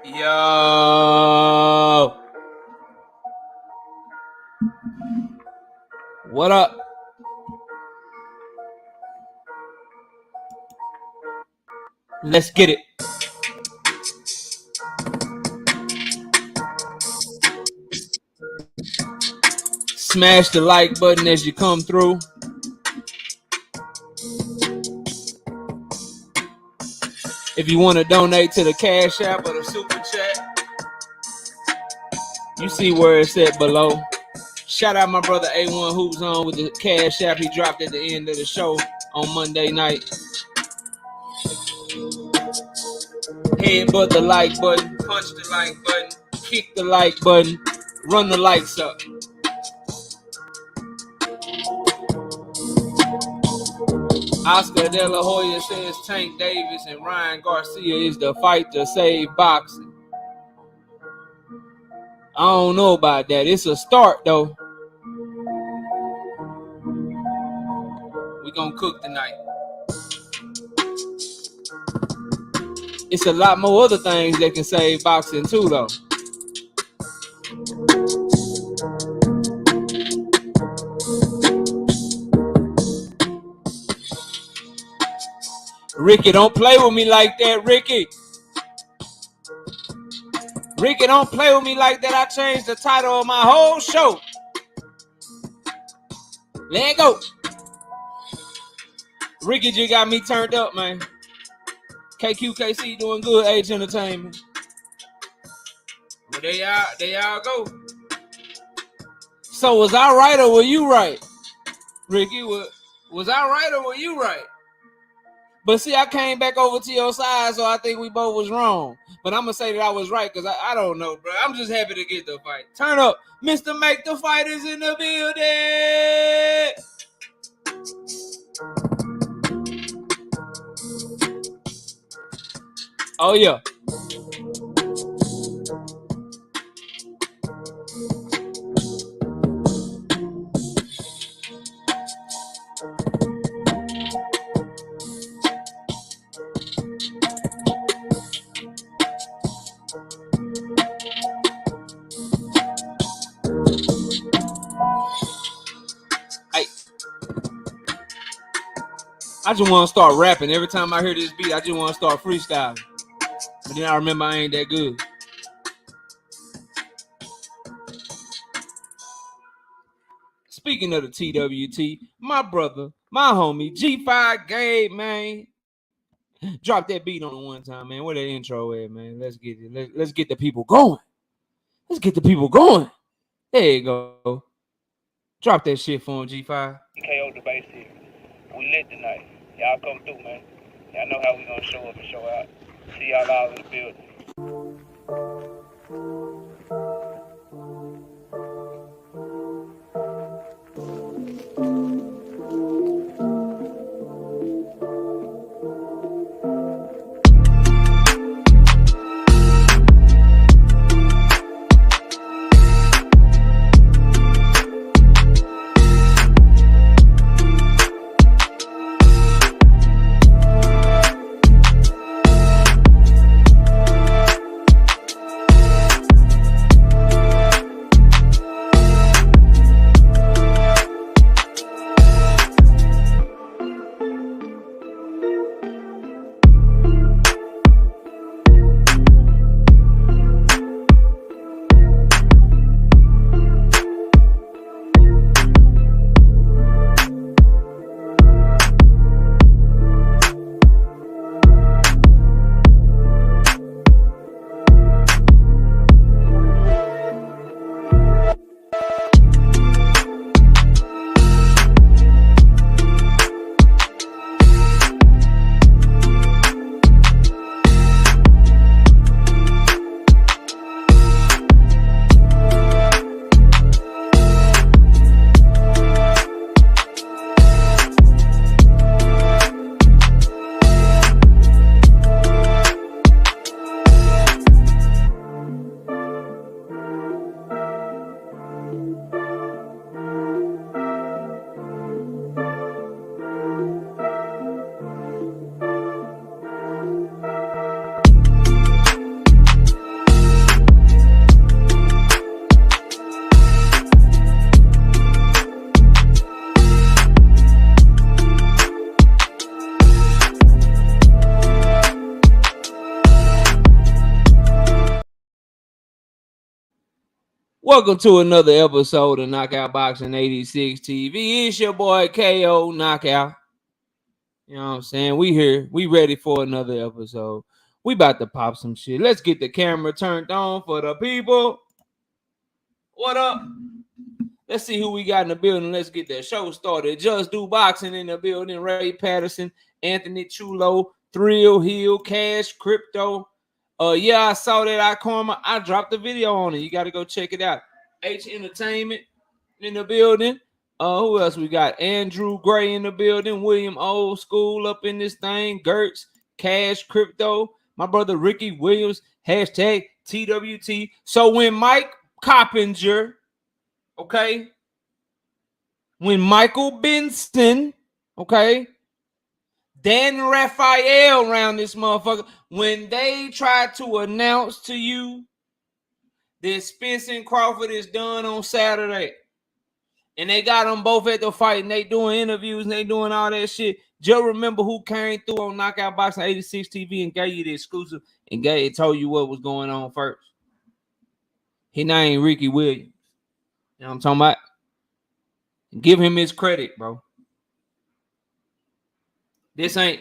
Yo, what up? Let's get it. Smash the like button as you come through. If you want to donate to the Cash App or the Super Chat, you see where it's at below. Shout out my brother A1 Hoops on with the Cash App he dropped at the end of the show on Monday night. Headbutt the like button, punch the like button, kick the like button, run the likes up. Oscar De La Hoya says Tank Davis and Ryan Garcia is the fight to save boxing. I don't know about that. It's a start, though. We gonna cook tonight. It's a lot more other things that can save boxing, too, though. Ricky, don't play with me like that, Ricky. Ricky, don't play with me like that. I changed the title of my whole show. Let it go. Ricky just got me turned up, man. KQKC doing good, Age Entertainment. Well, there y'all go. So was I right or were you right? Ricky, was I right or were you right? But see, I came back over to your side, so I think we both was wrong. But I'm going to say that I was right because I don't know, bro. I'm just happy to get the fight. Turn up. Mr. Make the Fighters in the building. Oh, yeah. I just want to start rapping. Every time I hear this beat, I just want to start freestyling. But then I remember I ain't that good. Speaking of the TWT, my brother, my homie, G5 Gabe, man. Drop that beat on the one time, man. Where that intro at, man? Let's get it. Let's get the people going. Let's get the people going. There you go. Drop that shit for him, G5. KO the base here. We lit tonight. Y'all come through, man. Y'all know how we gonna show up and show out. See y'all all in the building. Welcome to another episode of Knockout Boxing 86 TV. It's your boy KO Knockout. You know what I'm saying? We here. We ready for another episode. We about to pop some shit. Let's get the camera turned on for the people. What up? Let's see who we got in the building. Let's get the show started. Just Do Boxing in the building. Ray Patterson, Anthony Chulo, Thrill Hill, Cash, Crypto. Yeah, I saw that Karma. I dropped the video on it. You got to go check it out. H Entertainment in the building. Who else we got? Andrew Gray in the building. William Old School up in this thing. Gertz, Cash, Crypto. My brother Ricky Williams. Hashtag TWT. So when Mike Coppinger, okay, when Michael Benson, okay, Dan Raphael around this motherfucker, when they try to announce to you that Spence and Crawford is done on Saturday, and they got them both at the fight, and they doing interviews, and they doing all that shit, just remember who came through on Knockout Boxing 86 TV and gave you the exclusive and told you what was going on first. His name Ricky Williams. You know what I'm talking about? Give him his credit, bro. This ain't,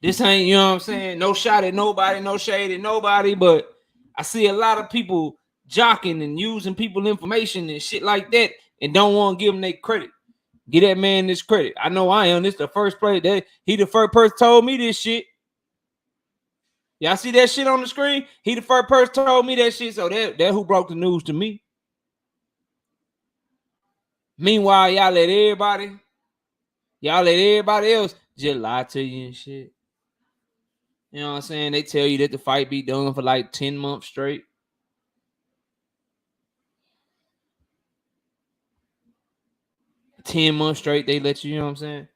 you know what I'm saying? No shot at nobody, no shade at nobody, but I see a lot of people jocking and using people information and shit like that and don't want to give them their credit. Give that man this credit. I know I am. This the first play that he the first person told me this shit. Y'all see that shit on the screen? He the first person told me that shit. So that who broke the news to me. Meanwhile, y'all let everybody else just lie to you and shit. You know what I'm saying? They tell you that the fight be done for like 10 months straight. They let you know what I'm saying?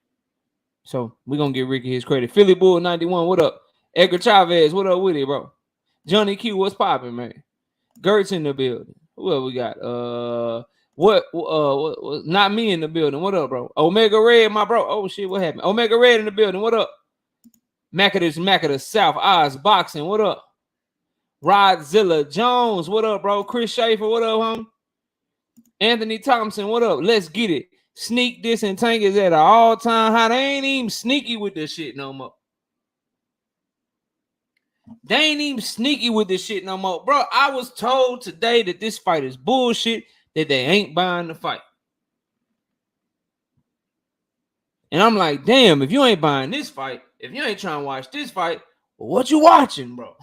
So we're going to give Ricky his credit. Philly Bull 91, what up? Edgar Chavez, what up with it, bro? Johnny Q, what's popping, man? Gertz in the building. Who else we got? What not me in the building. What up, bro? Omega Red, my bro. Oh shit, what happened? Omega Red in the building. What up? Macadus South Oz Boxing. What up? Rodzilla Jones. What up, bro? Chris Schaefer. What up, homie? Anthony Thompson. What up? Let's get it. Sneak this and Tank is at an all-time high. They ain't even sneaky with this shit no more. They ain't even sneaky with this shit no more. Bro, I was told today that this fight is bullshit, that they ain't buying the fight. And I'm like, damn, if you ain't buying this fight, if you ain't trying to watch this fight, well, what you watching, bro?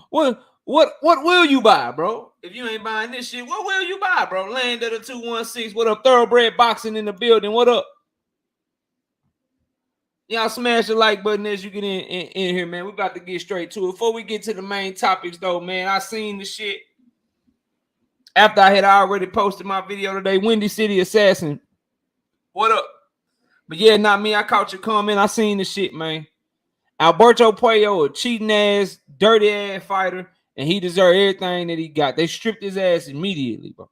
What will you buy, bro? If you ain't buying this shit, what will you buy, bro? Land of the 216. What up? Thoroughbred Boxing in the building. What up? Y'all smash the like button as you get in here, man. We about to get straight to it. Before we get to the main topics, though, man, I seen the shit after I had already posted my video today. Windy City Assassin. What up? But yeah, not me. I caught your comment. I seen the shit, man. Alberto Puello, a cheating ass, dirty ass fighter, and he deserved everything that he got. They stripped his ass immediately, bro.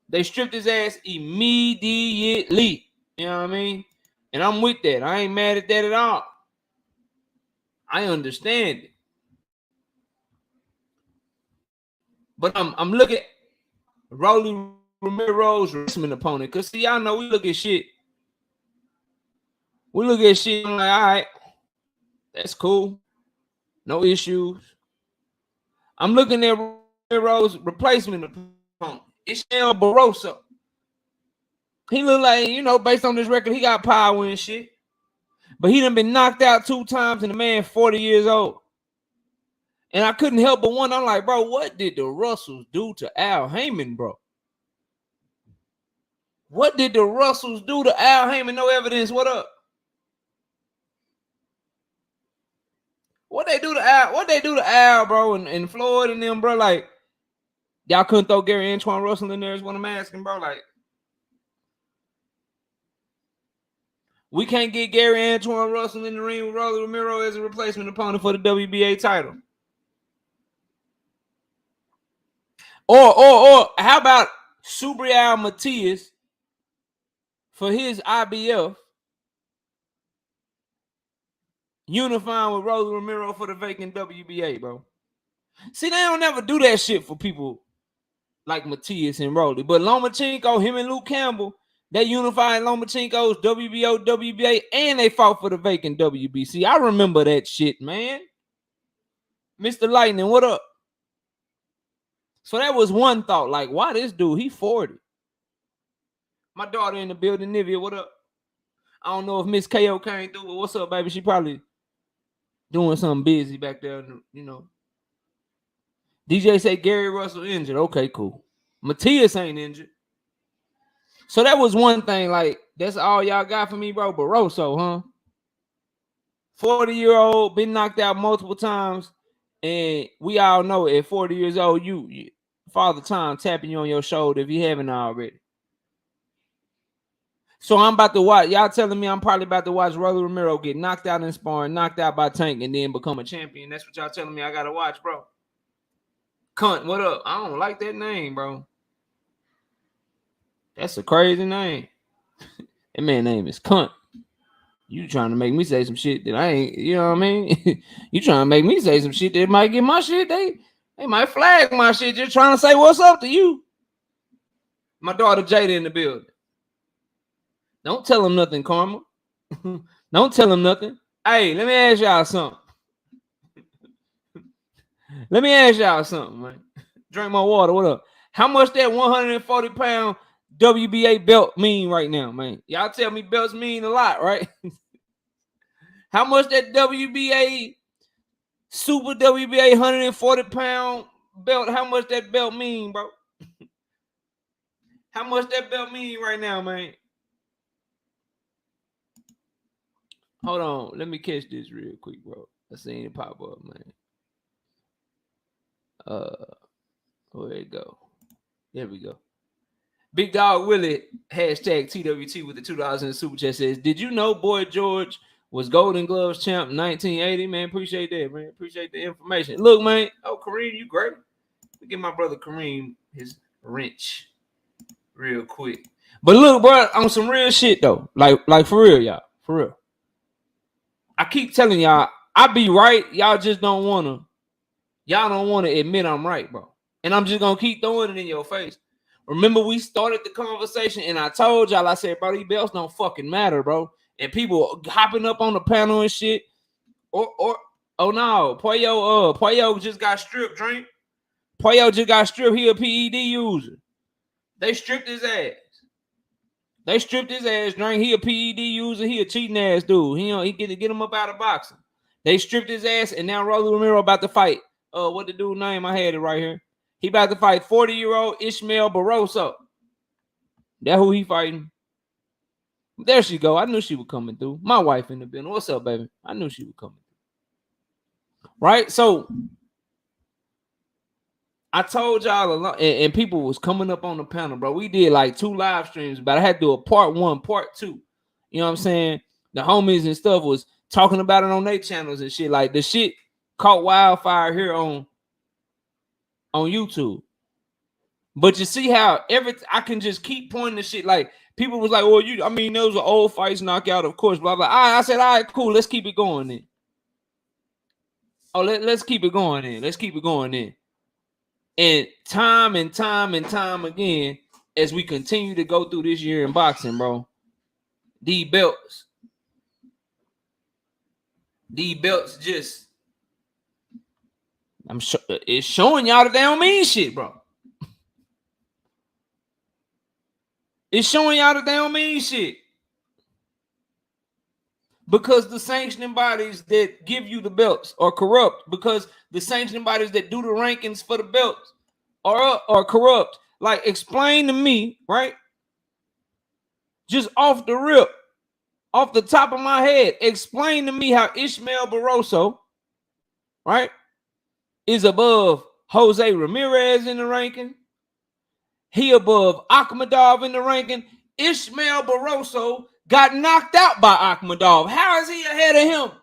They stripped his ass immediately. You know what I mean? And I'm with that. I ain't mad at that at all. I understand it. But I'm looking at Rolly Ramiro's replacement opponent. Because, see, y'all know we look at shit. I'm like, all right, that's cool. No issues. I'm looking at Ramiro's replacement opponent. It's El Barroso. He look like, you know, based on this record, he got power and shit. But he done been knocked out 2 times and the man 40 years old. And I couldn't help but wonder, I'm like, bro, what did the Russells do to Al Heyman, bro? What did the Russells do to Al Heyman? No evidence. What up? What they do to Al, bro, and Floyd and them, bro? Like, y'all couldn't throw Gary Antoine Russell in there is what I'm asking, bro. Like, we can't get Gary Antoine Russell in the ring with Rolly Ramiro as a replacement opponent for the WBA title. Or how about Subriel Matias for his IBF, unifying with Rolly Ramiro for the vacant WBA, bro? See, they don't never do that shit for people like Matias and Rolly. But Lomachenko, him and Luke Campbell, they unified Lomachenko's WBO, WBA, and they fought for the vacant WBC. I remember that shit, man. Mr. Lightning, what up? So that was one thought. Like, why this dude? He 40. My daughter in the building, Nivea, what up? I don't know if Miss KO came through, but what's up, baby? She probably doing something busy back there, you know. DJ say Gary Russell injured. Okay, cool. Matias ain't injured. So that was one thing. Like, that's all y'all got for me, bro. Barroso, huh? 40-year-old, been knocked out multiple times. And we all know at 40 years old, you Father Time tapping you on your shoulder if you haven't already. So I'm about to watch. Y'all telling me I'm probably about to watch Rolly Romero get knocked out in sparring, knocked out by Tank, and then become a champion. That's what y'all telling me I gotta watch, bro. Cunt, what up? I don't like that name, bro. That's a crazy name. That man's name is Cunt. You trying to make me say some shit that I ain't, you know what I mean? You trying to make me say some shit that might get my shit. They might flag my shit just trying to say what's up to you. My daughter Jada in the building. Don't tell him nothing, Karma. Don't tell him nothing. Hey, let me ask y'all something. Let me ask y'all something, man. Drink my water. What up? How much that 140-pound WBA belt mean right now, man? Y'all tell me belts mean a lot, right? How much that WBA, Super WBA 140-pound belt, how much that belt mean, bro? How much that belt mean right now, man? Hold on. Let me catch this real quick, bro. I seen it pop up, man. Where it go? There we go. Big Dog Willie, hashtag TWT with the $2 in the super chat says, did you know Boy George was Golden Gloves champ in 1980? Man, appreciate that, man. Appreciate the information. Look, man. Oh, Kareem, you great. Let me give my brother Kareem his wrench real quick. But look, bro, on some real shit, though. Like for real, y'all. For real. I keep telling y'all, I be right. Y'all just don't want to. Y'all don't want to admit I'm right, bro. And I'm just going to keep throwing it in your face. Remember, we started the conversation, and I told y'all, I said, bro, these belts don't fucking matter, bro. And people hopping up on the panel and shit. Oh no, Poyo just got stripped, Drink. Poyo just got stripped. He a PED user. They stripped his ass. Drink. He a PED user. He a cheating ass dude. He get him up out of boxing. They stripped his ass, and now Rolly Romero about to fight. What the dude name? I had it right here. He about to fight 40-year-old Ishmael Barroso. That who he fighting? There she go. I knew she was coming through. My wife in the building. What's up, baby? I knew she was coming through. Right? So I told y'all a lot, and people was coming up on the panel, bro. We did like 2 live streams, but I had to do a part 1, part 2. You know what I'm saying? The homies and stuff was talking about it on their channels and shit. Like the shit caught wildfire here on YouTube. But you see how I can just keep pointing the shit. Like people was like, "Oh, those are old fights, knockout, of course." Blah blah. I said, "All right, cool. Let's keep it going then." Let's keep it going then. Let's keep it going then. And time again, as we continue to go through this year in boxing, bro, these belts just, it's showing y'all that they don't mean shit, bro. It's showing y'all that they don't mean shit. Because the sanctioning bodies that give you the belts are corrupt. Because the sanctioning bodies that do the rankings for the belts are corrupt. Like, explain to me, right? Just off the rip, off the top of my head, explain to me how Ishmael Barroso, right, is above Jose Ramirez in the ranking. He above Akhmadov in the ranking. Ishmael Barroso got knocked out by Akhmadov. How is he ahead of him?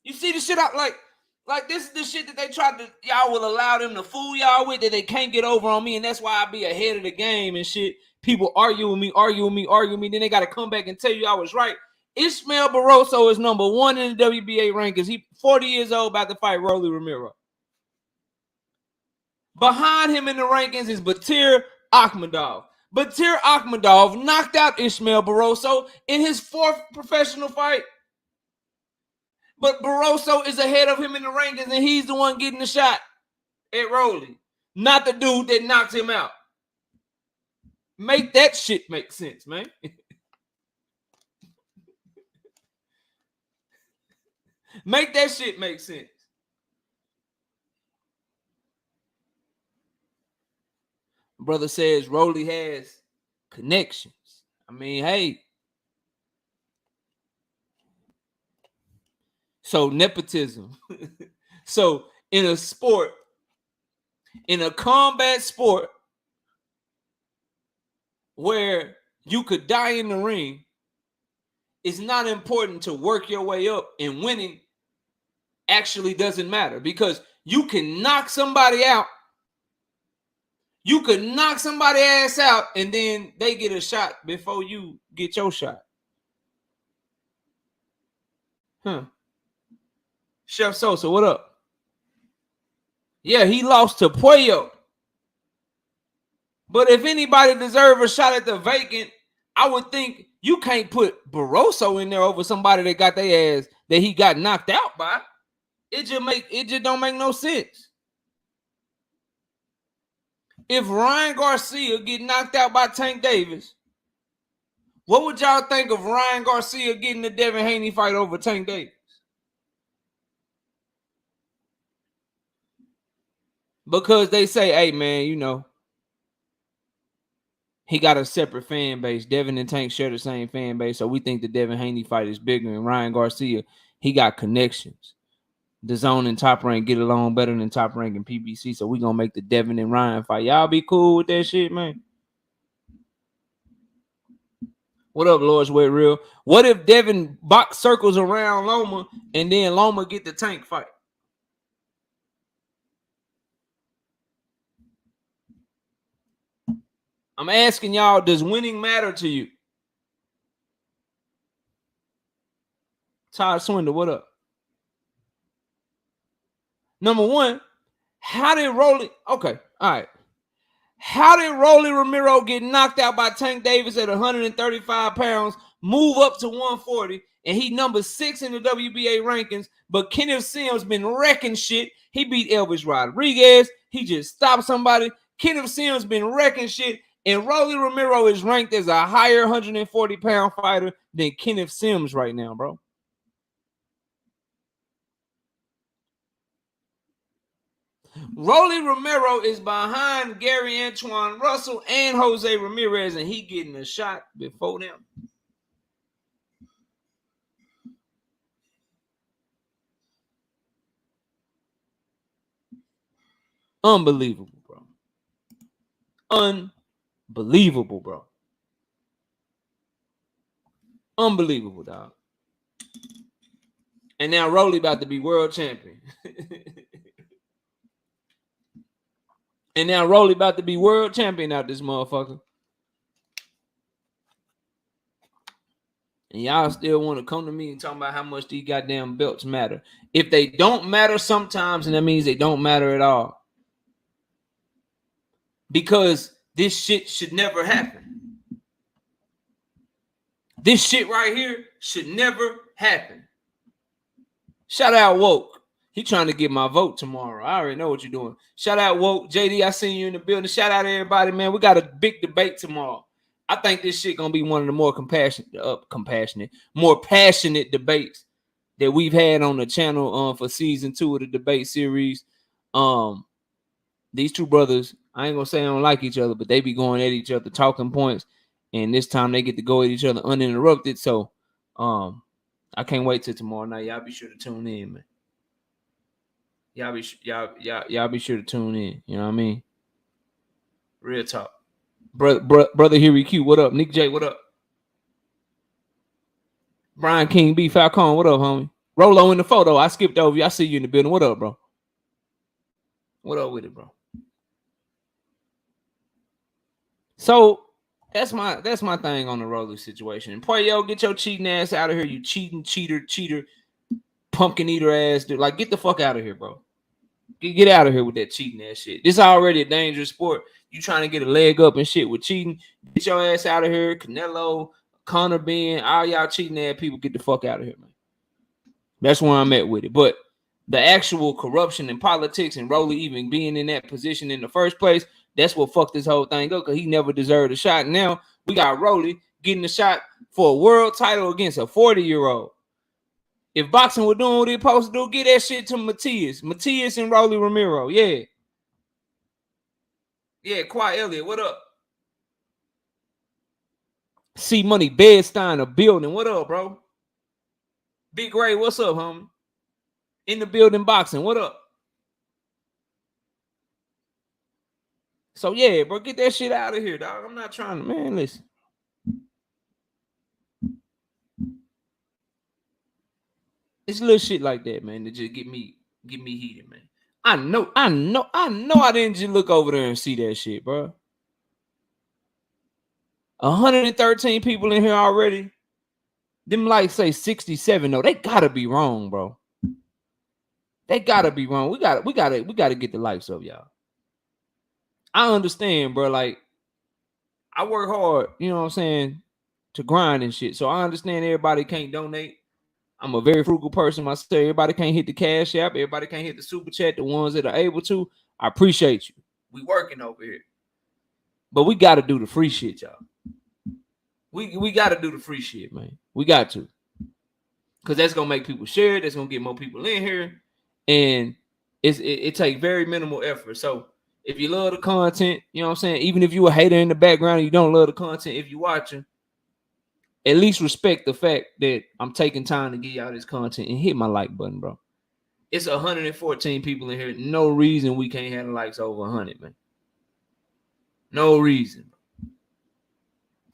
You see the shit out like this is the shit that they tried to, y'all will allow them to fool y'all with, that they can't get over on me, and that's why I be ahead of the game and shit. People argue with me. Then they got to come back and tell you I was right. Ishmael Barroso is number 1 in the WBA rankings. He 40 years old, about to fight Rolly Romero. Behind him in the rankings is Batir Akhmadov. Batir Akhmadov knocked out Ishmael Barroso in his 4th professional fight. But Barroso is ahead of him in the rankings, and he's the one getting the shot at Rolly, not the dude that knocked him out. Make that shit make sense, man. Make that shit make sense. Brother says Rolly has connections. I mean, hey. So nepotism. So in a sport, in a combat sport where you could die in the ring, it's not important to work your way up, and winning actually doesn't matter because you can knock somebody out. You could knock somebody's ass out and then they get a shot before you get your shot. Chef Sosa, what up? Yeah, he lost to Puello. But if anybody deserves a shot at the vacant, I would think you can't put Barroso in there over somebody that got their ass that he got knocked out by. It just don't make no sense. If Ryan Garcia get knocked out by Tank Davis, what would y'all think of Ryan Garcia getting the Devin Haney fight over Tank Davis? Because they say, hey, man, you know, he got a separate fan base. Devin and Tank share the same fan base, so we think the Devin Haney fight is bigger. And Ryan Garcia, he got connections. The Zone and Top Rank get along better than Top Rank and PBC, so we gonna make the Devin and Ryan fight. Y'all be cool with that shit, man. What up, Lord's Way Real? What if Devin box circles around Loma and then Loma get the Tank fight? I'm asking y'all, does winning matter to you? Todd Swindle, what up? Number one, how did Rolly... Okay, all right. How did Rolly Romero get knocked out by Tank Davis at 135 pounds, move up to 140, and he number 6 in the WBA rankings, but Kenneth Sims been wrecking shit. He beat Elvis Rodriguez. He just stopped somebody. Kenneth Sims been wrecking shit, and Rolly Romero is ranked as a higher 140-pound fighter than Kenneth Sims right now, bro. Rolly Romero is behind Gary Antoine Russell and Jose Ramirez, and he getting a shot before them. Unbelievable, bro. Unbelievable, bro. Unbelievable, dog. And now Rolly about to be world champion. And now Rolly about to be world champion out this motherfucker. And y'all still want to come to me and talk about how much these goddamn belts matter. If they don't matter sometimes, and that means they don't matter at all. Because this shit should never happen. This shit right here should never happen. Shout out Woke. He trying to get my vote tomorrow. I already know what you're doing. Shout out Woke. JD, I seen you in the building. Shout out everybody, man. We got a big debate tomorrow. I think this shit gonna be one of the more more passionate debates that we've had on the channel for season 2 of the debate series. These two brothers, I ain't gonna say they don't like each other, but they be going at each other, talking points, and this time they get to go at each other uninterrupted. So I can't wait till tomorrow night. Y'all be sure to tune in, man. Y'all be sure to tune in. You know what I mean? Real talk. Brother Huey Q, what up? Nick J, what up? Brian King B. Falcon, what up, homie? Rolo in the photo. I skipped over you. I see you in the building. What up, bro? What up with it, bro? So That's my thing on the Rolly situation. And Puyo, get your cheating ass out of here, you cheating, cheater, pumpkin eater ass dude. Like, get the fuck out of here, bro. Get out of here with that cheating ass shit. This is already a dangerous sport. You trying to get a leg up and shit with cheating. Get your ass out of here. Canelo, Conor Ben, all y'all cheating ass people, get the fuck out of here, man. That's where I'm at with it. But the actual corruption in politics and Rolly even being in that position in the first place, that's what fucked this whole thing up, because he never deserved a shot. Now we got Rolly getting a shot for a world title against a 40-year-old. If boxing were doing what they supposed to do, get that shit to Matias and Rolly Romero. Yeah. Yeah, Quiet Elliott, what up? C Money Bedstein, a building. What up, bro? Big Ray, what's up, homie? In the building boxing, what up? So yeah, bro, get that shit out of here, dog. I'm not trying to, man. Listen, it's little shit like that, man, that just get me heated, man. I know. I didn't just look over there and see that shit, bro. 113 people in here already. Them like say 67 though. They gotta be wrong, bro. They gotta be wrong. We gotta get the likes up, y'all. I understand, bro. Like, I work hard, you know what I'm saying, to grind and shit. So I understand everybody can't donate. I'm a very frugal person myself. Everybody can't hit the Cash App. Everybody can't hit the Super Chat. The ones that are able to, I appreciate you. We working over here. But we got to do the free shit, y'all. We got to do the free shit, man. We got to. Because that's going to make people share. That's going to get more people in here. And it takes very minimal effort. So if you love the content, you know what I'm saying? Even if you a hater in the background and you don't love the content, if you're watching, at least respect the fact that I'm taking time to get y'all this content and hit my like button, bro. It's 114 people in here. No reason we can't have the likes over 100, man. No reason.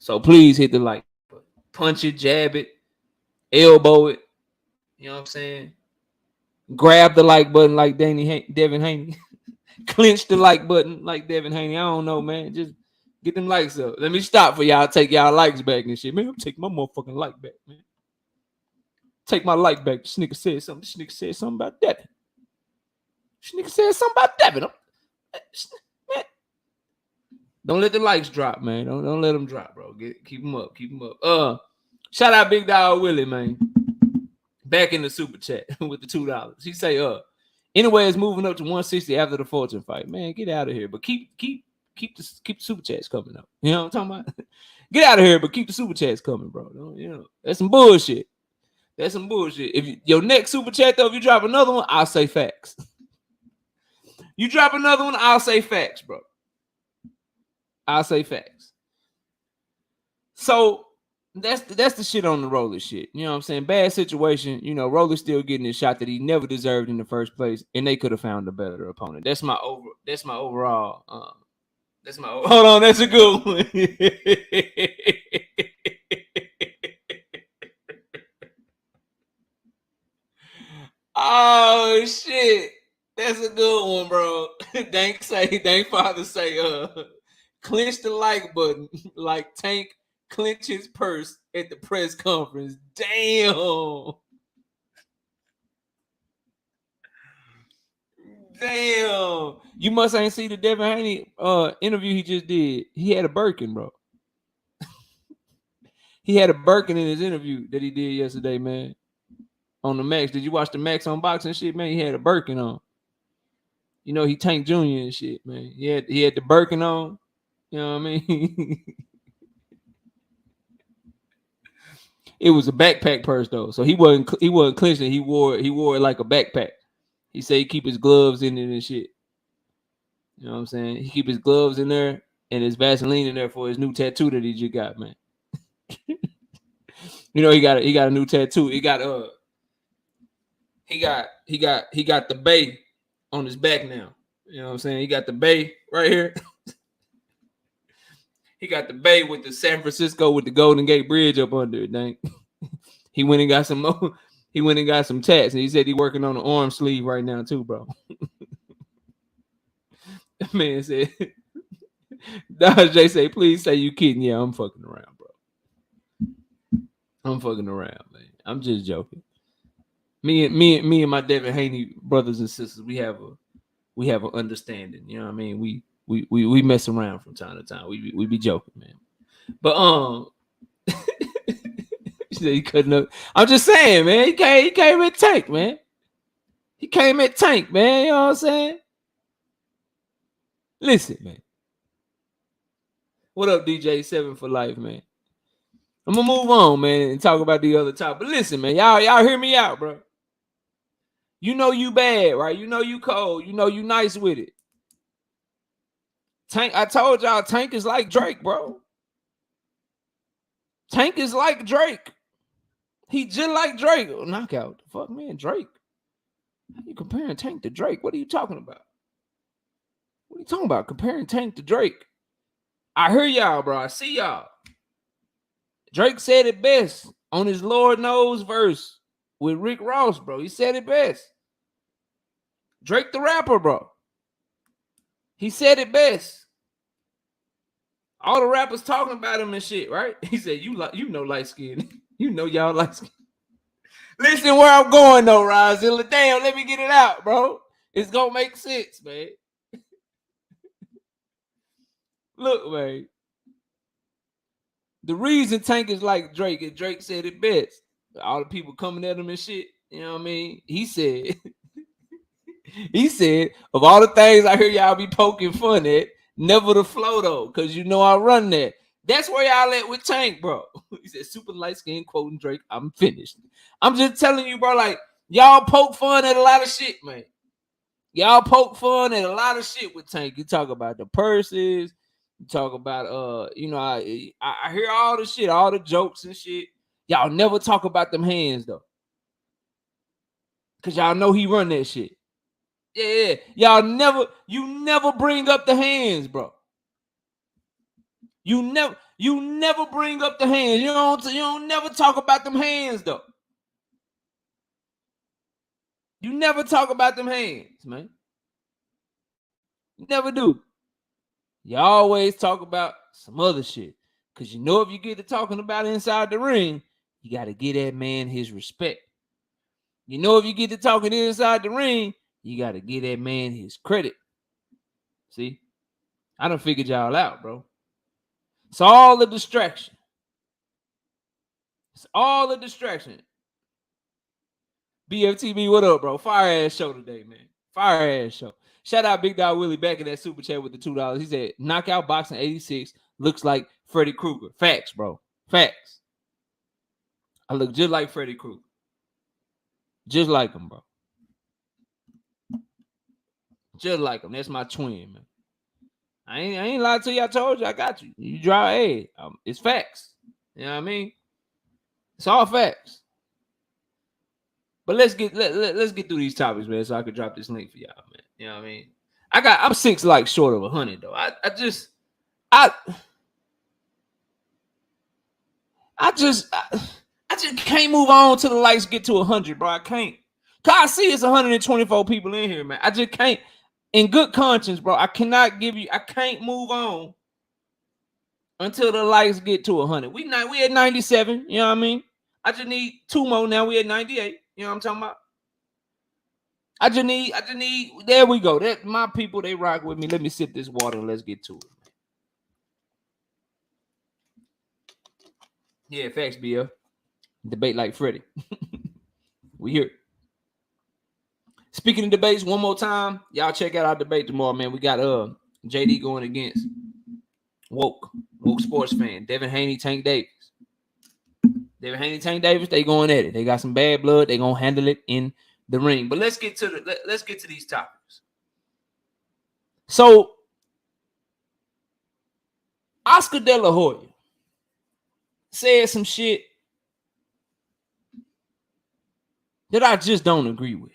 So please hit the like button. Punch it, jab it, elbow it. You know what I'm saying? Grab the like button like Devin Haney. Clench the like button like Devin Haney. I don't know, man. Just get them likes up. Let me stop for y'all. Take y'all likes back and shit. Man, I'm taking my motherfucking like back, man. Take my like back. This nigga said something. This nigga said something about Devin. This nigga said something about Devin. Man. Don't let the likes drop, man. Don't let them drop, bro. Keep them up. Keep them up. Shout out Big Dog Willie, man. Back in the super chat with the $2. He say, anyway, it's moving up to 160 after the Fortune fight. Man, get out of here. But keep the super chats coming up. You know what I'm talking about? Get out of here, but keep the super chats coming, bro. You know, that's some bullshit. That's some bullshit. If your next super chat, though, if you drop another one, I'll say facts. You drop another one, I'll say facts, bro. I'll say facts. So that's the shit on the Roller shit. You know what I'm saying? Bad situation. You know, Roller's still getting a shot that he never deserved in the first place, and they could have found a better opponent. That's my overall. Hold on, that's a good one. Oh shit, that's a good one, bro. Thank Father say, clench the like button like Tank clench his purse at the press conference. Damn. You must ain't see the Devin Haney interview he just did. He had a Birkin, bro. He had a Birkin in his interview that he did yesterday, man. On the Max. Did you watch the Max unboxing shit, man? He had a Birkin on. You know, he Tank Jr. and shit, man. He had the Birkin on. You know what I mean? It was a backpack purse though, so he wasn't clenching. He wore it like a backpack. He said he keep his gloves in it and shit. You know what I'm saying? He keep his gloves in there and his Vaseline in there for his new tattoo that he just got, man. You know, he got a new tattoo. He got the bay on his back now. You know what I'm saying? He got the bay right here. He got the bay with the San Francisco with the Golden Gate Bridge up under it, dang. He went and got some more. He went and got some tats, and he said he working on the arm sleeve right now too, bro. Man said Dodge J say, please say you kidding. Yeah, I'm fucking around, bro. I'm fucking around, man. I'm just joking. Me and my Devin Haney brothers and sisters, we have an understanding. You know what I mean? We mess around from time to time. We be joking, man. But he couldn't have. I'm just saying, man. He came at Tank, man. He came at Tank, man. You know what I'm saying? Listen, man. What up, DJ 7 for life, man? I'm gonna move on, man, and talk about the other topic. But listen, man, y'all hear me out, bro. You know you bad, right? You know you cold. You know you nice with it. Tank, I told y'all, Tank is like Drake, bro. Tank is like Drake. He just like Drake. Oh, knockout. Fuck, man, Drake. How you comparing Tank to Drake? What are you talking about? What are you talking about? Comparing Tank to Drake? I hear y'all, bro. I see y'all. Drake said it best on his Lord Knows verse with Rick Ross, bro. He said it best. Drake the rapper, bro. He said it best. All the rappers talking about him and shit, right? He said, you know light skin. You know y'all light skin. Listen where I'm going though, Rozilla. Damn, let me get it out, bro. It's gonna make sense, man. Look, man. The reason Tank is like Drake, and Drake said it best. All the people coming at him and shit, you know what I mean? He said, of all the things I hear y'all be poking fun at, never the flow though, because you know I run that. That's where y'all at with Tank, bro. He said, super light skin quoting Drake. I'm finished. I'm just telling you, bro, like, y'all poke fun at a lot of shit, man. Y'all poke fun at a lot of shit with Tank. You talk about the purses. You talk about, you know, I hear all the shit, all the jokes and shit. Y'all never talk about them hands, though. Because y'all know he run that shit. Yeah. You never bring up the hands, bro. You never bring up the hands. You don't never talk about them hands, though. You never talk about them hands, man. You never do. You always talk about some other shit. Because you know if you get to talking about inside the ring, you got to give that man his respect. You know if you get to talking inside the ring, you got to give that man his credit. See? I done figured y'all out, bro. It's all a distraction. It's all a distraction. BFTB, what up, bro? Fire ass show today, man. Fire ass show. Shout out Big Dog Willie back in that super chat with the $2. He said, knockout boxing 86 looks like Freddy Krueger. Facts, bro. Facts. I look just like Freddy Krueger. Just like him, bro. Just like him. That's my twin, man. I ain't lied to you. I told you I got you. You draw A. It's facts. You know what I mean? It's all facts. But let's get through these topics, man, so I can drop this link for y'all, man. You know what I mean? I'm 6 likes short of 100 though. I just can't move on till the likes get to 100, bro. I can't. Cause I see it's 124 people in here, man. I just can't. In good conscience, bro, I can't move on until the likes get to 100. We at 97, you know what I mean? I just need 2 more now. We at 98. You know what I'm talking about? I just need, there we go. That my people, they rock with me. Let me sip this water and let's get to it. Yeah, facts, BL. Debate like Freddie. We here. Speaking of debates, one more time, y'all check out our debate tomorrow, man. We got JD going against Woke sports fan, Devin Haney, Tank Davis. Devin Haney, Tank Davis, they going at it. They got some bad blood. They gonna handle it in the ring. But let's get to these topics. So Oscar De La Hoya said some shit that I just don't agree with.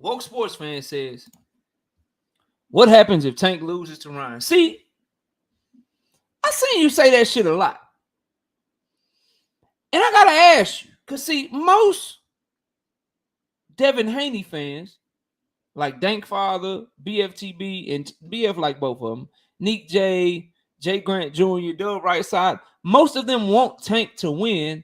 Woke sports fan says, what happens if Tank loses to Ryan? See, I seen you say that shit a lot. And I gotta ask you, because see, most Devin Haney fans, like Dankfather, BFTB, and BF like both of them. Neek J, Jay Grant Jr., Doug Right Side. Most of them want Tank to win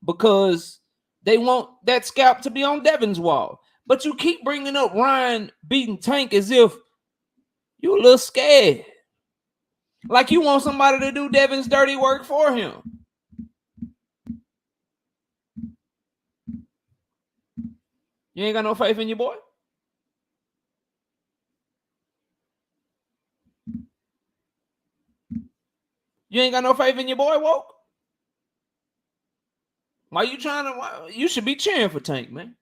because they want that scalp to be on Devin's wall. But you keep bringing up Ryan beating Tank as if you're a little scared. Like you want somebody to do Devin's dirty work for him. You ain't got no faith in your boy? You ain't got no faith in your boy, Woke? Why you trying to? You should be cheering for Tank, man.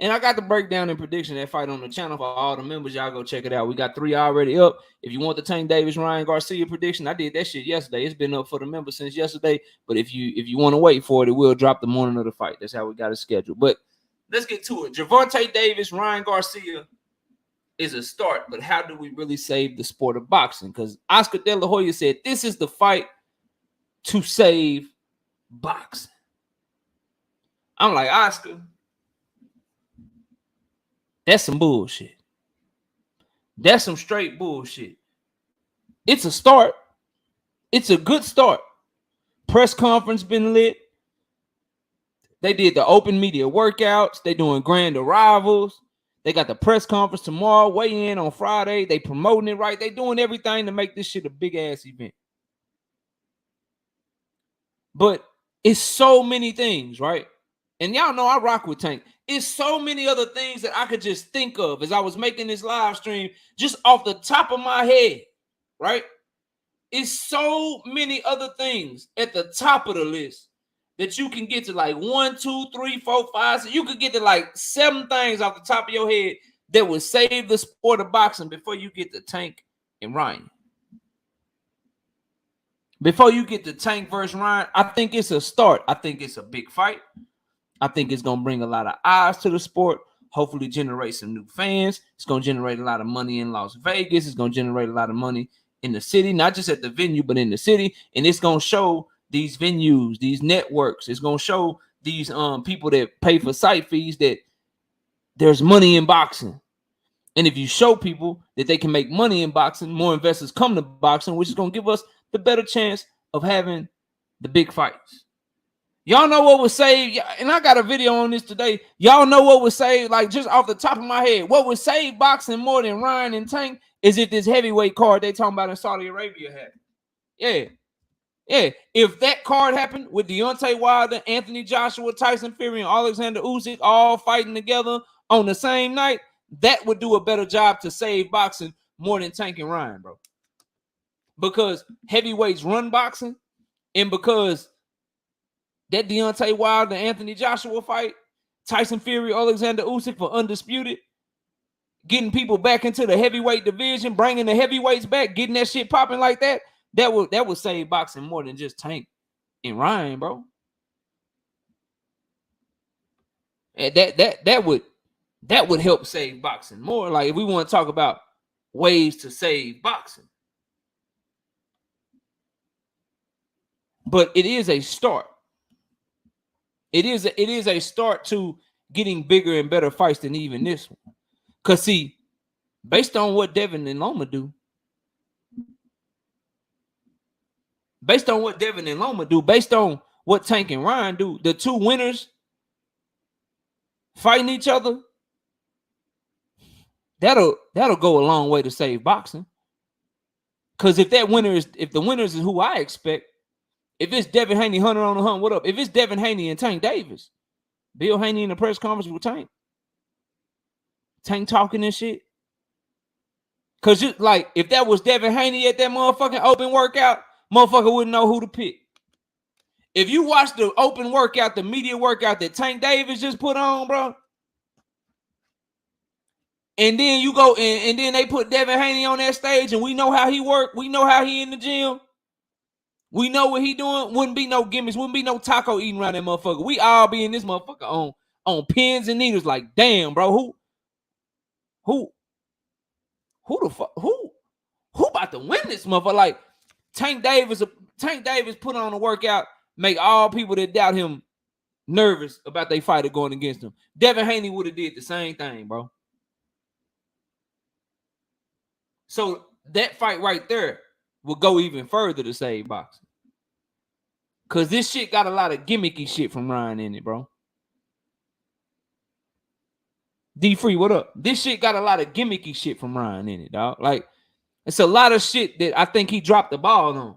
And I got the breakdown and prediction of that fight on the channel for all the members. Y'all go check it out. We got 3 already up. If you want the Tank Davis Ryan Garcia prediction, I did that shit yesterday. It's been up for the members since yesterday. But if you want to wait for it, it will drop the morning of the fight. That's how we got it scheduled. But let's get to it. Gervonta Davis, Ryan Garcia is a start. But how do we really save the sport of boxing? Because Oscar De La Hoya said this is the fight to save boxing. I'm like, Oscar, that's some bullshit. That's some straight bullshit. It's a start. It's a good start. Press conference been lit. They did the open media workouts. They doing grand arrivals. They got the press conference tomorrow, weigh in on Friday. They promoting it right. They doing everything to make this shit a big ass event. But it's so many things, right? And y'all know I rock with Tank. It's so many other things that I could just think of as I was making this live stream, just off the top of my head, right? It's so many other things at the top of the list that you can get to, like 1, 2, 3, 4, 5. So you could get to like 7 things off the top of your head that would save the sport of boxing before you get to Tank and Ryan. Before you get to Tank versus Ryan, I think it's a start. I think it's a big fight. I think it's going to bring a lot of eyes to the sport, hopefully generate some new fans. It's going to generate a lot of money in Las Vegas. It's going to generate a lot of money in the city, not just at the venue, but in the city. And it's going to show these venues, these networks. It's going to show these people that pay for site fees that there's money in boxing. And if you show people that they can make money in boxing, more investors come to boxing, which is going to give us the better chance of having the big fights. Y'all know what would save, and I got a video on this today. Y'all know what would save, like just off the top of my head, what would save boxing more than Ryan and Tank is if this heavyweight card they talking about in Saudi Arabia happened. Yeah. If that card happened with Deontay Wilder, Anthony Joshua, Tyson Fury, and Alexander Usyk all fighting together on the same night, that would do a better job to save boxing more than Tank and Ryan, bro. Because heavyweights run boxing, and because that Deontay Wilder, Anthony Joshua fight, Tyson Fury, Alexander Usyk for undisputed, getting people back into the heavyweight division, bringing the heavyweights back, getting that shit popping like that, that would save boxing more than just Tank and Ryan, bro. And that would help save boxing more. Like if we want to talk about ways to save boxing. But it is a start. It is a start to getting bigger and better fights than even this one. Because, see, based on what Devin and Loma do, based on what Tank and Ryan do, the two winners fighting each other, that'll go a long way to save boxing. Because if the winners is who I expect, if it's Devin Haney, Hunter on the Hunt, what up? If it's Devin Haney and Tank Davis, Bill Haney in the press conference with Tank talking and shit. Because if that was Devin Haney at that motherfucking open workout, motherfucker wouldn't know who to pick. If you watch the open workout, the media workout that Tank Davis just put on, bro, and then you go and then they put Devin Haney on that stage, and we know how he worked. We know how he in the gym. We know what he doing. Wouldn't be no gimmicks. Wouldn't be no taco eating around that motherfucker. We all be in this motherfucker on pins and needles. Like, damn, bro, who the fuck? Who about to win this motherfucker? Like, Tank Davis put on a workout, make all people that doubt him nervous about their fighter going against him. Devin Haney would have did the same thing, bro. So that fight right there will go even further to save boxing. Cause this shit got a lot of gimmicky shit from Ryan in it, bro. D Free, what up? This shit got a lot of gimmicky shit from Ryan in it, dog. Like, it's a lot of shit that I think he dropped the ball on.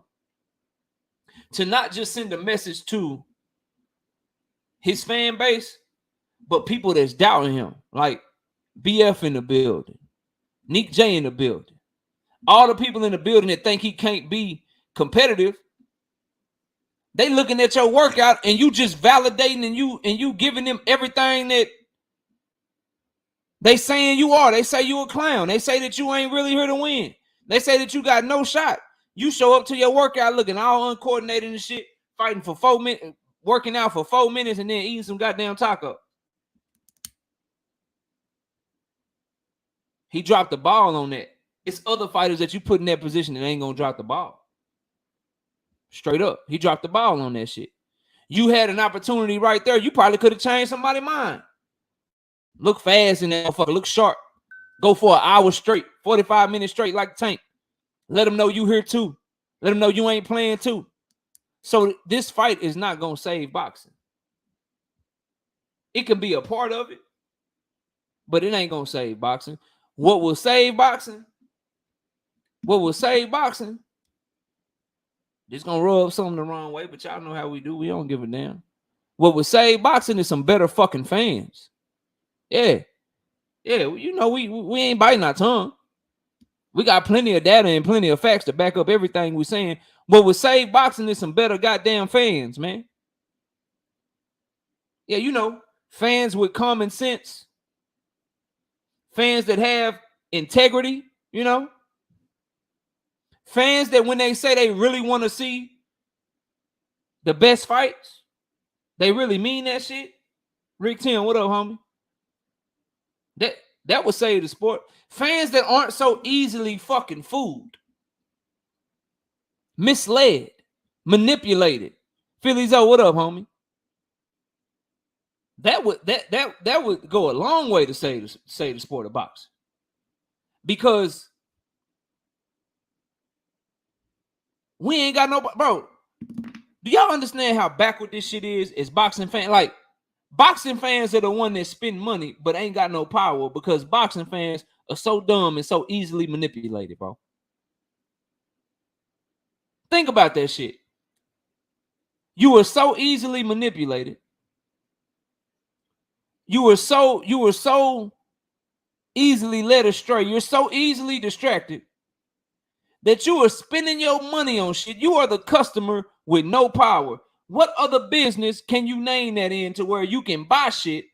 To not just send a message to his fan base, but people that's doubting him. Like BF in the building, Nick J in the building. All the people in the building that think he can't be competitive, they looking at your workout and you just validating and you giving them everything that they saying you are. They say you a clown. They say that you ain't really here to win. They say that you got no shot. You show up to your workout looking all uncoordinated and shit, fighting for 4 minutes, working out for 4 minutes, and then eating some goddamn taco. He dropped the ball on that. It's other fighters that you put in that position that ain't gonna drop the ball. Straight up. He dropped the ball on that shit. You had an opportunity right there. You probably could have changed somebody's mind. Look fast in that motherfucker. Look sharp. Go for an hour straight, 45 minutes straight like Tank. Let them know you here too. Let them know you ain't playing too. So this fight is not going to save boxing. It can be a part of it, but it ain't going to save boxing. What will save boxing? It's going to rub something the wrong way, but y'all know how we do. We don't give a damn. What will save boxing is some better fucking fans. Yeah. Yeah, you know, we ain't biting our tongue. We got plenty of data and plenty of facts to back up everything we're saying. What will save boxing is some better goddamn fans, man. Yeah, you know, fans with common sense. Fans that have integrity, you know. Fans that when they say they really want to see the best fights, they really mean that shit. Rick Tim, what up, homie? That would save the sport. Fans that aren't so easily fucking fooled, misled, manipulated. Phillies, what up, homie? That would go a long way to save the sport of boxing. Because we ain't got no, bro. Do y'all understand how backward this shit is? As boxing fans, like boxing fans are the one that spend money but ain't got no power because boxing fans are so dumb and so easily manipulated, bro. Think about that shit. You were so easily manipulated. You were so easily led astray. You're so easily distracted that you are spending your money on shit. You are the customer with no power. What other business can you name that in to where you can buy shit?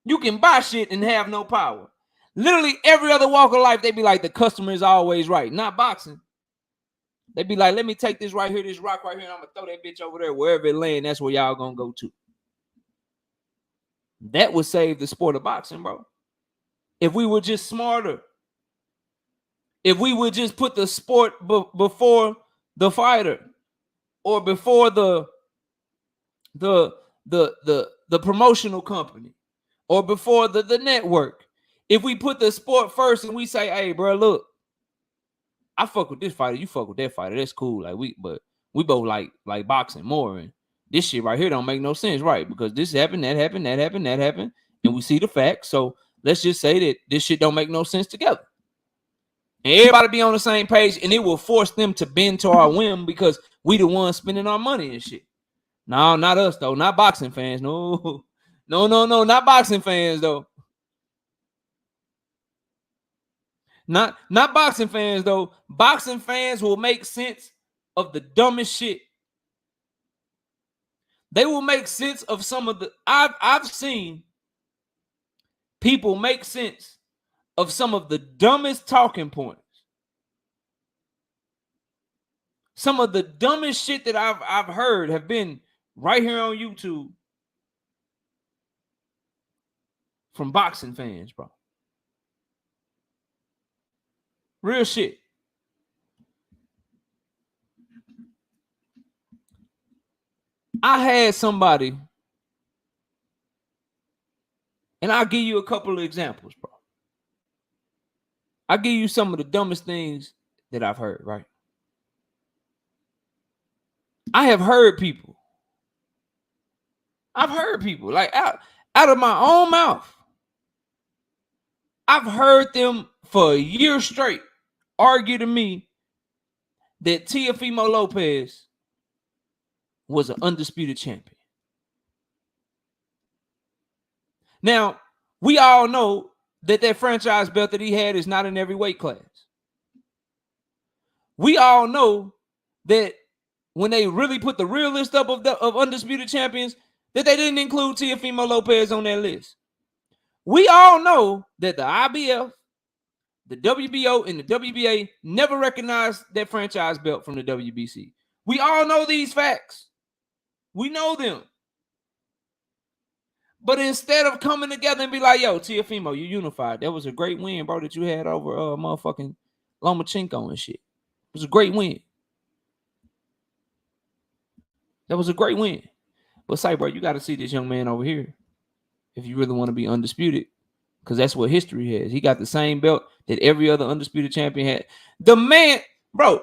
You can buy shit and have no power. Literally every other walk of life, they be like, the customer is always right. Not boxing. They be like, let me take this right here, this rock right here, and I'm going to throw that bitch over there. Wherever it land, that's where y'all going to go to. That would save the sport of boxing, bro. If we were just smarter. If we would just put the sport before the fighter or before the promotional company or before the network. If we put the sport first and we say, hey, bro, look, I fuck with this fighter, you fuck with that fighter. That's cool. Like we both like boxing more. And this shit right here don't make no sense, right? Because this happened, that happened, that happened, that happened. And we see the facts. So let's just say that this shit don't make no sense together. And everybody be on the same page, and it will force them to bend to our whim because we the ones spending our money and shit. No, not us, though. Not boxing fans. No, not boxing fans, though. Not boxing fans, though. Boxing fans will make sense of the dumbest shit. They will make sense of some of the... I've seen people make sense of some of the dumbest talking points. Some of the dumbest shit that I've heard have been right here on YouTube from boxing fans, bro. Real shit. I had somebody, and I'll give you a couple of examples, bro. I'll give you some of the dumbest things that I've heard, right? I have heard people. I've heard people like out of my own mouth. I've heard them for a year straight argue to me that Teofimo Lopez was an undisputed champion. Now, we all know that franchise belt that he had is not in every weight class. We all know that when they really put the real list up of undisputed champions, that they didn't include Teofimo Lopez on that list. We all know that the IBF, the WBO, and the WBA never recognized that franchise belt from the WBC. We all know these facts. We know them. But instead of coming together and be like, yo, Teofimo, you unified. That was a great win, bro, that you had over motherfucking Lomachenko and shit. It was a great win. That was a great win. But say, bro, you got to see this young man over here if you really want to be undisputed, because that's what history has. He got the same belt that every other undisputed champion had. The man, bro,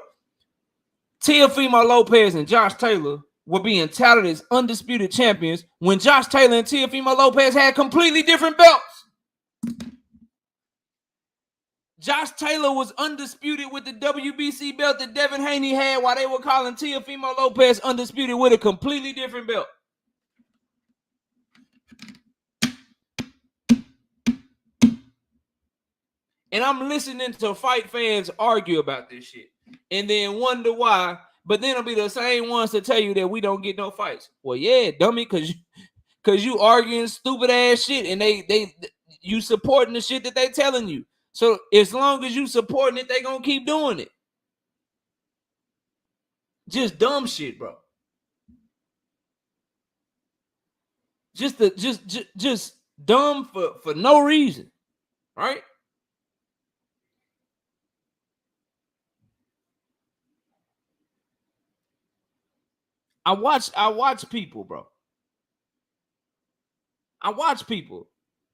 Teofimo Lopez and Josh Taylor were being touted as undisputed champions when Josh Taylor and Teofimo Lopez had completely different belts. Josh Taylor was undisputed with the WBC belt that Devin Haney had, while they were calling Teofimo Lopez undisputed with a completely different belt. And I'm listening to fight fans argue about this shit and then wonder why, but then it'll be the same ones to tell you that we don't get no fights. Well, yeah, dummy, because you arguing stupid ass shit and you supporting the shit that they telling you. So as long as you supporting it, they gonna keep doing it. Just dumb shit, bro. Just dumb for no reason, right? I watch people, bro. I watch people.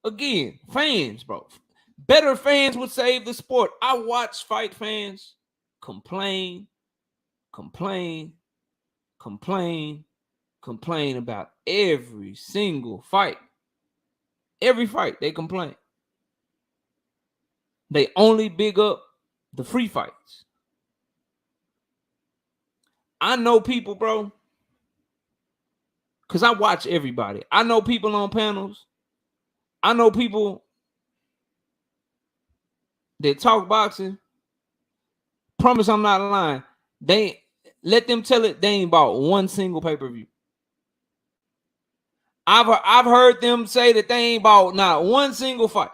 Again, fans, bro. Better fans would save the sport. I watch fight fans complain about every single fight. Every fight, they complain. They only big up the free fights. I know people, bro, because I watch everybody. I know people on panels. I know people that talk boxing. Promise I'm not lying. They let them tell it they ain't bought one single pay-per-view. I've heard them say that they ain't bought not one single fight.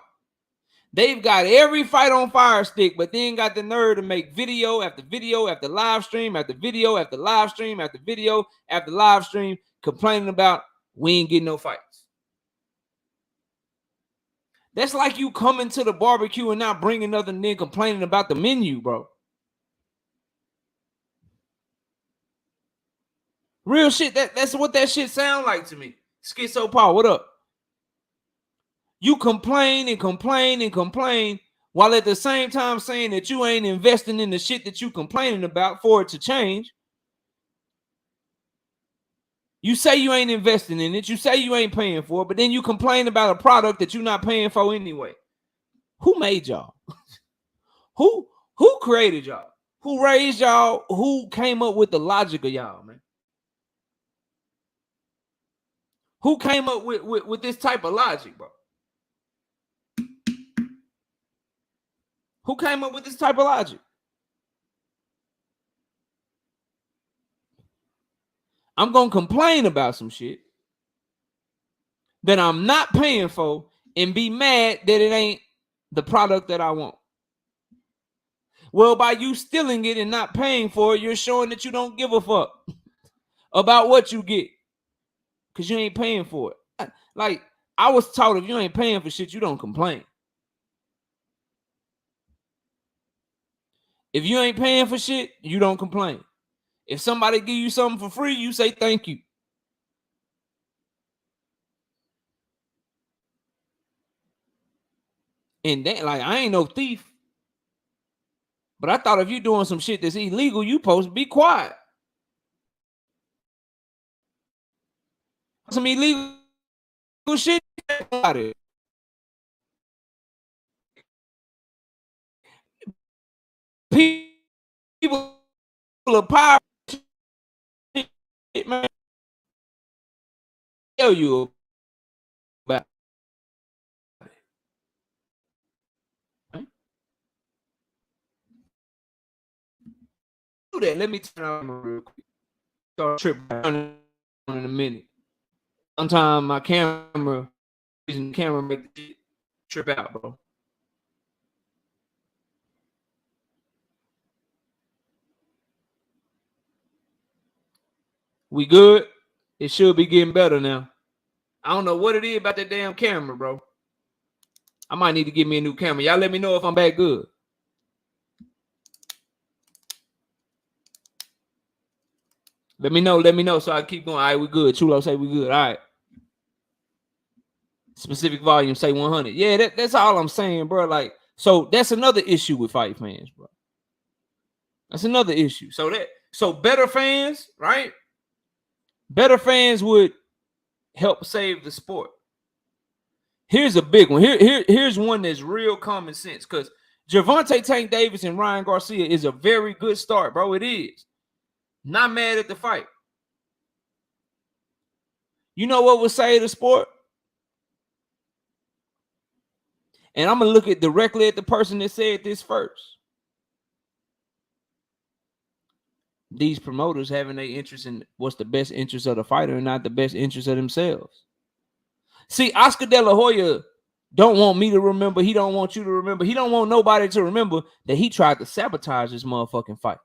They've got every fight on Fire Stick, but then got the nerve to make video after video after live stream after video after live stream after video after live stream complaining about we ain't getting no fights. That's like you coming to the barbecue and not bringing another nigga complaining about the menu, bro. Real shit. That's what that shit sound like to me. Schizo Paul, what up? You complain and complain and complain while at the same time saying that you ain't investing in the shit that you complaining about for it to change. You say you ain't investing in it. You say you ain't paying for it, but then you complain about a product that you're not paying for anyway. Who made y'all? Who created y'all? Who raised y'all? Who came up with the logic of y'all, man? Who came up with this type of logic, bro? Who came up with this type of logic? I'm going to complain about some shit that I'm not paying for and be mad that it ain't the product that I want. Well, by you stealing it and not paying for it, you're showing that you don't give a fuck about what you get because you ain't paying for it. Like, I was taught if you ain't paying for shit, you don't complain. If you ain't paying for shit, you don't complain. If somebody give you something for free, you say thank you. And then, like, I ain't no thief. But I thought if you're doing some shit that's illegal, you supposed to be quiet. Some illegal shit about it. People are power shit, man. Tell you about it. Do that. Let me turn on real quick. Start tripping in a minute. Sometimes my camera, using the camera, make the trip out, bro. We good? It should be getting better now. I don't know what it is about that damn camera, bro. I might need to get me a new camera. Y'all let me know if I'm back good. Let me know so I keep going. All right, we good. Chulo say we good. All right. Specific volume, say 100. Yeah, that's all I'm saying, bro. Like, so that's another issue with fight fans, bro. That's another issue. So better fans, right? Better fans would help save the sport. Here's a big one. Here's one that's real common sense. Because Gervonta Tank Davis and Ryan Garcia is a very good start, bro. It is. Not mad at the fight. You know what would save the sport? And I'm going to look directly at the person that said this first. These promoters having their interest in what's the best interest of the fighter and not the best interest of themselves. See, Oscar De La Hoya don't want me to remember. He don't want you to remember. He don't want nobody to remember that he tried to sabotage this motherfucking fight.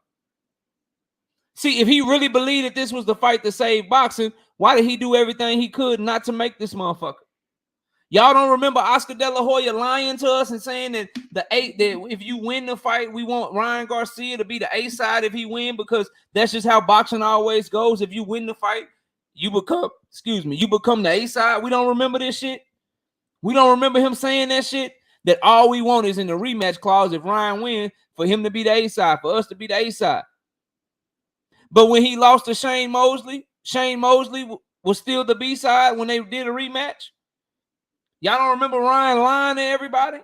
See, if he really believed that this was the fight to save boxing, why did he do everything he could not to make this motherfucker? Y'all don't remember Oscar De La Hoya lying to us and saying that that if you win the fight, we want Ryan Garcia to be the A side if he win, because that's just how boxing always goes. If you win the fight, you become the A side. We don't remember this shit. We don't remember him saying that shit. That all we want is in the rematch clause if Ryan wins for him to be the A side, for us to be the A side. But when he lost to Shane Mosley was still the B side when they did a rematch. Y'all don't remember Ryan lying to everybody?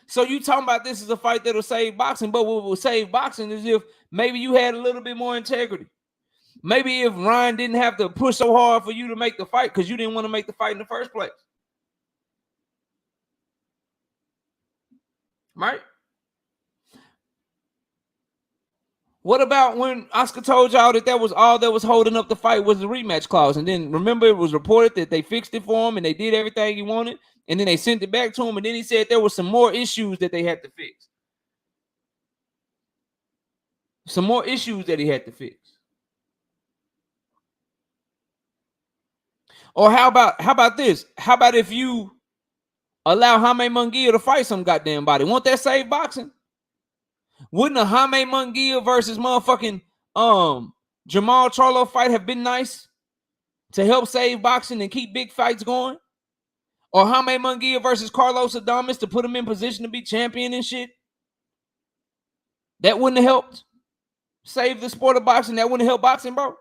So you talking about this is a fight that'll save boxing, but what will save boxing is if maybe you had a little bit more integrity. Maybe if Ryan didn't have to push so hard for you to make the fight because you didn't want to make the fight in the first place. Right? What about when Oscar told y'all that was all that was holding up the fight was the rematch clause? And then remember it was reported that they fixed it for him and they did everything he wanted. And then they sent it back to him. And then he said there was some more issues that they had to fix. Some more issues that he had to fix. Or how about this? How about if you allow Jaime Munguia to fight some goddamn body? Won't that save boxing? Wouldn't a Jaime Munguia versus motherfucking Jamal Charlo fight have been nice to help save boxing and keep big fights going? Or Jaime Munguia versus Carlos Adames to put him in position to be champion and shit? That wouldn't have helped save the sport of boxing. That wouldn't help boxing, bro.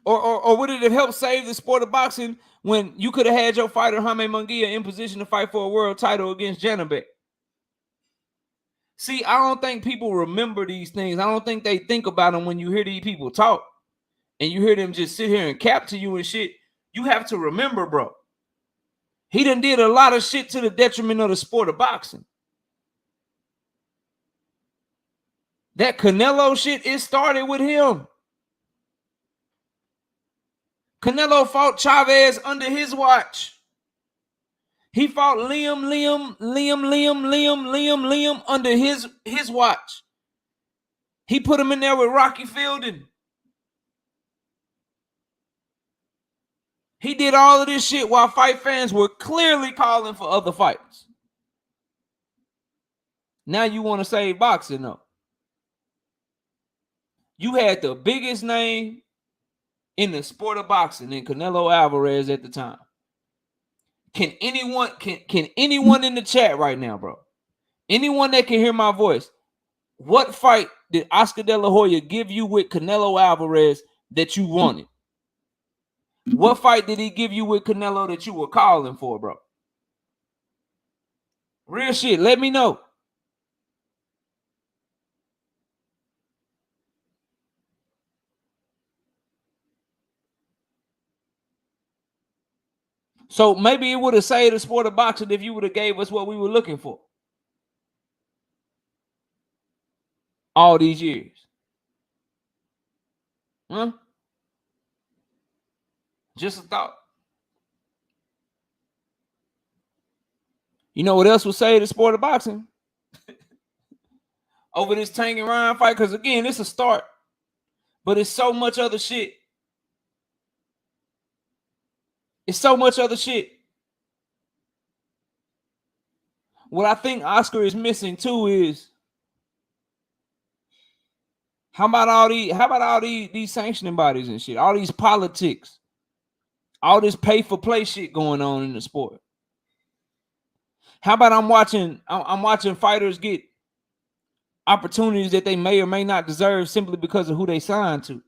Or would it have helped save the sport of boxing when you could have had your fighter Jaime Munguia in position to fight for a world title against Janabek? See, I don't think people remember these things. I don't think they think about them when you hear these people talk and you hear them just sit here and cap to you and shit. You have to remember, bro. He done did a lot of shit to the detriment of the sport of boxing. That Canelo shit, it started with him. Canelo fought Chavez under his watch. He fought Liam under his watch. He put him in there with Rocky Fielding. He did all of this shit while fight fans were clearly calling for other fights. Now you want to save boxing, though. You had the biggest name in the sport of boxing than Canelo Alvarez at the time? Can anyone in the chat right now, bro? Anyone that can hear my voice, what fight did Oscar De La Hoya give you with Canelo Alvarez that you wanted? What fight did he give you with Canelo that you were calling for, bro? Real shit. Let me know. So maybe it would have saved the sport of boxing if you would have gave us what we were looking for all these years. Huh? Just a thought. You know what else would save the sport of boxing? Over this Tank and Ryan fight, because again, it's a start, but it's so much other shit. It's so much other shit. What I think Oscar is missing too is how about all these sanctioning bodies and shit, all these politics, all this pay for play shit going on in the sport. How about I'm watching fighters get opportunities that they may or may not deserve simply because of who they signed to.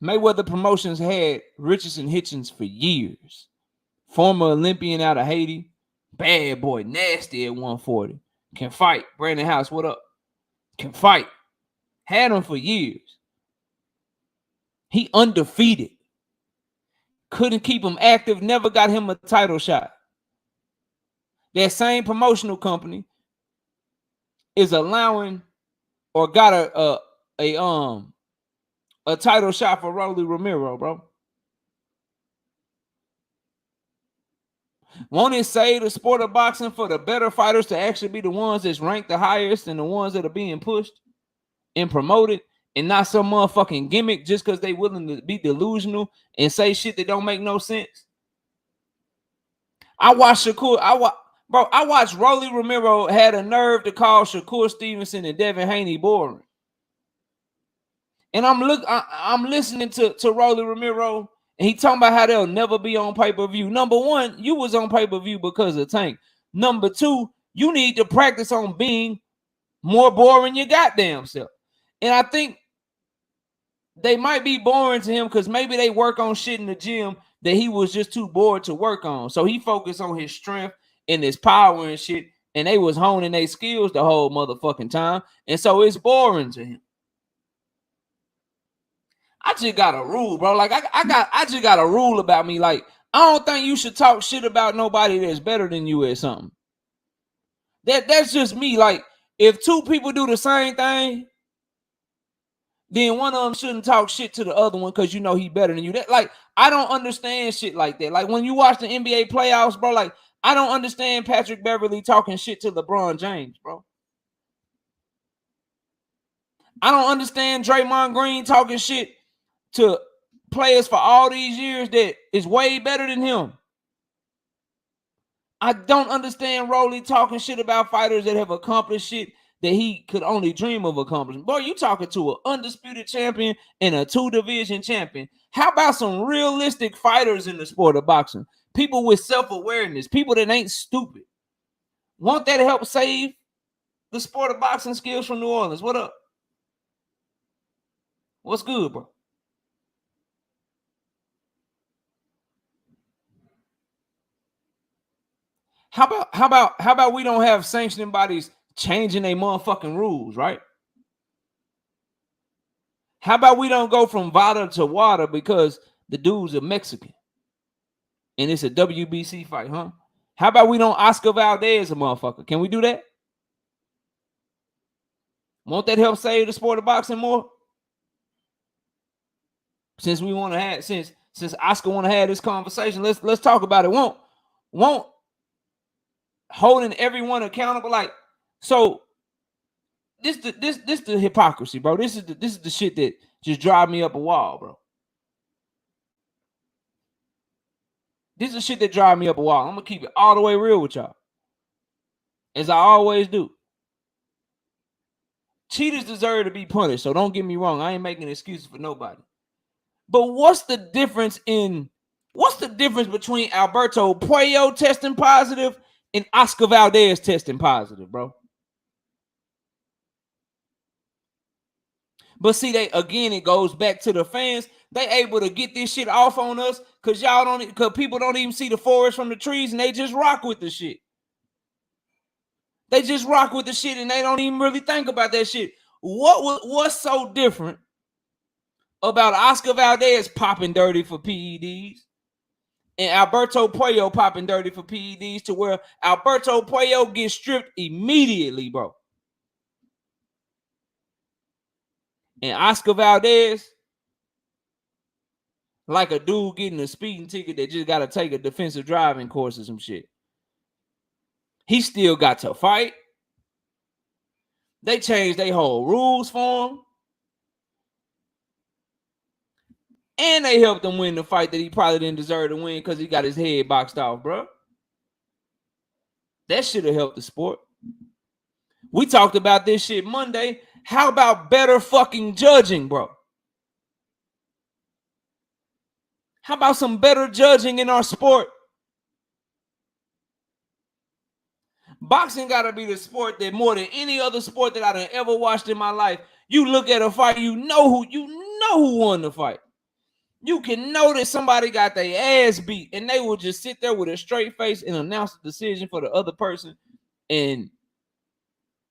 Mayweather Promotions had Richardson Hitchens for years. Former Olympian out of Haiti. Bad boy, nasty at 140. Can fight. Brandon House, what up? Can fight. Had him for years. He undefeated. Couldn't keep him active. Never got him a title shot. That same promotional company is allowing or got a title shot for Rolly Romero, bro. Won't it save the sport of boxing for the better fighters to actually be the ones that's ranked the highest and the ones that are being pushed and promoted, and not some motherfucking gimmick just because they willing to be delusional and say shit that don't make no sense? I watched Rolly Romero had a nerve to call Shakur Stevenson and Devin Haney boring. And I'm listening to Rolly Romero, and he talking about how they'll never be on pay-per-view. Number one, you was on pay-per-view because of Tank. Number two, you need to practice on being more boring your goddamn self. And I think they might be boring to him because maybe they work on shit in the gym that he was just too bored to work on. So he focused on his strength and his power and shit, and they was honing their skills the whole motherfucking time. And so it's boring to him. I just got a rule, bro. Like I just got a rule about me. Like, I don't think you should talk shit about nobody that's better than you at something. That's just me. Like, if two people do the same thing, then one of them shouldn't talk shit to the other one because you know he better than you. That, like, I don't understand shit like that. Like, when you watch the NBA playoffs, bro, like, I don't understand Patrick Beverly talking shit to LeBron James, bro. I don't understand Draymond Green talking shit to players for all these years that is way better than him. I don't understand Rolly talking shit about fighters that have accomplished shit that he could only dream of accomplishing. Boy, you talking to an undisputed champion and a 2-division champion. How about some realistic fighters in the sport of boxing? People with self-awareness, people that ain't stupid. Won't that help save the sport of boxing skills from New Orleans? What up? What's good, bro? How about we don't have sanctioning bodies changing their motherfucking rules, right? How about we don't go from water to water because the dude's a Mexican and it's a WBC fight, huh? How about we don't Oscar Valdez a motherfucker? Can we do that? Won't that help save the sport of boxing more? Since we want to have since Oscar want to have this conversation, let's talk about it. Won't holding everyone accountable, like, so this the hypocrisy, bro. This is the shit that just drive me up a wall, bro. This is the shit that drive me up a wall. I'm gonna keep it all the way real with y'all, as I always do. Cheaters deserve to be punished. So don't get me wrong. I ain't making excuses for nobody. But what's the difference between Alberto Puello testing positive and Oscar Valdez testing positive, bro? But see, it goes back to the fans. They able to get this shit off on us because people don't even see the forest from the trees and they just rock with the shit. They just rock with the shit and they don't even really think about that shit. What's so different about Oscar Valdez popping dirty for PEDs and Alberto Puello popping dirty for PEDs to where Alberto Puello gets stripped immediately, bro? And Oscar Valdez, like a dude getting a speeding ticket that just got to take a defensive driving course or some shit. He still got to fight. They changed their whole rules for him. And they helped him win the fight that he probably didn't deserve to win because he got his head boxed off, bro. That should have helped the sport. We talked about this shit Monday. How about better fucking judging, bro? How about some better judging in our sport? Boxing got to be the sport that more than any other sport that I've ever watched in my life, you look at a fight, you know who won the fight. You can know that somebody got their ass beat and they will just sit there with a straight face and announce the decision for the other person and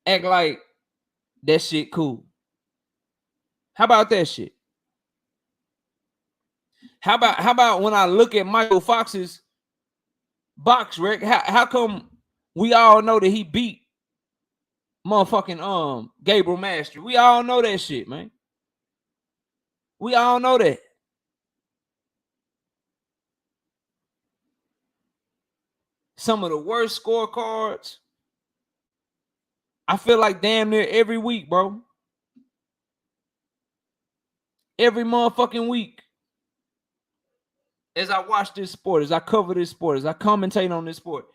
act like that shit cool. How about that shit? How about when I look at Michael Fox's box rec? How come we all know that he beat motherfucking Gabriel Master? We all know that shit, man. We all know that. Some of the worst scorecards, I feel like damn near every week, bro. Every motherfucking week. As I watch this sport, as I cover this sport, as I commentate on this sport,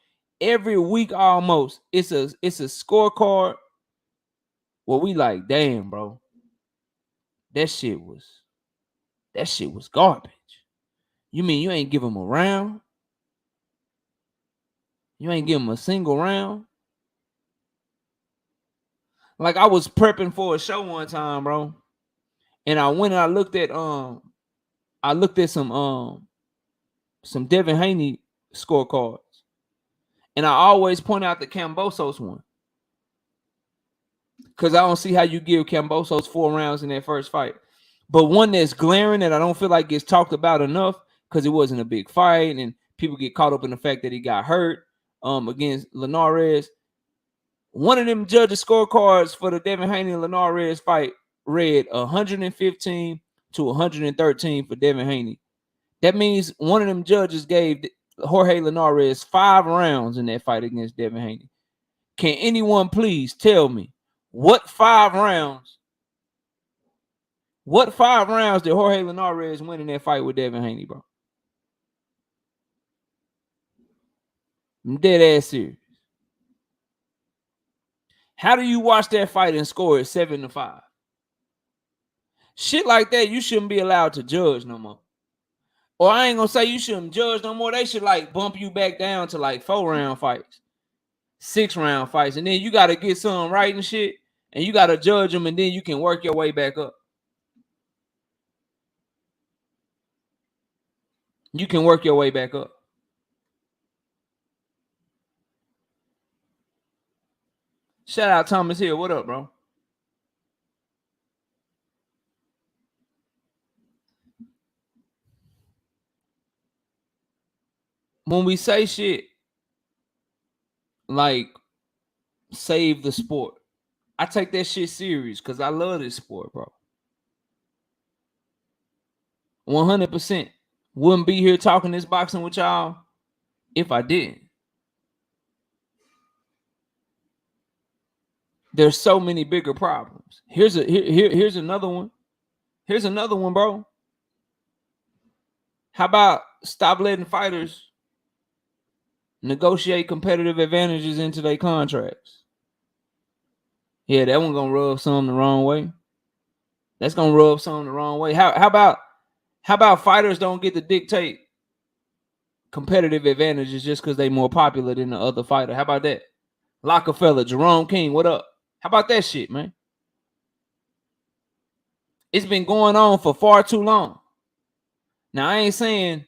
every week almost, it's a scorecard where we like, damn, bro. That shit was garbage. You mean you ain't give him a round? You ain't give him a single round? Like I was prepping for a show one time, bro. And I went and I looked at some Devin Haney scorecards. And I always point out the Kambosos one. Because I don't see how you give Kambosos 4 rounds in that first fight. But one that's glaring that I don't feel like gets talked about enough because it wasn't a big fight and people get caught up in the fact that he got hurt against Linares. One of them judges' scorecards for the Devin Haney and Linares fight read 115 to 113 for Devin Haney. That means one of them judges gave Jorge Linares 5 rounds in that fight against Devin Haney. Can anyone please tell me what 5 rounds did Jorge Linares win in that fight with Devin Haney, bro? I'm dead ass serious. How do you watch that fight and score it 7-5? Shit like that, you shouldn't be allowed to judge no more. Or I ain't gonna say you shouldn't judge no more. They should like bump you back down to like 4-round fights, 6-round fights, and then you got to get some right and shit, and you got to judge them, and then you can work your way back up. You can work your way back up. Shout out Thomas Hill. What up, bro? When we say shit like save the sport, I take that shit serious because I love this sport, bro. 100%. Wouldn't be here talking this boxing with y'all if I didn't. There's so many bigger problems. Here's another one. Here's another one, bro. How about stop letting fighters negotiate competitive advantages into their contracts? Yeah, that one gonna rub some the wrong way. That's gonna rub some the wrong way. How about fighters don't get to dictate competitive advantages just because they more popular than the other fighter? How about that? Rockefeller, Jerome King, what up? How about that shit, man? It's been going on for far too long. Now, I ain't saying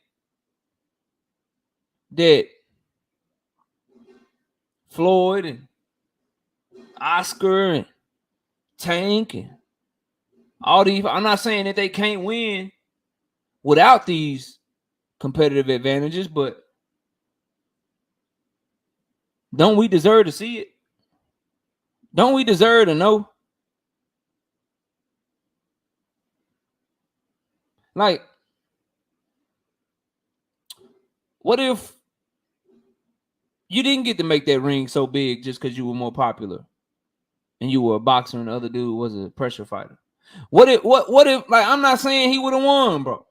that Floyd and Oscar and Tank and all these, I'm not saying that they can't win without these competitive advantages, but don't we deserve to see it? Don't we deserve to know? Like, what if you didn't get to make that ring so big just because you were more popular and you were a boxer and the other dude was a pressure fighter? What if like, I'm not saying he would have won, bro.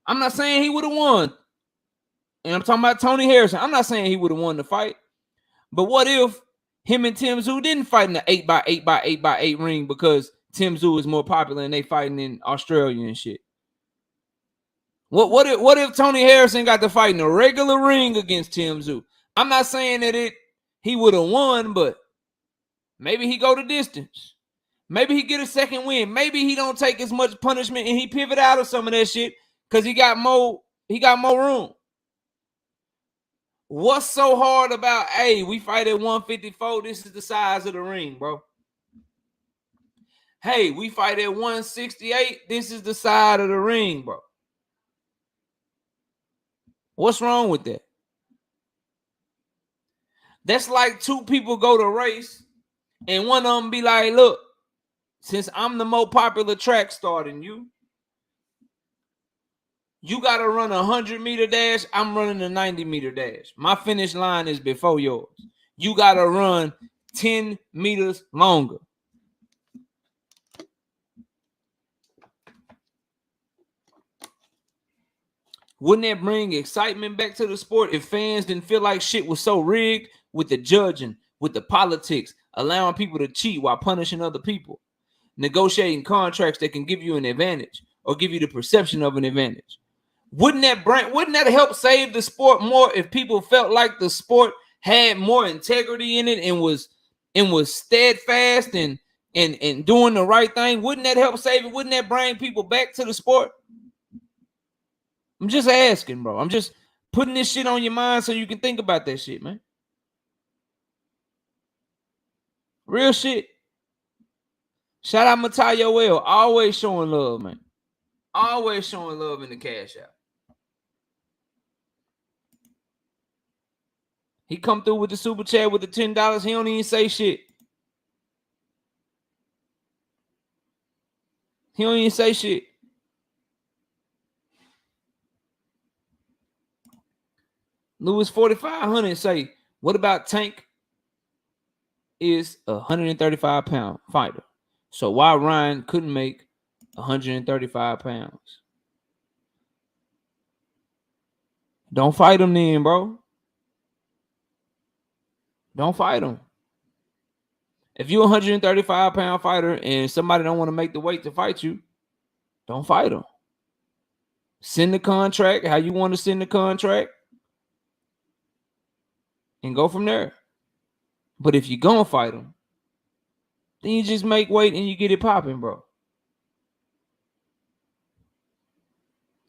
I'm not saying he would have won. And I'm talking about Tony Harrison. I'm not saying he would have won the fight. But what if him and Tim Tszyu didn't fight in the 8x8x8x8 ring because Tim Tszyu is more popular and they fighting in Australia and shit? What if Tony Harrison got to fight in a regular ring against Tim Tszyu? I'm not saying that he would have won, but maybe he go the distance. Maybe he get a second win. Maybe he don't take as much punishment and he pivot out of some of that shit because he got more room. What's so hard about, hey, we fight at 154, this is the size of the ring, bro? Hey, we fight at 168, this is the side of the ring, bro. What's wrong with that? That's like two people go to race and one of them be like, look, since I'm the more popular track star than you, you got to run a 100-meter dash. I'm running a 90-meter dash. My finish line is before yours. You got to run 10 meters longer. Wouldn't that bring excitement back to the sport if fans didn't feel like shit was so rigged with the judging, with the politics, allowing people to cheat while punishing other people, negotiating contracts that can give you an advantage or give you the perception of an advantage? Wouldn't that help save the sport more if people felt like the sport had more integrity in it and was steadfast and doing the right thing? Wouldn't that help save it? Wouldn't that bring people back to the sport? I'm just asking, bro. I'm just putting this shit on your mind so you can think about that shit, man. Real shit. Shout out Matayo Well. Always showing love, man. Always showing love in the cash app. He come through with the super chat with the $10. He don't even say shit. He don't even say shit. Lewis 4500 say, what about Tank is a 135-pound fighter? So why Ryan couldn't make 135 pounds? Don't fight him then, bro. Don't fight him. If you're a 135-pound fighter and somebody don't want to make the weight to fight you, don't fight him. Send the contract how you want to send the contract and go from there. But if you're going to fight him, then you just make weight and you get it popping, bro.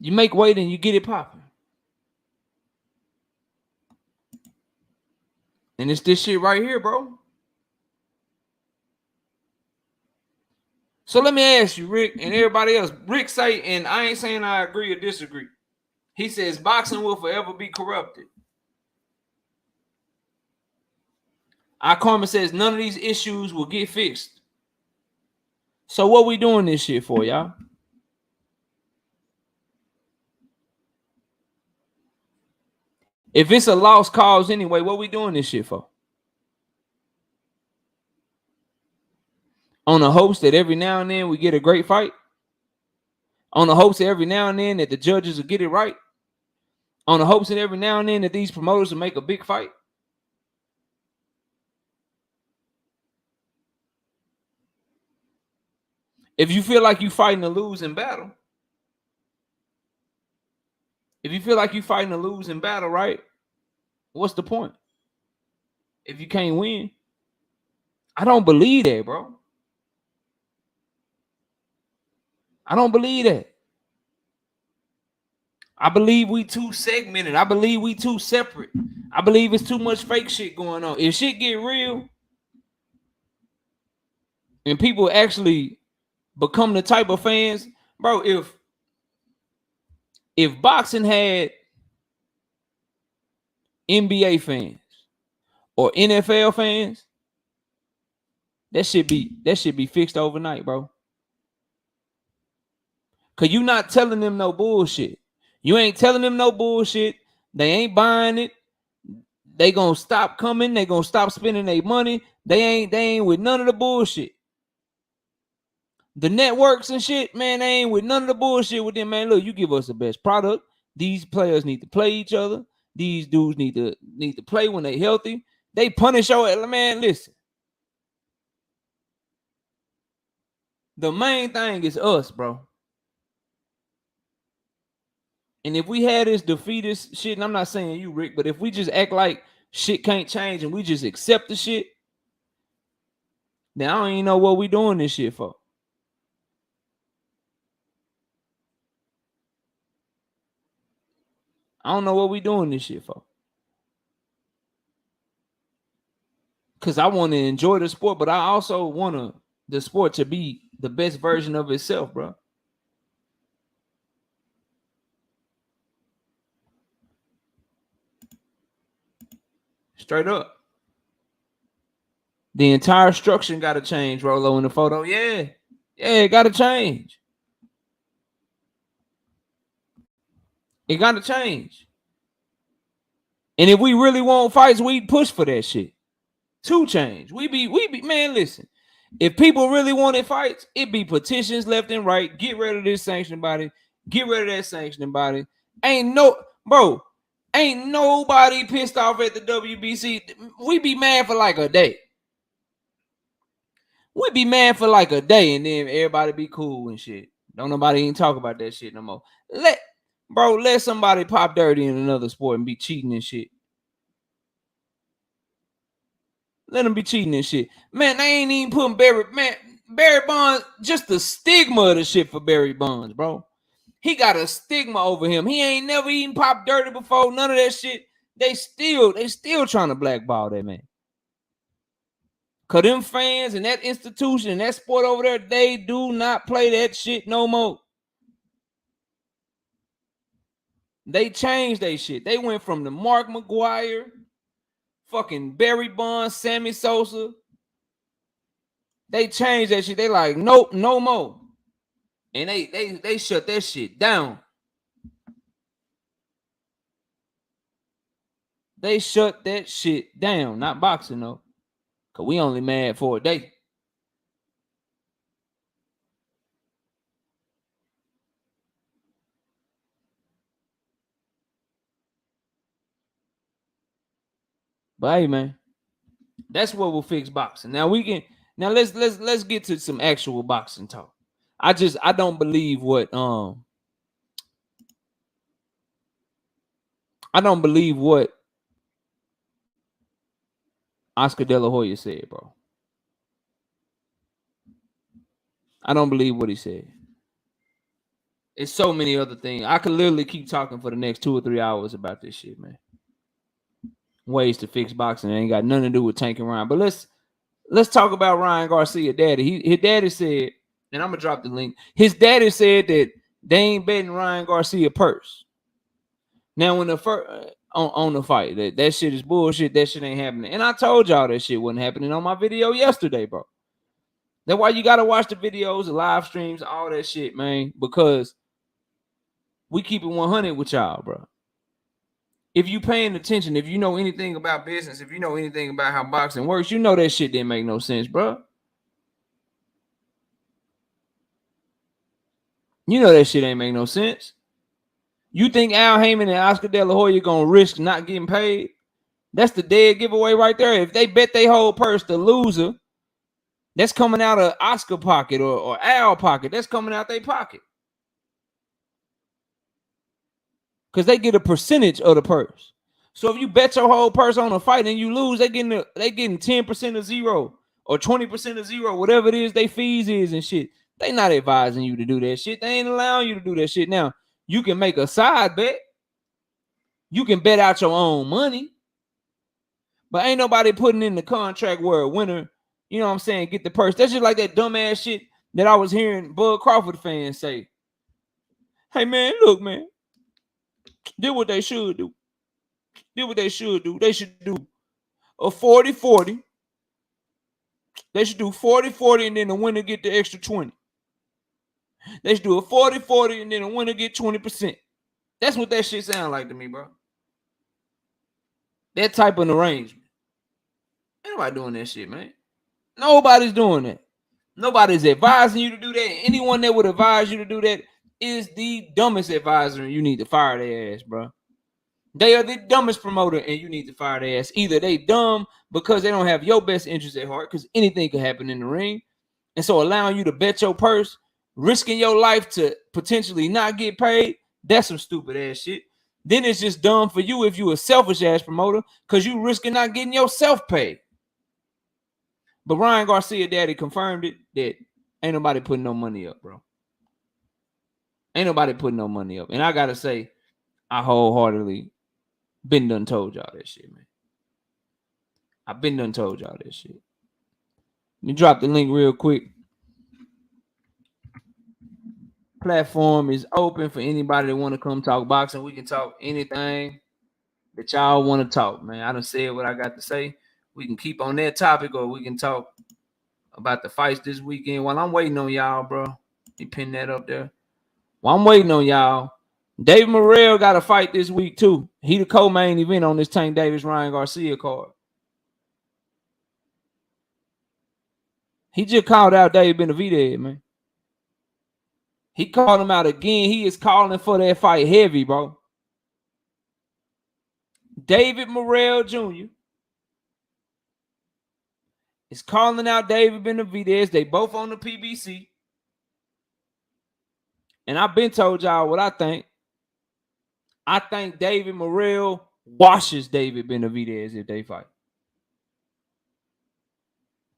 You make weight and you get it popping. And it's this shit right here, bro. So let me ask you, Rick, and everybody else. Rick say, and I ain't saying I agree or disagree. He says boxing will forever be corrupted. Our Karma says none of these issues will get fixed. So what we doing this shit for, y'all? If it's a lost cause anyway, what we doing this shit for? On the hopes that every now and then we get a great fight? On the hopes that every now and then that the judges will get it right? On the hopes that every now and then that these promoters will make a big fight? If you feel like you fighting a losing battle, right? What's the point? If you can't win, I don't believe that, bro. I don't believe that. I believe we too segmented. I believe we too separate. I believe it's too much fake shit going on. If shit get real and people actually become the type of fans, bro, if boxing had NBA fans or NFL fans, that should be fixed overnight, bro. Cause you not telling them no bullshit. You ain't telling them no bullshit. They ain't buying it. They gonna stop coming. They gonna stop spending their money. They ain't with none of the bullshit. The networks and shit, man, they ain't with none of the bullshit with them, man. Look, you give us the best product. These players need to play each other. These dudes need to play when they healthy. They punish your man. Listen, the main thing is us, bro. And if we had this defeatist shit, and I'm not saying you, Rick, but if we just act like shit can't change and we just accept the shit, then I don't even know what we doing this shit for. I don't know what we doing this shit for. Because I want to enjoy the sport, but I also want the sport to be the best version of itself, bro. Straight up. The entire structure got to change, Rolo, in the photo. Yeah, it got to change. It got to change. And if we really want fights, we push for that shit to change. We be man, listen. If people really wanted fights, it be petitions left and right. Get rid of this sanctioning body. Get rid of that sanctioning body. Ain't nobody pissed off at the WBC. We be mad for like a day. We be mad for like a day, and then everybody be cool and shit. Don't nobody even talk about that shit no more. Let somebody pop dirty in another sport and be cheating and shit. Let them be cheating and shit. Man, they ain't even putting Barry Bonds, just the stigma of the shit for Barry Bonds, bro. He got a stigma over him. He ain't never even popped dirty before. None of that shit. They still trying to blackball that man. Cause them fans and that institution and that sport over there, they do not play that shit no more. They changed their shit. They went from the Mark McGuire, fucking Barry Bonds, Sammy Sosa. They changed that shit. They like, nope, no more. And they shut that shit down. They shut that shit down. Not boxing though. Cause we only mad for a day. But hey, man, that's what will fix boxing. Now let's get to some actual boxing talk. I don't believe what Oscar De La Hoya said, bro. I don't believe what he said. It's so many other things. I could literally keep talking for the next 2 or 3 hours about this shit, man. Ways to fix boxing. It ain't got nothing to do with tanking Ryan. But let's talk about Ryan Garcia, daddy. His daddy said, and I'm gonna drop the link. His daddy said that they ain't betting Ryan Garcia purse. Now, when the first on the fight, that shit is bullshit. That shit ain't happening. And I told y'all that shit wasn't happening on my video yesterday, bro. That's why you gotta watch the videos, the live streams, all that shit, man. Because we keep it 100 with y'all, bro. If you paying attention, if you know anything about business, if you know anything about how boxing works, you know that shit didn't make no sense, bro. You know that shit ain't make no sense. You think Al Heyman and Oscar De La Hoya gonna risk not getting paid? That's the dead giveaway right there. If they bet they whole purse, the loser That's coming out of Oscar pocket or Al pocket. That's coming out their pocket. Because they get a percentage of the purse. So if you bet your whole purse on a fight and you lose, they getting 10% of zero or 20% of zero, whatever it is they fees is and shit. They not advising you to do that shit. They ain't allowing you to do that shit. Now, you can make a side bet. You can bet out your own money. But ain't nobody putting in the contract where a winner, you know what I'm saying, get the purse. That's just like that dumbass shit that I was hearing Bud Crawford fans say. Hey, man, look, man. Did what they should do. They should do a 40-40. They should do 40-40 and then the winner get the extra 20. They should do a 40-40 and then the winner get 20%. That's what that shit sound like to me, bro. That type of arrangement. Ain't nobody doing that shit, man. Nobody's doing that. Nobody's advising you to do that. Anyone that would advise you to do that is the dumbest advisor, and you need to fire their ass, bro. They are the dumbest promoter, and you need to fire their ass. Either they dumb because they don't have your best interest at heart, because anything could happen in the ring, and so allowing you to bet your purse, risking your life to potentially not get paid, that's some stupid ass shit. Then it's just dumb for you if you a selfish ass promoter, because you risking not getting yourself paid. But Ryan Garcia daddy confirmed it that ain't nobody putting no money up, bro. Ain't nobody putting no money up. And I gotta say, I wholeheartedly been done told y'all that shit, man. I've been done told y'all that shit. Let me drop the link real quick. Platform is open for anybody that want to come talk boxing. We can talk anything that y'all want to talk, man. I done said what I got to say. We can keep on that topic, or we can talk about the fights this weekend. While I'm waiting on y'all, bro, let me pin that up there. While I'm waiting on y'all, Dave Morrell got a fight this week too. He the co-main event on this Tank Davis Ryan Garcia card. He just called out Dave Benavidez, man. He called him out again. He is calling for that fight heavy, bro. David Morrell Jr. is calling out David Benavidez. They both on the PBC. And I've been told y'all what I think. I think David Morrell washes David Benavidez if they fight.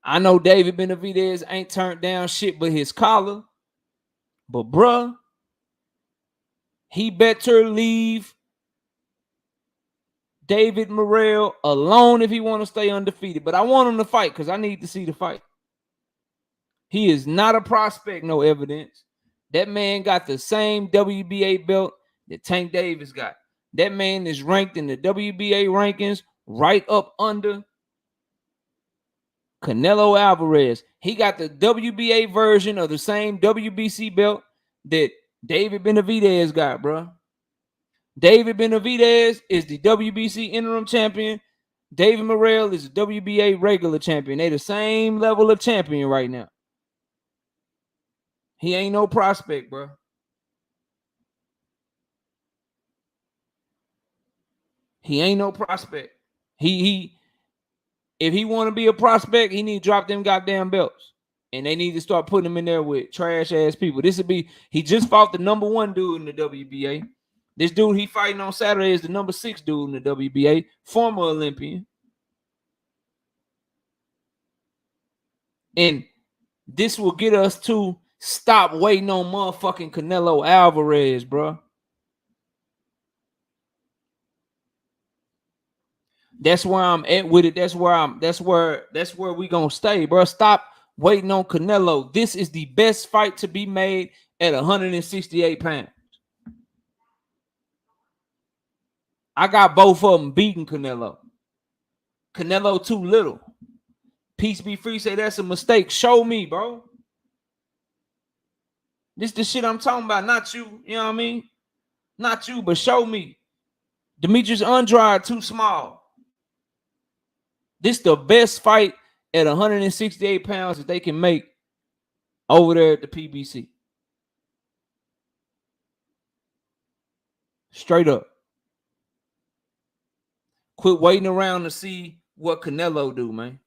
I know David Benavidez ain't turned down shit but his collar. But bruh, he better leave David Morrell alone if he want to stay undefeated. But I want him to fight because I need to see the fight. He is not a prospect, no evidence. That man got the same WBA belt that Tank Davis got. That man is ranked in the WBA rankings right up under Canelo Alvarez. He got the WBA version of the same WBC belt that David Benavidez got, bro. David Benavidez is the WBC interim champion. David Morrell is the WBA regular champion. They the same level of champion right now. He ain't no prospect, bro. He ain't no prospect. If he want to be a prospect, he need to drop them goddamn belts. And they need to start putting him in there with trash ass people. He just fought the number 1 dude in the WBA. This dude he fighting on Saturday is the number 6 dude in the WBA, former Olympian. And this will get us to stop waiting on motherfucking Canelo Alvarez, bro. That's where I'm at with it. That's where we gonna stay, bro. Stop waiting on Canelo. This is the best fight to be made at 168 pounds. I got both of them beating Canelo. Canelo too little. Peace be free. Say that's a mistake. Show me, bro. This the shit I'm talking about. Not you. You know what I mean? Not you, but show me. Demetrius Andrade too small. This the best fight at 168 pounds that they can make over there at the PBC. Straight up. Quit waiting around to see what Canelo do, man.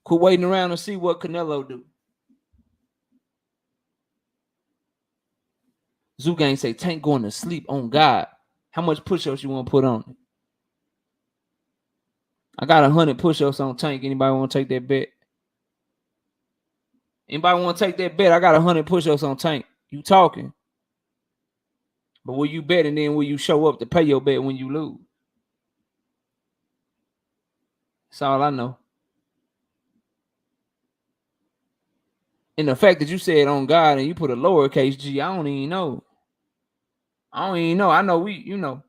Quit waiting around to see what Canelo do. Zoo Gang say Tank going to sleep on God. How much push-ups you want to put on it? I got 100 push-ups on Tank. Anybody want to take that bet? Anybody want to take that bet? I got 100 push-ups on Tank. You talking. But will you bet, and then will you show up to pay your bet when you lose? That's all I know. And the fact that you said on God and you put a lowercase G, I don't even know. I know the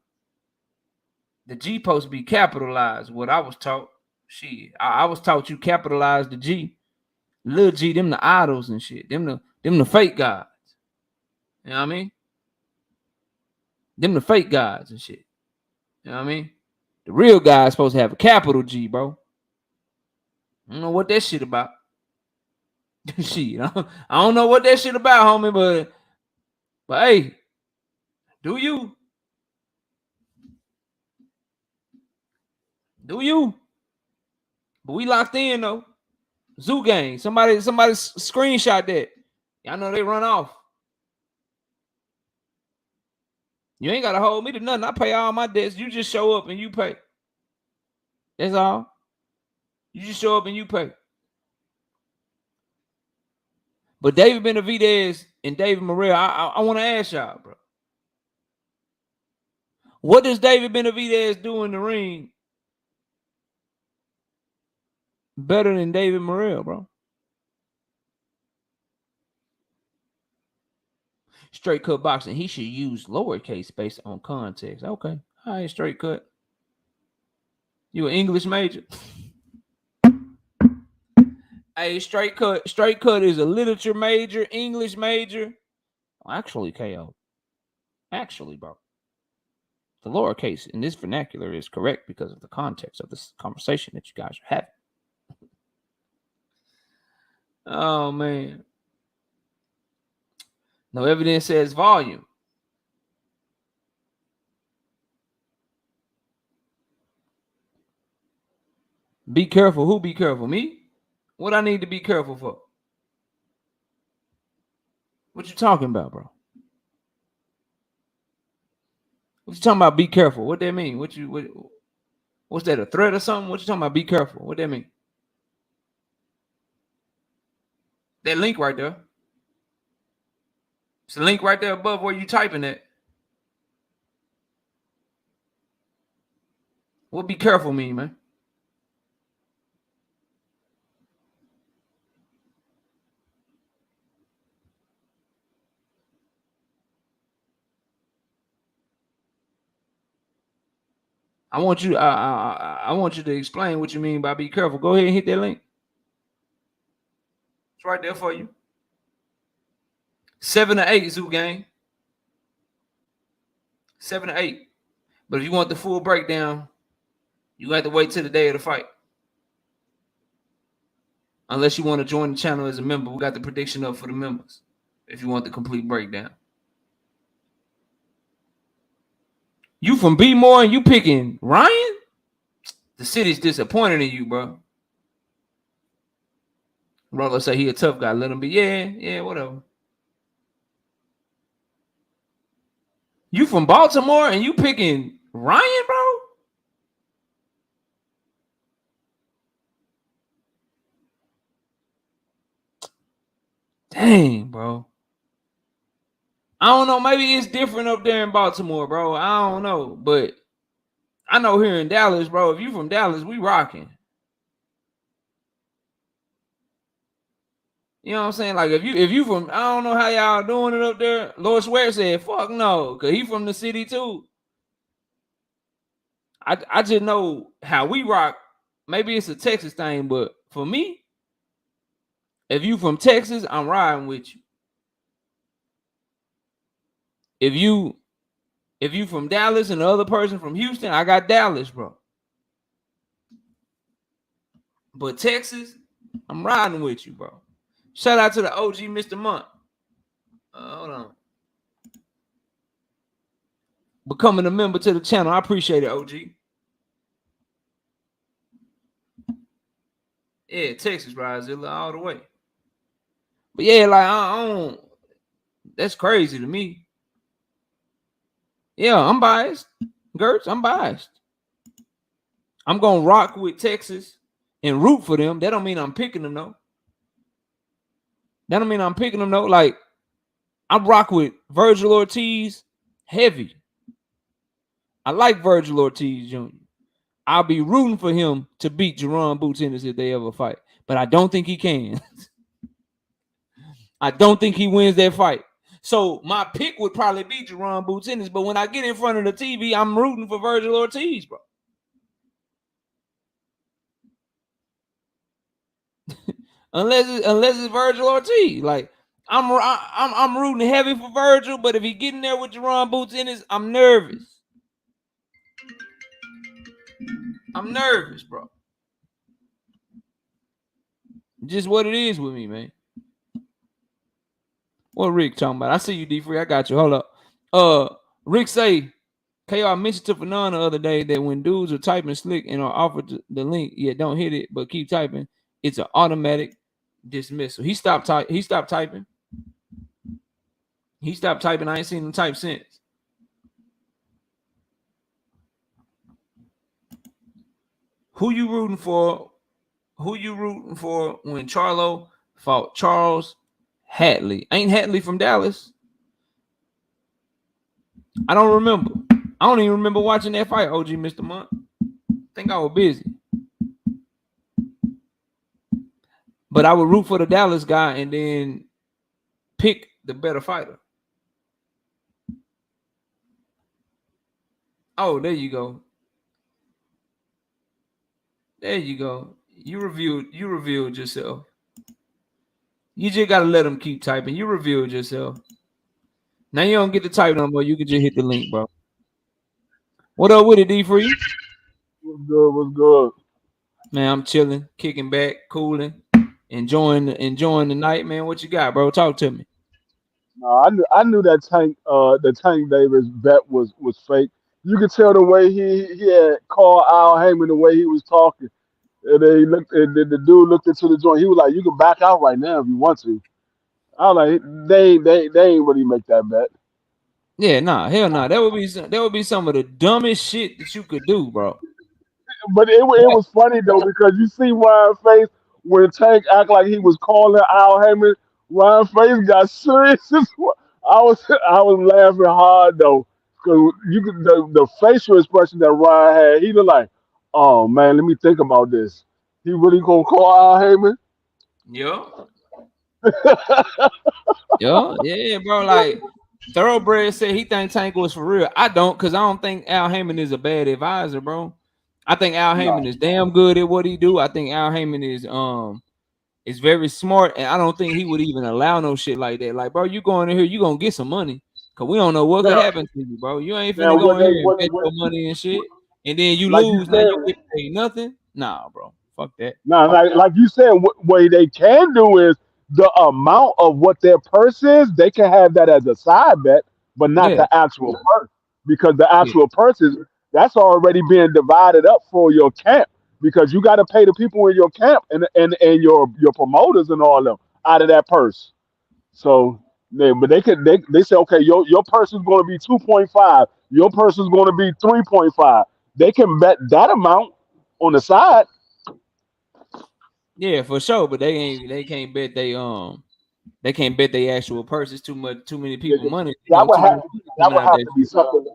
G supposed to be capitalized. What I was taught. Shit. I was taught you capitalize the G. Little G, them the idols and shit. Them the fake gods. You know what I mean? Them the fake gods and shit. You know what I mean? The real guy's supposed to have a capital G, bro. I don't know what that shit about. Shit, I don't know what that shit about, homie, but hey, do you? Do you? But we locked in though. Zoo Gang. Somebody screenshot that. Y'all know they run off. You ain't gotta hold me to nothing. I pay all my debts. You just show up and you pay. That's all. You just show up and you pay. But David Benavidez and David Morrell, I want to ask y'all, bro. What does David Benavidez do in the ring better than David Morrell, bro? Straight cut boxing. He should use lowercase based on context. Okay. All right, straight cut. You an English major? Hey, straight cut. Straight cut is a literature major, English major. Actually, KO. Actually, bro. The lowercase in this vernacular is correct because of the context of this conversation that you guys are having. Oh, man. No evidence says volume. Be careful. Who be careful? Me? What I need to be careful for? What you talking about, bro? What you talking about? Be careful. What that mean? What's that? A threat or something? What you talking about? Be careful. What that mean? That link right there. It's a link right there above where you typing it. What be careful mean, man? I want you. I want you to explain what you mean by be careful. Go ahead and hit that link. It's right there for you. 7 to 8, Zoo Gang. 7 to 8. But if you want the full breakdown, you have to wait till the day of the fight. Unless you want to join the channel as a member, we got the prediction up for the members. If you want the complete breakdown. You from B-More and you picking Ryan? The city's disappointed in you, bro. Brother say he a tough guy. Let him be. Yeah, whatever. You from Baltimore and you picking Ryan, bro? Dang, bro. I don't know. Maybe it's different up there in Baltimore, bro. I don't know. But I know here in Dallas, bro, if you from Dallas, we rocking. You know what I'm saying? Like if you from, I don't know how y'all doing it up there. Lord Swear said, fuck no, because he from the city too. I just know how we rock. Maybe it's a Texas thing, but for me, if you from Texas, I'm riding with you. If you from Dallas and the other person from Houston, I got Dallas, bro. But Texas, I'm riding with you, bro. Shout out to the OG Mr. Month. Hold on. Becoming a member to the channel. I appreciate it, OG. Yeah, Texas Rizilla all the way. But yeah, like I don't. That's crazy to me. Yeah, I'm biased. Gertz, I'm biased. I'm gonna rock with Texas and root for them. That don't mean I'm picking them though. That don't mean I'm picking them though. Like I rock with Virgil Ortiz heavy. I like Virgil Ortiz Jr. I'll be rooting for him to beat Jerron Boots Ennis if they ever fight. But I don't think he can. I don't think he wins that fight. So my pick would probably be Jerron Boots Ennis. But when I get in front of the TV, I'm rooting for Virgil Ortiz, bro. unless it's Virgil Ortiz. Like I'm rooting heavy for Virgil, but if he getting there with Jerron Boots Ennis, I'm nervous. I'm nervous, bro. Just what it is with me, man. What Rick talking about? I see you, D Free. I got you. Hold up. Rick say, KR mentioned to Fanon the other day that when dudes are typing slick and are offered the link, yeah, don't hit it, but keep typing. It's an automatic dismissal. He stopped typing. He stopped typing. I ain't seen him type since. Who you rooting for? Who you rooting for when Charlo fought Charles Hatley? Ain't Hatley from Dallas? I don't remember. I don't even remember watching that fight, OG Mr. Monk. I think I was busy. But I would root for the Dallas guy and then pick the better fighter. Oh, there you go. There you go. You revealed yourself. You just gotta let them keep typing. You revealed yourself. Now you don't get to type no more. You can just hit the link, bro. What up with it, D Free? What's good? What's good? Man, I'm chilling, kicking back, cooling, enjoying the night, man. What you got, bro? Talk to me. No, I knew that the Tank Davis bet was fake. You could tell the way he had called Al Heyman, the way he was talking. And then he looked, and then the dude looked into the joint. He was like, "You can back out right now if you want to." I was like, they ain't really make that bet. Yeah, nah, hell nah. That would be some of the dumbest shit that you could do, bro. But it was funny though because you see Ryan's face when Tank act like he was calling Al Heyman. Ryan's face got serious. I was laughing hard though because you could the facial expression that Ryan had. He looked like, oh man, let me think about this. He really gonna call Al Heyman? Yeah, yeah, bro. Like Thoroughbred said he think Tank was for real. I don't, cause I don't think Al Heyman is a bad advisor, bro. I think Al Heyman No. is damn good at what he do. I think Al Heyman is very smart, and I don't think he would even allow no shit like that. Like, bro, you going in here, you gonna get some money, cause we don't know what could Now, happen to you, bro. You ain't now finna go what in they here and bet what your money and shit, and then you like you lose. Now you said. get paid nothing. Nah, bro, fuck that. Now, like you said, what they can do is the amount of what their purse is, they can have that as a side bet, but not Yeah, the actual purse because the yeah, actual purse is that's already being divided up for your camp because you got to pay the people in your camp and your promoters and all of them out of that purse. So, but they say okay, your purse is going to be 2.5, your purse is going to be 3.5. They can bet that amount on the side. yeah, for sure. But they can't bet they actual purse. It's too many Yeah, people money. You that know, would too have many people that coming would out have that to be shit. something.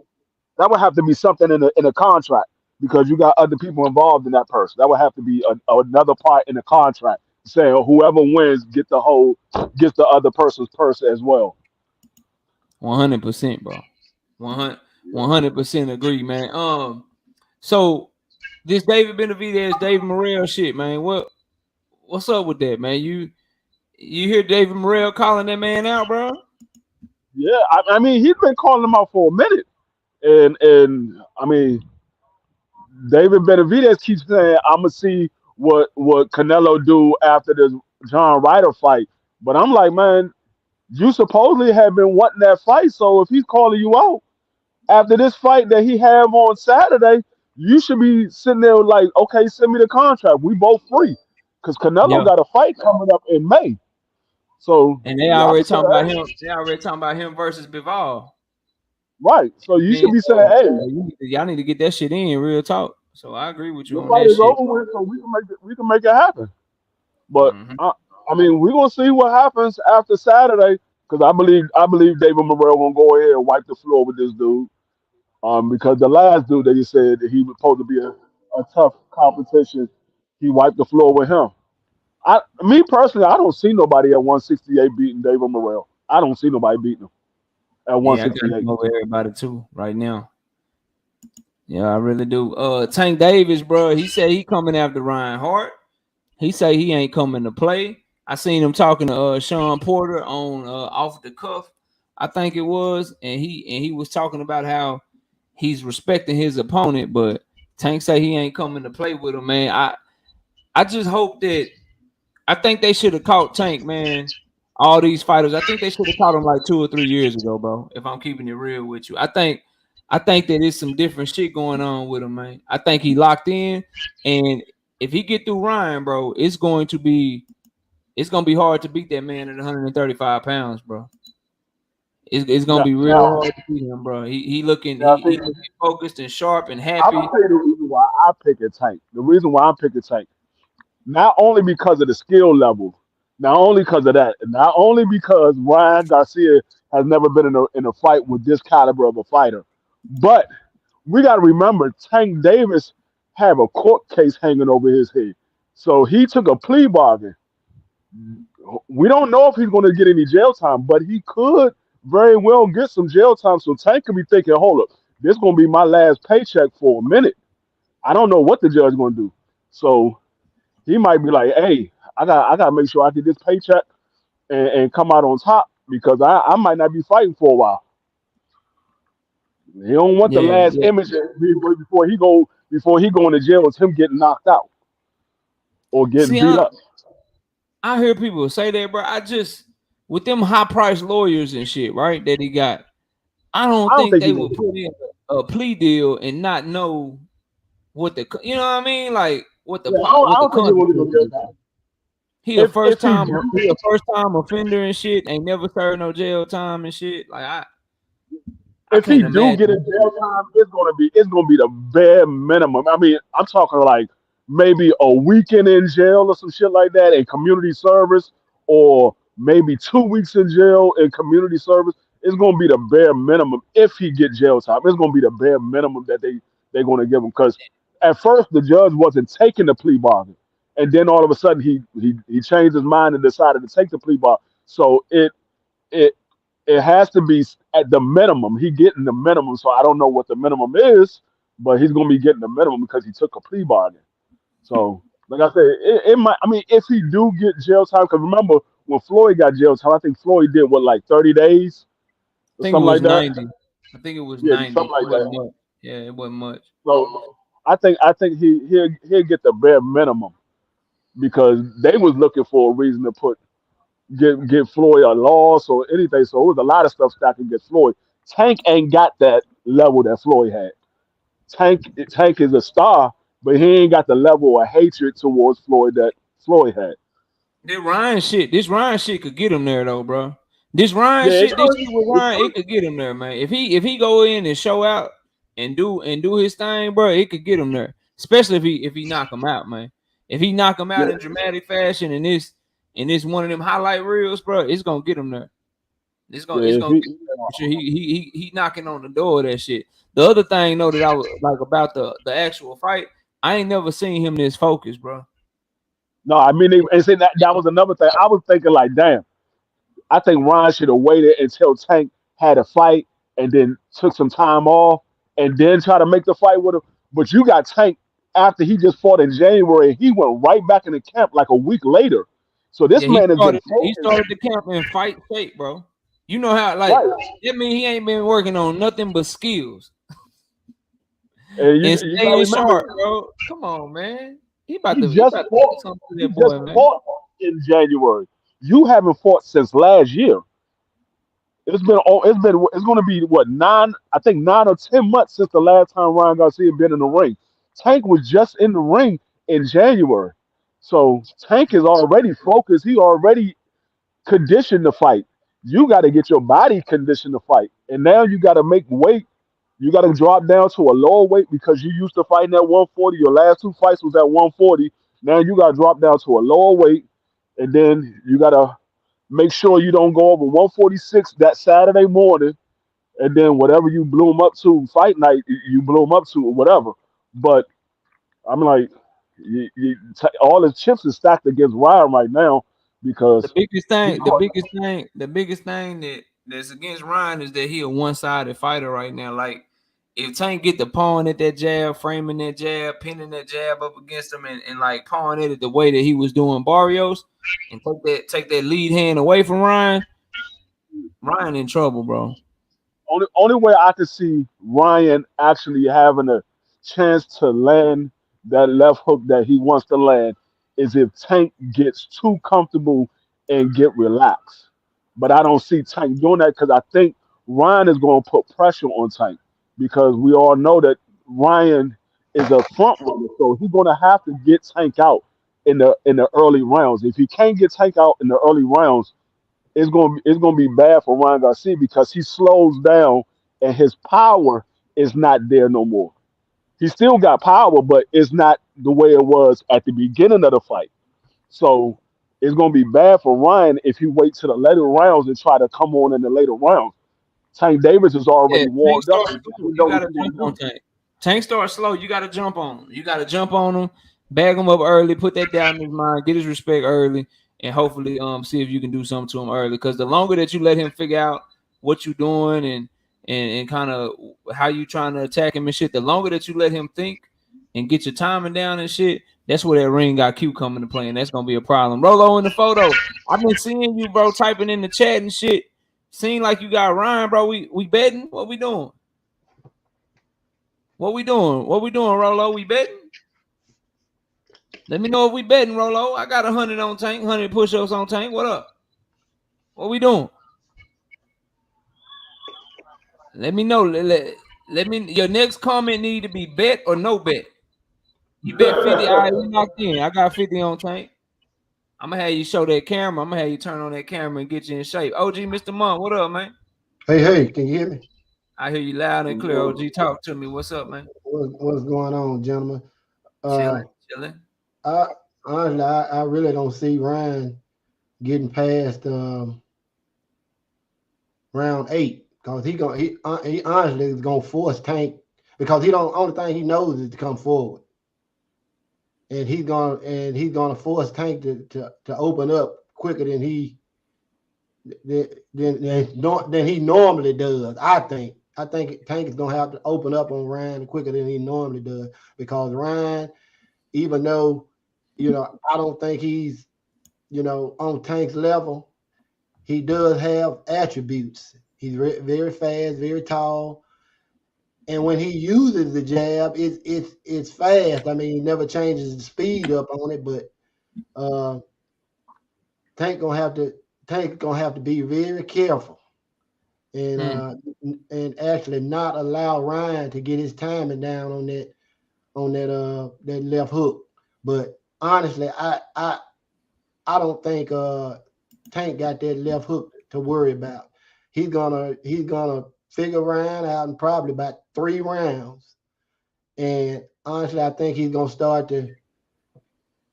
That would have to be something in a contract because you got other people involved in that person. That would have to be another part in the contract saying whoever wins gets the other person's purse as well. 100%, bro. 100% agree, man. So this David Benavidez, David Morrell shit, man. What's up with that, man? You hear David Morrell calling that man out, bro? Yeah, I mean he's been calling them out for a minute, and I mean David Benavidez keeps saying I'm gonna see what Canelo do after this John Ryder fight, but I'm like, man, you supposedly have been wanting that fight, so if he's calling you out after this fight that he have on Saturday, you should be sitting there like, okay, send me the contract. We both free. because Canelo Yeah. got a fight coming up in May. So And they y'all already can say, talking about hey, him. They already talking about him versus Bivol. right. So you Man, should be saying, so hey, y'all need to get that shit in real talk. So I agree with you the on fight that is shit. over with, so we can make it happen. But Hmm. I mean, we're gonna see what happens after Saturday because I believe David Morrell gonna go ahead and wipe the floor with this dude. Because the last dude that he said that he was supposed to be a tough competition, he wiped the floor with him. Me personally, I don't see nobody at 168 beating David Morrell. I don't see nobody beating him at Yeah, I got him 168. over everybody too right now. Yeah, I really do. Tank Davis, bro, he said he coming after Ryan Hart. He say he ain't coming to play. I seen him talking to Sean Porter on off the cuff, I think it was, and he was talking about how he's respecting his opponent, but Tank say he ain't coming to play with him, man. I just hope that I think they should have caught Tank, man. All these fighters, I think they should have caught him like 2 or 3 years ago, bro. If I'm keeping it real with you, I think that there's some different shit going on with him, man. I think he locked in, and if he get through Ryan, bro, it's gonna be hard to beat that man at 135 pounds, bro. It's gonna Now, be real now, hard to beat him, bro. He looking now he see, looking focused and sharp and I'm gonna happy. tell you the reason why I pick a Tank. The reason why I'm picking Tank, not only because of the skill level, not only because of that, not only because Ryan Garcia has never been in a fight with this caliber of a fighter, but we got to remember Tank Davis have a court case hanging over his head. So he took a plea bargain. We don't know if he's going to get any jail time, but he could very well get some jail time. So Tank could be thinking, hold up, this is going to be my last paycheck for a minute. I don't know what the judge is going to do. So he might be like, hey, I got to make sure I get this paycheck and come out on top because I might not be fighting for a while. He don't want the Yeah, last yeah. image before he go into jail is him getting knocked out or getting See, beat up. I hear people say that, bro. I just with them high priced lawyers and shit, right? That he got, I don't I don't think think they he's gonna would do put in a plea deal and not know what the you know what I mean, like what it. the Yeah, I what the don't think he's gonna get no consequences jail is. time. If he He a do, first time offender and shit. Ain't never served no jail time and shit. Like I if he can't do get a imagine. jail time, it's gonna be the bare minimum. I mean, I'm talking like maybe a weekend in jail or some shit like that, and community service, or maybe 2 weeks in jail and community service. It's gonna be the bare minimum if he get jail time. It's gonna be the bare minimum that they're gonna give him because at first the judge wasn't taking the plea bargain, and then all of a sudden he changed his mind and decided to take the plea bargain. So it it has to be at the minimum. He getting the minimum, so I don't know what the minimum is, but he's gonna be getting the minimum because he took a plea bargain. So, like I said, it might. I mean, if he do get jail time, because remember when Floyd got jail time, I think Floyd did what like 30 days I or think it something was like that. 90. I think it was Yeah, 90. something It like wasn't that. much. Yeah, it wasn't much. So I think he'll get the bare minimum because they was looking for a reason to get Floyd a loss or anything. So it was a lot of stuff stacked against Floyd. Tank ain't got that level that Floyd had. Tank is a star, but he ain't got the level of hatred towards Floyd that Floyd had. This Ryan shit could get him there though, bro. This Ryan Yeah, it shit, this could. shit with It Ryan, could. it could get him there, man. If he go in and show out and do his thing, bro, it could get him there. Especially if he knock him out, man. If he knock him out Yeah, in dramatic fashion and this one of them highlight reels, bro, it's gonna get him there. It's gonna yeah. it's If gonna get him there for sure. He knocking on the door of that shit. The other thing though that I was like about the actual fight, I ain't never seen him this focused, bro. no, I mean, and see, that was another thing. I was thinking like, damn, I think Ron should have waited until Tank had a fight and then took some time off and then try to make the fight with him. But you got Tank after he just fought in January. He went right back in the camp like a week later. So this Yeah, he man has been started he focused, started the camp in fight shape, bro. You know how like right? that mean he ain't been working on nothing but skills And and you got to staying remember, sharp, bro. Come on, man. He about he to he just about to do fought. something to He that just boy, man. fought in January. You haven't fought since last year. It's going to be what 9? I think 9 or 10 months since the last time Ryan Garcia been in the ring. Tank was just in the ring in January. So Tank is already focused. He already conditioned to fight. You got to get your body conditioned to fight, and now you got to make weight. You got to drop down to a lower weight because you used to fighting at 140. Your last two fights was at 140. Now you got to drop down to a lower weight, and then you got to make sure you don't go over 146 that Saturday morning, and then whatever you bloom up to fight night, you bloom up to or whatever. But I'm like, all the chips is stacked against Ryan right now The because biggest he's thing, the going. biggest thing, the biggest thing that's against Ryan is that he a one-sided fighter right now. Like if Tank get the pawing at that jab, framing that jab, pinning that jab up against him, and like pawing it the way that he was doing Barrios, and take that lead hand away from Ryan, Ryan in trouble, bro. Only way I could see Ryan actually having a chance to land that left hook that he wants to land is if Tank gets too comfortable and get relaxed. But I don't see Tank doing that because I think Ryan is going to put pressure on Tank because we all know that Ryan is a front runner, so he's going to have to get Tank out in the early rounds. If he can't get Tank out in the early rounds, it's gonna be bad for Ryan Garcia because he slows down and his power is not there no more. He still got power, but it's not the way it was at the beginning of the fight. So it's gonna be bad for Ryan if he waits to the later rounds and try to come on in the later rounds. Tank Davis is Yeah, already Tank warmed up. starts slow. He You know what gotta he's gonna jump on do. Tank. Tank starts slow. You gotta jump on him. You gotta jump on him, bag him up early, put that down in his mind, get his respect early, and hopefully see if you can do something to him early. Because the longer that you let him figure out what you're doing and kind of how you trying to attack him and shit, the longer that you let him think and get your timing down and shit, that's where that ring got Q coming to play, and that's gonna be a problem. Rolo in the photo. I've been seeing you, bro, typing in the chat and shit. Seem like you got Ryan, bro. We betting? What we doing? What we doing? What we doing, Rolo? We betting? Let me know if we betting, Rolo. I got 100 on Tank, 100 push-ups on Tank. What up? What we doing? Let me know. Let me. Your next comment need to be bet or no bet. You bet 50. All right, we locked in. I got 50 on Tank. I'm gonna have you show that camera. I'm gonna have you turn on that camera and get you in shape. OG, Mr. Monk, what up, man? Hey, can you hear me? I hear you loud and clear. OG, talk to me. What's up, man? What's going on, gentlemen? Chilling, chilling. I honestly, I really don't see Ryan getting past round 8 because he honestly is gonna force Tank because he don't only thing he knows is to come forward, and he's gonna force Tank to open up quicker than he normally does. I think Tank is gonna have to open up on Ryan quicker than he normally does because Ryan, even though I don't think he's on Tank's level, he does have attributes. He's very fast, very tall, and when he uses the jab, it's fast. I mean, he never changes the speed up on it, but uh, Tank gonna have to be very careful and actually not allow Ryan to get his timing down on that left hook. But honestly, I don't think Tank got that left hook to worry about. He's gonna figure Ryan out in probably about 3 rounds. And honestly, I think he's gonna start to.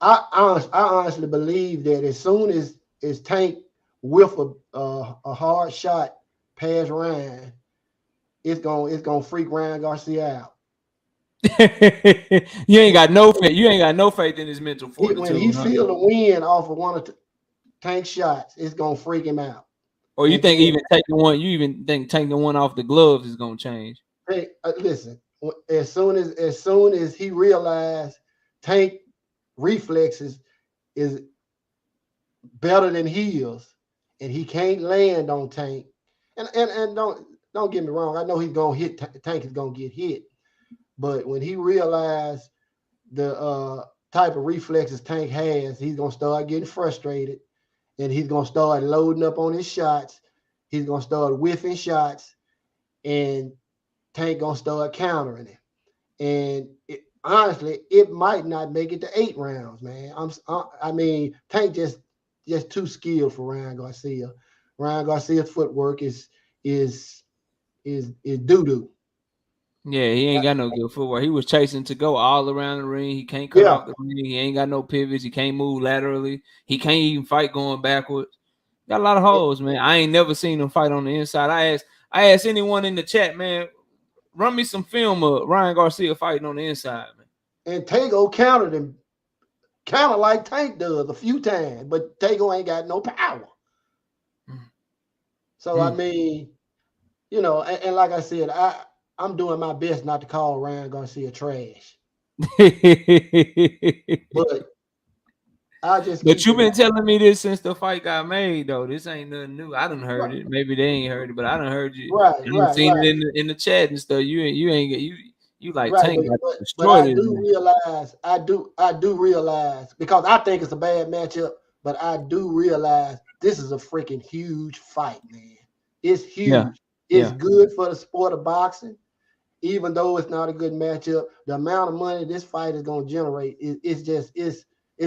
I honestly believe that as soon as Tank whiff a hard shot past Ryan, it's gonna freak Ryan Garcia out. You ain't got no faith. You ain't got no faith in his mental When he fortitude, huh? feel the wind off of one of Tank's shots, it's gonna freak him out. Or you And think then, even taking one? You even think taking one off the gloves is gonna change? hey, listen. As soon as he realized Tank reflexes is better than his, and he can't land on Tank, and don't get me wrong. I know he's gonna hit Tank is gonna get hit, but when he realized the type of reflexes Tank has, he's gonna start getting frustrated, and he's gonna start loading up on his shots. He's gonna start whiffing shots, and Tank gonna start countering it. And honestly, it might not make it to 8 rounds, man. I mean, Tank just too skilled for Ryan Garcia. Ryan Garcia's footwork is doo doo. Yeah, he ain't got no good footwork. He was chasing to go all around the ring. He can't cut Yeah, off the ring. He ain't got no pivots. He can't move laterally. He can't even fight going backwards. Got a lot of holes, man. I ain't never seen him fight on the inside. I asked anyone in the chat, man, run me some film of Ryan Garcia fighting on the inside, man. and Tago countered him, kind of like Tank does a few times, but Tago ain't got no power. So I mean, you know, and like I said, I'm doing my best not to call Ryan Garcia trash. But I just But you've been telling me this since the fight got made, though. This ain't nothing new. I done heard it. Maybe they ain't heard it, but I done heard you. Right, I've seen it in the chat and stuff. You ain't get you like right. Tank But destroyed I it. do realize, because I think it's a bad matchup, but I do realize this is a freaking huge fight, man. It's huge. Yeah. It's good for the sport of boxing. Even though it's not a good matchup, the amount of money this fight is going to generate it's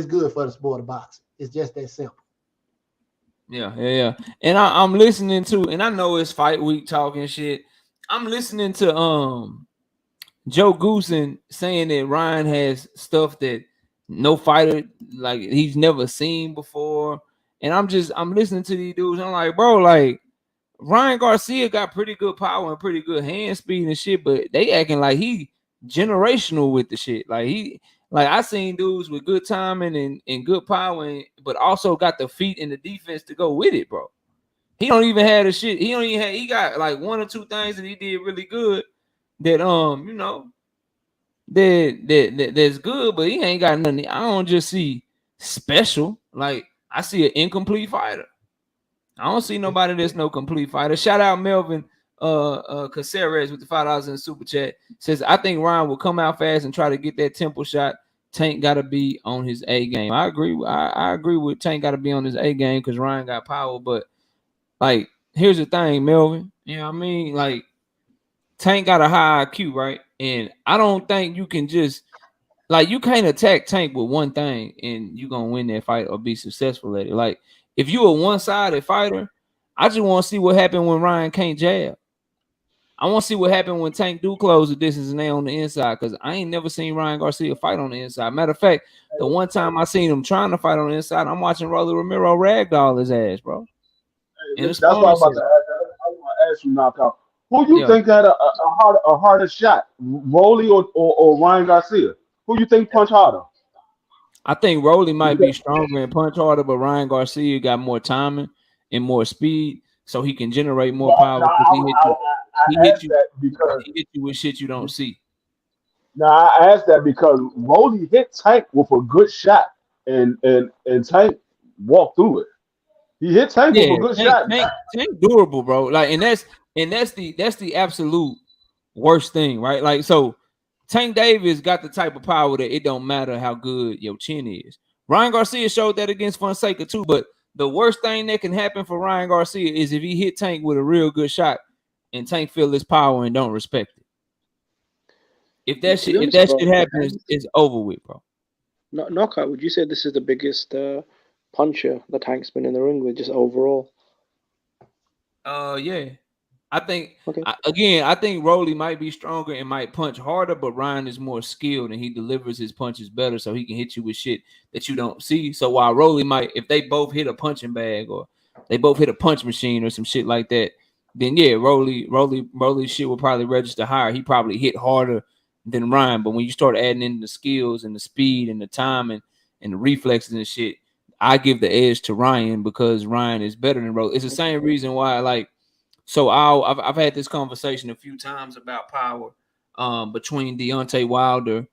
good for the sport of boxing. It's just that simple. Yeah. And I'm listening to, and I know it's fight week talking shit. I'm listening to Joe Goosen saying that Ryan has stuff that no fighter like he's never seen before. And I'm listening to these dudes. I'm like, bro, like Ryan Garcia got pretty good power and pretty good hand speed and shit, but they acting like he generational with the shit. Like I seen dudes with good timing and good power, but also got the feet and the defense to go with it, bro. He don't even have the shit. He got like one or two things that he did really good that you know that's good, but he ain't got nothing. I don't just see special. Like I see an incomplete fighter. I don't see nobody that's no complete fighter. Shout out Melvin Caceres with the $5 in the super chat. Says, I think Ryan will come out fast and try to get that temple shot. Tank got to be on his A game. I agree. I agree with Tank got to be on his A game because Ryan got power. But like, here's the thing, Melvin. You know what I mean? Like, Tank got a high IQ, right? And I don't think you can just like you can't attack Tank with one thing and you're gonna win that fight or be successful at it. Like if you a one-sided fighter, I just want to see what happened when Ryan can't jab. I want to see what happened when Tank do close the distance and they on the inside because I ain't never seen Ryan Garcia fight on the inside. Matter of fact, the one time I seen him trying to fight on the inside, I'm watching Rolly Romero ragdoll his ass, bro. That's what I'm about to ask. I want to ask you, Knockout. Who you think had a harder shot, Rolly or Ryan Garcia? Who you think punch harder? I think Rolly might be stronger and punch harder, but Ryan Garcia got more timing and more speed, so he can generate more power. He hit you with shit you don't see. Now I asked that because Rolly hit Tank with a good shot, and Tank walked through it. He hit Tank with a good shot. Tank durable, bro. Like, and that's the absolute worst thing, right? Like, so Tank Davis got the type of power that it don't matter how good your chin is. Ryan Garcia showed that against Fonseca too, but the worst thing that can happen for Ryan Garcia is if he hit Tank with a real good shot and Tank feel his power and don't respect it. If that shit happens, it's over with, bro. Knockout, would you say this is the biggest puncher that Tank's been in the ring with, just overall? Yeah. I think I think Rolly might be stronger and might punch harder, but Ryan is more skilled and he delivers his punches better, so he can hit you with shit that you don't see. So while Rolly might, if they both hit a punching bag or they both hit a punch machine or some shit like that, then yeah, Rolly shit will probably register higher. He probably hit harder than Ryan, but when you start adding in the skills and the speed and the time and the reflexes and shit, I give the edge to Ryan because Ryan is better than Rolly. It's the same reason why, like. So I've had this conversation a few times about power between Deontay Wilder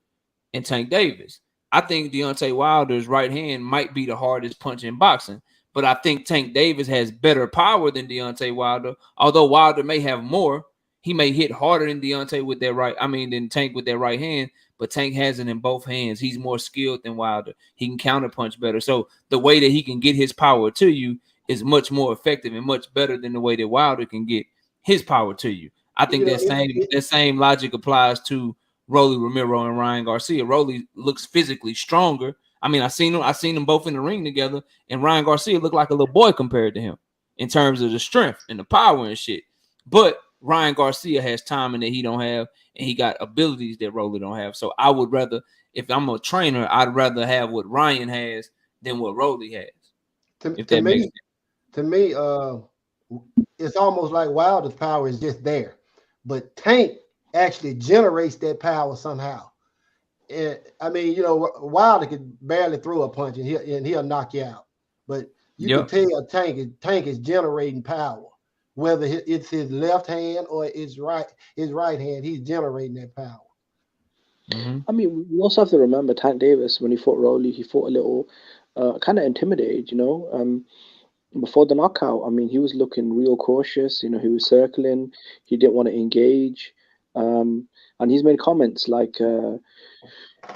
and Tank Davis. I think Deontay Wilder's right hand might be the hardest punch in boxing, but I think Tank Davis has better power than Deontay Wilder. Although Wilder may have more, he may hit harder than Deontay with that right. I mean, than Tank with that right hand, but Tank has it in both hands. He's more skilled than Wilder. He can counterpunch better. So the way that he can get his power to you is much more effective and much better than the way that Wilder can get his power to you. I think that same logic applies to Rolly Romero and Ryan Garcia. Rolly looks physically stronger. I mean, I seen them both in the ring together, and Ryan Garcia looked like a little boy compared to him in terms of the strength and the power and shit. But Ryan Garcia has timing that he don't have, and he got abilities that Rolly don't have. So I would rather, if I'm a trainer, I'd rather have what Ryan has than what Rolly has. To me, it's almost like Wilder's power is just there, but Tank actually generates that power somehow. And I mean, you know, Wilder could barely throw a punch and he'll knock you out. But you can tell Tank is generating power, whether it's his left hand or his right hand. He's generating that power. Mm-hmm. I mean, we also have to remember Tank Davis, when he fought Rolly, he fought a little kind of intimidated, you know. Before the knockout, I mean, he was looking real cautious. You know, he was circling. He didn't want to engage. And he's made comments like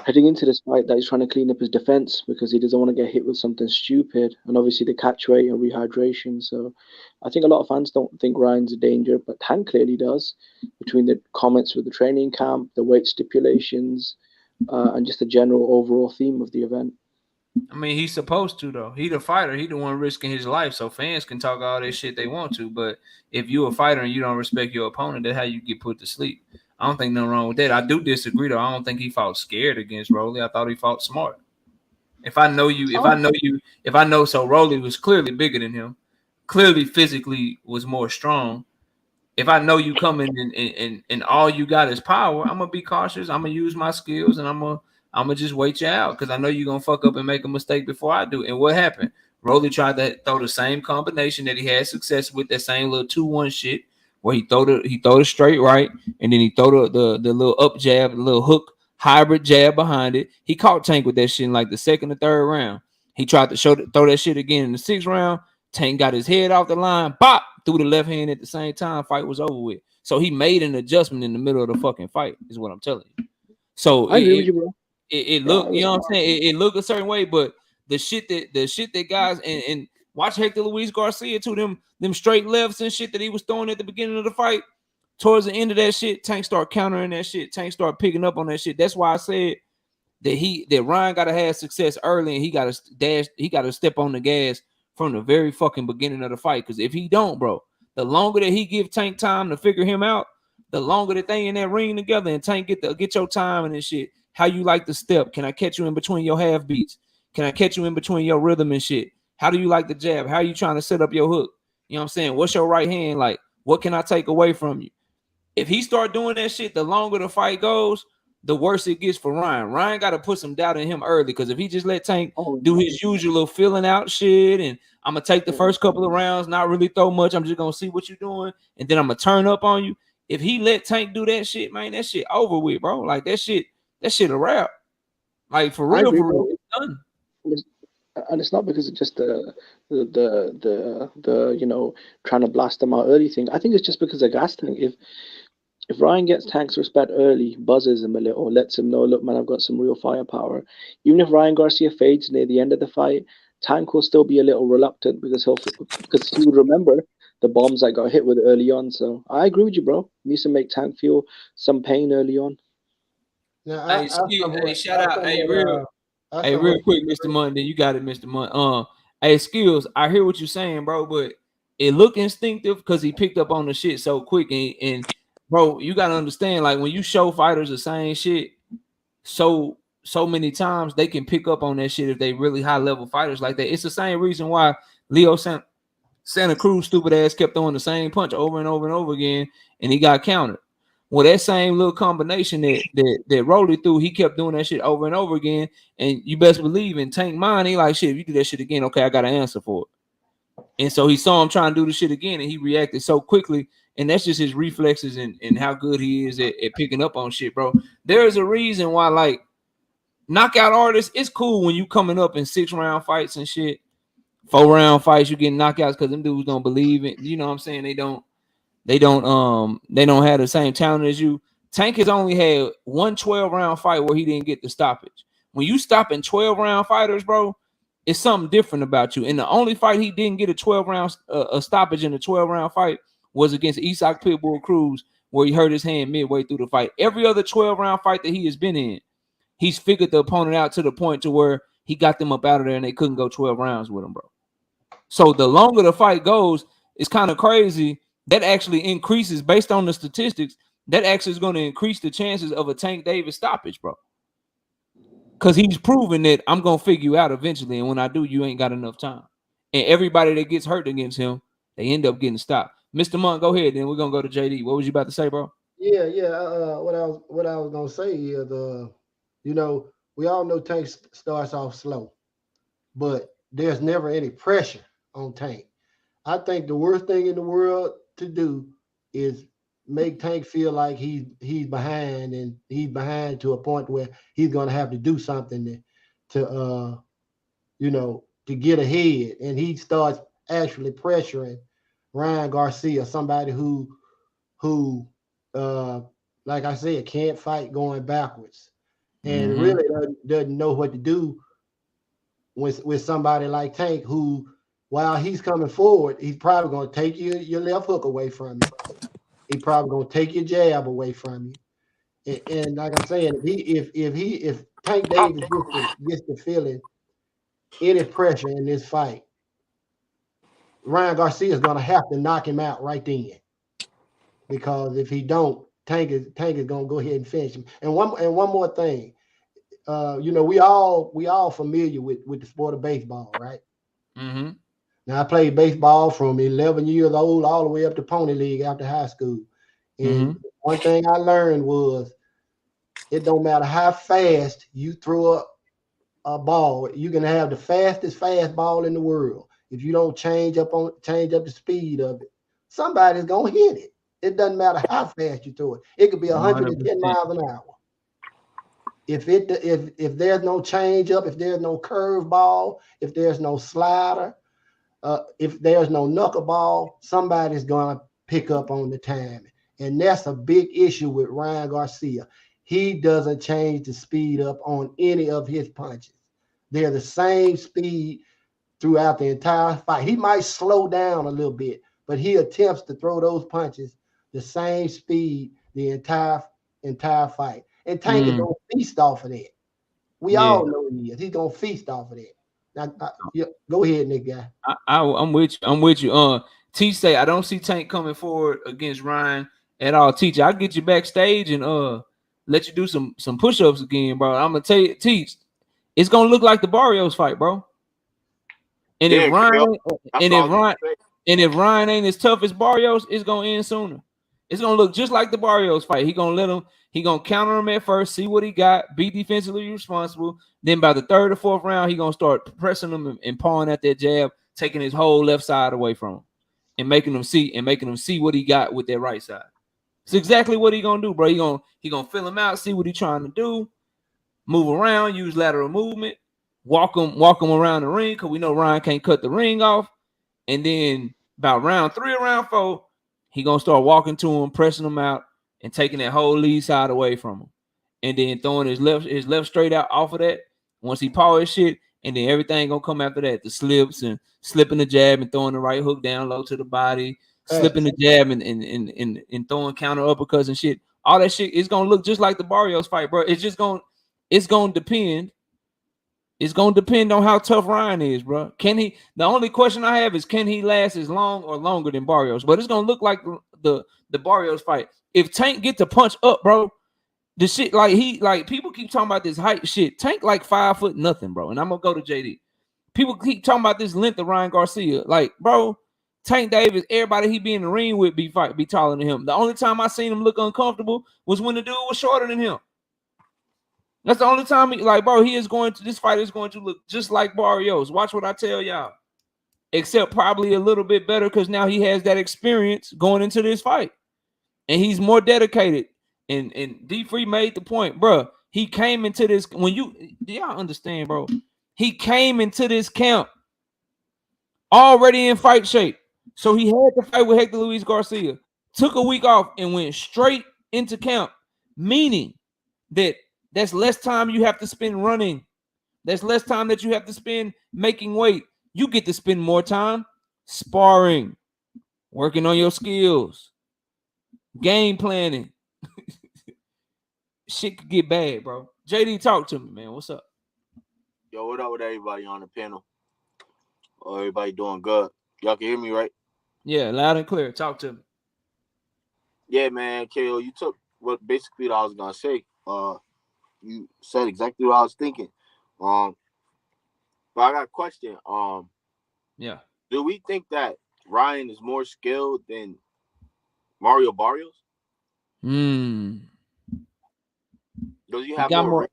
heading into this fight that he's trying to clean up his defense because he doesn't want to get hit with something stupid. And obviously the catch weight and rehydration. So I think a lot of fans don't think Ryan's a danger, but Tank clearly does, between the comments with the training camp, the weight stipulations, and just the general overall theme of the event. I mean, he's supposed to, though. He the fighter. He the one risking his life, so fans can talk all that shit they want to. But if you're a fighter and you don't respect your opponent, that's how you get put to sleep. I don't think nothing wrong with that. I do disagree, though. I don't think he fought scared against Rolly. I thought he fought smart. If I know so Rolly was clearly bigger than him, clearly physically was more strong. If I know you coming and all you got is power, I'm gonna be cautious. I'm gonna use my skills and I'm gonna just wait you out because I know you're gonna fuck up and make a mistake before I do. And what happened? Rolly tried to throw the same combination that he had success with, that same little 2-1 shit, where he throw the straight right, and then he throw the little up jab, the little hook hybrid jab behind it. He caught Tank with that shit in like the second or third round. He tried to throw that shit again in the 6th round. Tank got his head off the line, bop, threw the left hand at the same time. Fight was over with. So he made an adjustment in the middle of the fucking fight, is what I'm telling you. So I agree with you, bro. It looked, you know what I'm saying? It looked a certain way, but the shit that guys and watch Hector Luis Garcia to them straight lefts and shit that he was throwing at the beginning of the fight. Towards the end of that shit, Tank start countering that shit. Tank start picking up on that shit. That's why I said that Ryan gotta have success early and he gotta step on the gas from the very fucking beginning of the fight. Because if he don't, bro, the longer that he give Tank time to figure him out, the longer that they in that ring together and Tank get your time and shit. How you like to step? Can I catch you in between your half beats? Can I catch you in between your rhythm and shit? How do you like the jab? How are you trying to set up your hook? You know what I'm saying? What's your right hand like? What can I take away from you? If he start doing that shit, the longer the fight goes, the worse it gets for Ryan. Ryan got to put some doubt in him early, because if he just let Tank do his usual filling out shit and I'm going to take the first couple of rounds, not really throw much, I'm just going to see what you're doing, and then I'm going to turn up on you. If he let Tank do that shit, man, that shit over with, bro. Like that shit a wrap. Like for real, it's done. And it's not because of just the you know, trying to blast them out early thing. I think it's just because of gas tank. If Ryan gets Tank's respect early, buzzes him a little, lets him know, look, man, I've got some real firepower. Even if Ryan Garcia fades near the end of the fight, Tank will still be a little reluctant because he would remember the bombs I got hit with early on. So I agree with you, bro. Needs to make Tank feel some pain early on. Now, shout out, real quick, Mr. Munn. Then you got it, Mr. Munn. Hey, Skills, I hear what you're saying, bro, but it looked instinctive because he picked up on the shit so quick. And bro, you gotta understand, like when you show fighters the same shit so many times, they can pick up on that shit if they really high level fighters like that. It's the same reason why Leo Santa Cruz stupid ass kept throwing the same punch over and over and over again, and he got countered. Well, that same little combination that Rolly threw, he kept doing that shit over and over again. And you best believe in Tank mind, he like, shit, if you do that shit again, okay, I got an answer for it. And so he saw him trying to do the shit again, and he reacted so quickly. And that's just his reflexes and how good he is at picking up on shit, bro. There's a reason why, like, knockout artists, it's cool when you coming up in 6-round fights and shit, 4-round fights, you getting knockouts because them dudes don't believe it. You know what I'm saying? They don't have the same talent as you. Tank has only had one 12-round fight where he didn't get the stoppage. When you stop in 12-round fighters, bro, it's something different about you. And the only fight he didn't get a 12-round a stoppage in a 12-round fight was against Isak Pitbull Cruz where he hurt his hand midway through the fight. Every other 12-round fight that he has been in, he's figured the opponent out to the point to where he got them up out of there and they couldn't go 12 rounds with him, bro. So the longer the fight goes, it's kind of crazy. That actually increases, based on the statistics, that actually is going to increase the chances of a Tank Davis stoppage, bro. Because he's proven that I'm going to figure you out eventually, and when I do, you ain't got enough time. And everybody that gets hurt against him, they end up getting stopped. Mr. Monk, go ahead, then we're going to go to JD. What was you about to say, bro? Yeah. What I was gonna say is, we all know Tank starts off slow, but there's never any pressure on Tank. I think the worst thing in the world to do is make Tank feel like he's behind, and he's behind to a point where he's gonna have to do something to to get ahead, and he starts actually pressuring Ryan Garcia, somebody who like I said, can't fight going backwards, and really doesn't know what to do with somebody like Tank, who, while he's coming forward, he's probably going to take your left hook away from you. He's probably going to take your jab away from you. And like I'm saying, if Tank Davis gets the feeling any pressure in this fight, Ryan Garcia is going to have to knock him out right then, because if he don't, Tank is going to go ahead and finish him. And one more thing, we all familiar with the sport of baseball, right? Mm-hmm. Now, I played baseball from 11 years old all the way up to Pony League after high school. And one thing I learned was, it don't matter how fast you throw a ball, you can have the fastest fastball in the world. If you don't change up the speed of it, somebody's gonna hit it. It doesn't matter how fast you throw it. It could be 110 miles an hour. If there's no change up, if there's no curve ball, if there's no slider, if there's no knuckleball, somebody's gonna pick up on the timing. And that's a big issue with Ryan Garcia. He doesn't change the speed up on any of his punches. They're the same speed throughout the entire fight. He might slow down a little bit, but he attempts to throw those punches the same speed the entire fight. And Tank is going to feast off of that. We all know he is. He's going to feast off of that. Now, go ahead, Nick guy. I'm with you. I'm with you. T say, I don't see Tank coming forward against Ryan at all. Teach, I'll get you backstage and let you do some push-ups again, bro. I'm gonna tell you, Teach, it's gonna look like the Barrios fight, bro. And if Ryan ain't as tough as Barrios, it's gonna end sooner. It's gonna look just like the Barrios fight. He gonna counter him at first, see what he got, be defensively responsible. Then by the third or fourth round, he gonna start pressing him and pawing at that jab, taking his whole left side away from him, and making him see what he got with that right side. It's exactly what he gonna do, bro. He gonna fill him out, see what he trying to do, move around, use lateral movement, walk him around the ring, because we know Ryan can't cut the ring off. And then about round 3 or round 4, he gonna start walking to him, pressing him out, and taking that whole lead side away from him, and then throwing his left straight out off of that. Once he paw his shit, and then everything gonna come after that. The slips and slipping the jab and throwing the right hook down low to the body, slipping the jab and throwing counter uppercuts and shit. All that shit is gonna look just like the Barrios fight, bro. It's gonna depend. It's gonna depend on how tough Ryan is, bro. The only question I have is, can he last as long or longer than Barrios? But it's gonna look like the Barrios fight. If Tank get to punch up, bro, the shit like people keep talking about this height shit. Tank like 5 foot nothing, bro. And I'm gonna go to JD. People keep talking about this length of Ryan Garcia. Like, bro, Tank Davis, everybody he be in the ring with be taller than him. The only time I seen him look uncomfortable was when the dude was shorter than him. That's the only time this fight is going to look just like Barrios. Watch what I tell y'all. Except probably a little bit better, because now he has that experience going into this fight. And he's more dedicated. And D Free made the point, bro. He came into this do y'all understand, bro? He came into this camp already in fight shape. So he had to fight with Hector Luis Garcia. Took a week off and went straight into camp, meaning that's less time you have to spend running. That's less time that you have to spend making weight. You get to spend more time sparring, working on your skills, game planning. Shit could get bad, bro. JD, talk to me, man. What's up? Yo, what up with everybody on the panel? Oh, everybody doing good. Y'all can hear me, right? Yeah, loud and clear. Talk to me. Yeah, man. KO, you took what I was gonna say. You said exactly what I was thinking. But I got a question. Yeah. Do we think that Ryan is more skilled than Mario Barrios? Does he have got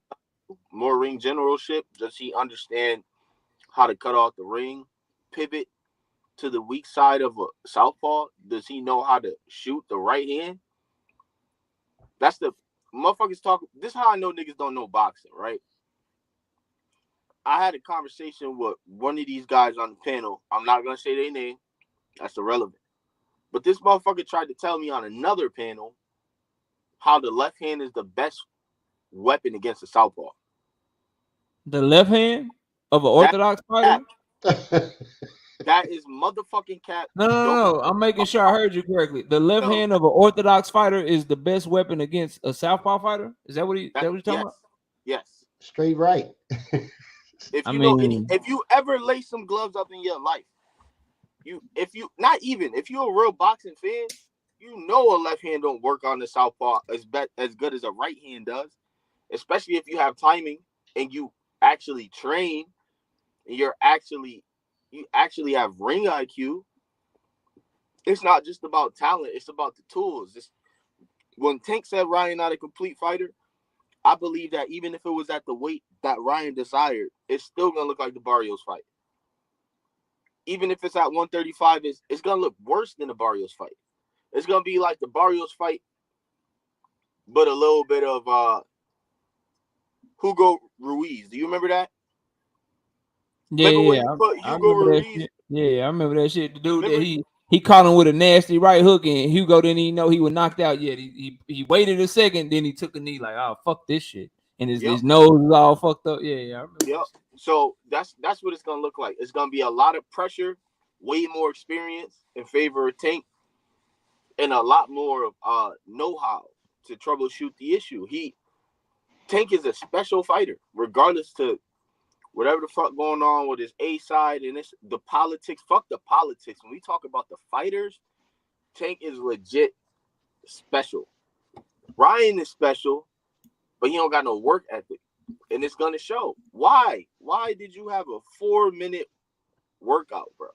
more ring generalship? Does he understand how to cut off the ring, pivot to the weak side of a southpaw? Does he know how to shoot the right hand? That's the motherfuckers talk. This is how I know niggas don't know boxing, right? I had a conversation with one of these guys on the panel. I'm not gonna say their name. That's irrelevant. But this motherfucker tried to tell me on another panel how the left hand is the best weapon against a southpaw. The left hand of an orthodox fighter? That is motherfucking cap. No. I'm making sure I heard you correctly. The left hand of an orthodox fighter is the best weapon against a southpaw fighter? Is that what you're talking about? Yes. Straight right. If you ever lace some gloves up in your life, if you're a real boxing fan, you know a left hand don't work on the southpaw as good as a right hand does, especially if you have timing and you actually train and you actually have ring IQ. It's not just about talent; it's about the tools. When Tank said Ryan not a complete fighter, I believe that even if it was at the weight that Ryan desired, it's still gonna look like the Barrios fight. Even if it's at 135, it's gonna look worse than the Barrios fight. It's gonna be like the Barrios fight, but a little bit of Hugo Ruiz. Do you remember that? Yeah, I remember that shit. Yeah, I remember that shit. The dude that he caught him with a nasty right hook, and Hugo didn't even know he was knocked out yet. He waited a second, then he took a knee like, oh fuck this shit, and his nose was all fucked up. Yeah, I remember. Yep. So that's what it's gonna look like. It's gonna be a lot of pressure, way more experience in favor of Tank, and a lot more of know-how to troubleshoot the issue. Tank is a special fighter, regardless to whatever the fuck going on with his A side and the politics. Fuck the politics. When we talk about the fighters, Tank is legit special. Ryan is special, but he don't got no work ethic, and it's gonna show. Why? Why did you have a 4-minute workout, bro?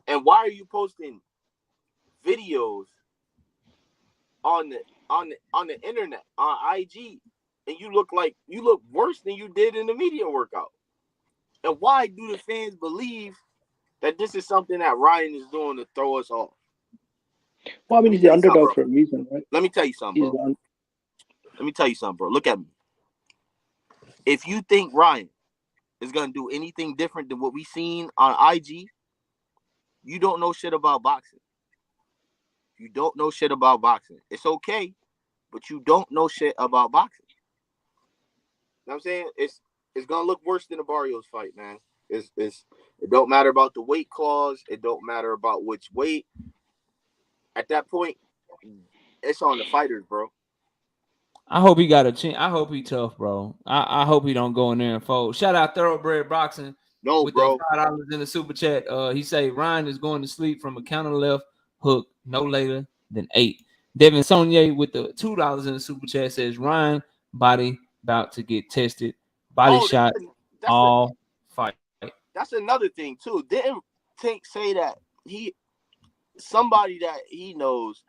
And why are you posting videos on the internet on IG, and you look worse than you did in the media workout? And why do the fans believe that this is something that Ryan is doing to throw us off? Well, I mean, he's the underdog for a reason, right? Let me tell you something, bro. Look at me. If you think Ryan is going to do anything different than what we seen on IG, you don't know shit about boxing. You don't know shit about boxing. It's okay, but you don't know shit about boxing. You know what I'm saying? It's gonna look worse than the Barrios fight, man. It don't matter about the weight clause. It don't matter about which weight. At that point, it's on the fighters, bro. I hope he got a chance. I hope he tough, bro. I hope he don't go in there and fold. Shout out Thoroughbred Boxing. With bro. The $5 in the super chat. He say Ryan is going to sleep from a counter left hook no later than 8. Devin Sonier with the $2 in the super chat says Ryan body about to get tested. Body shot all fight. That's another thing too. Didn't Tank say that somebody that he knows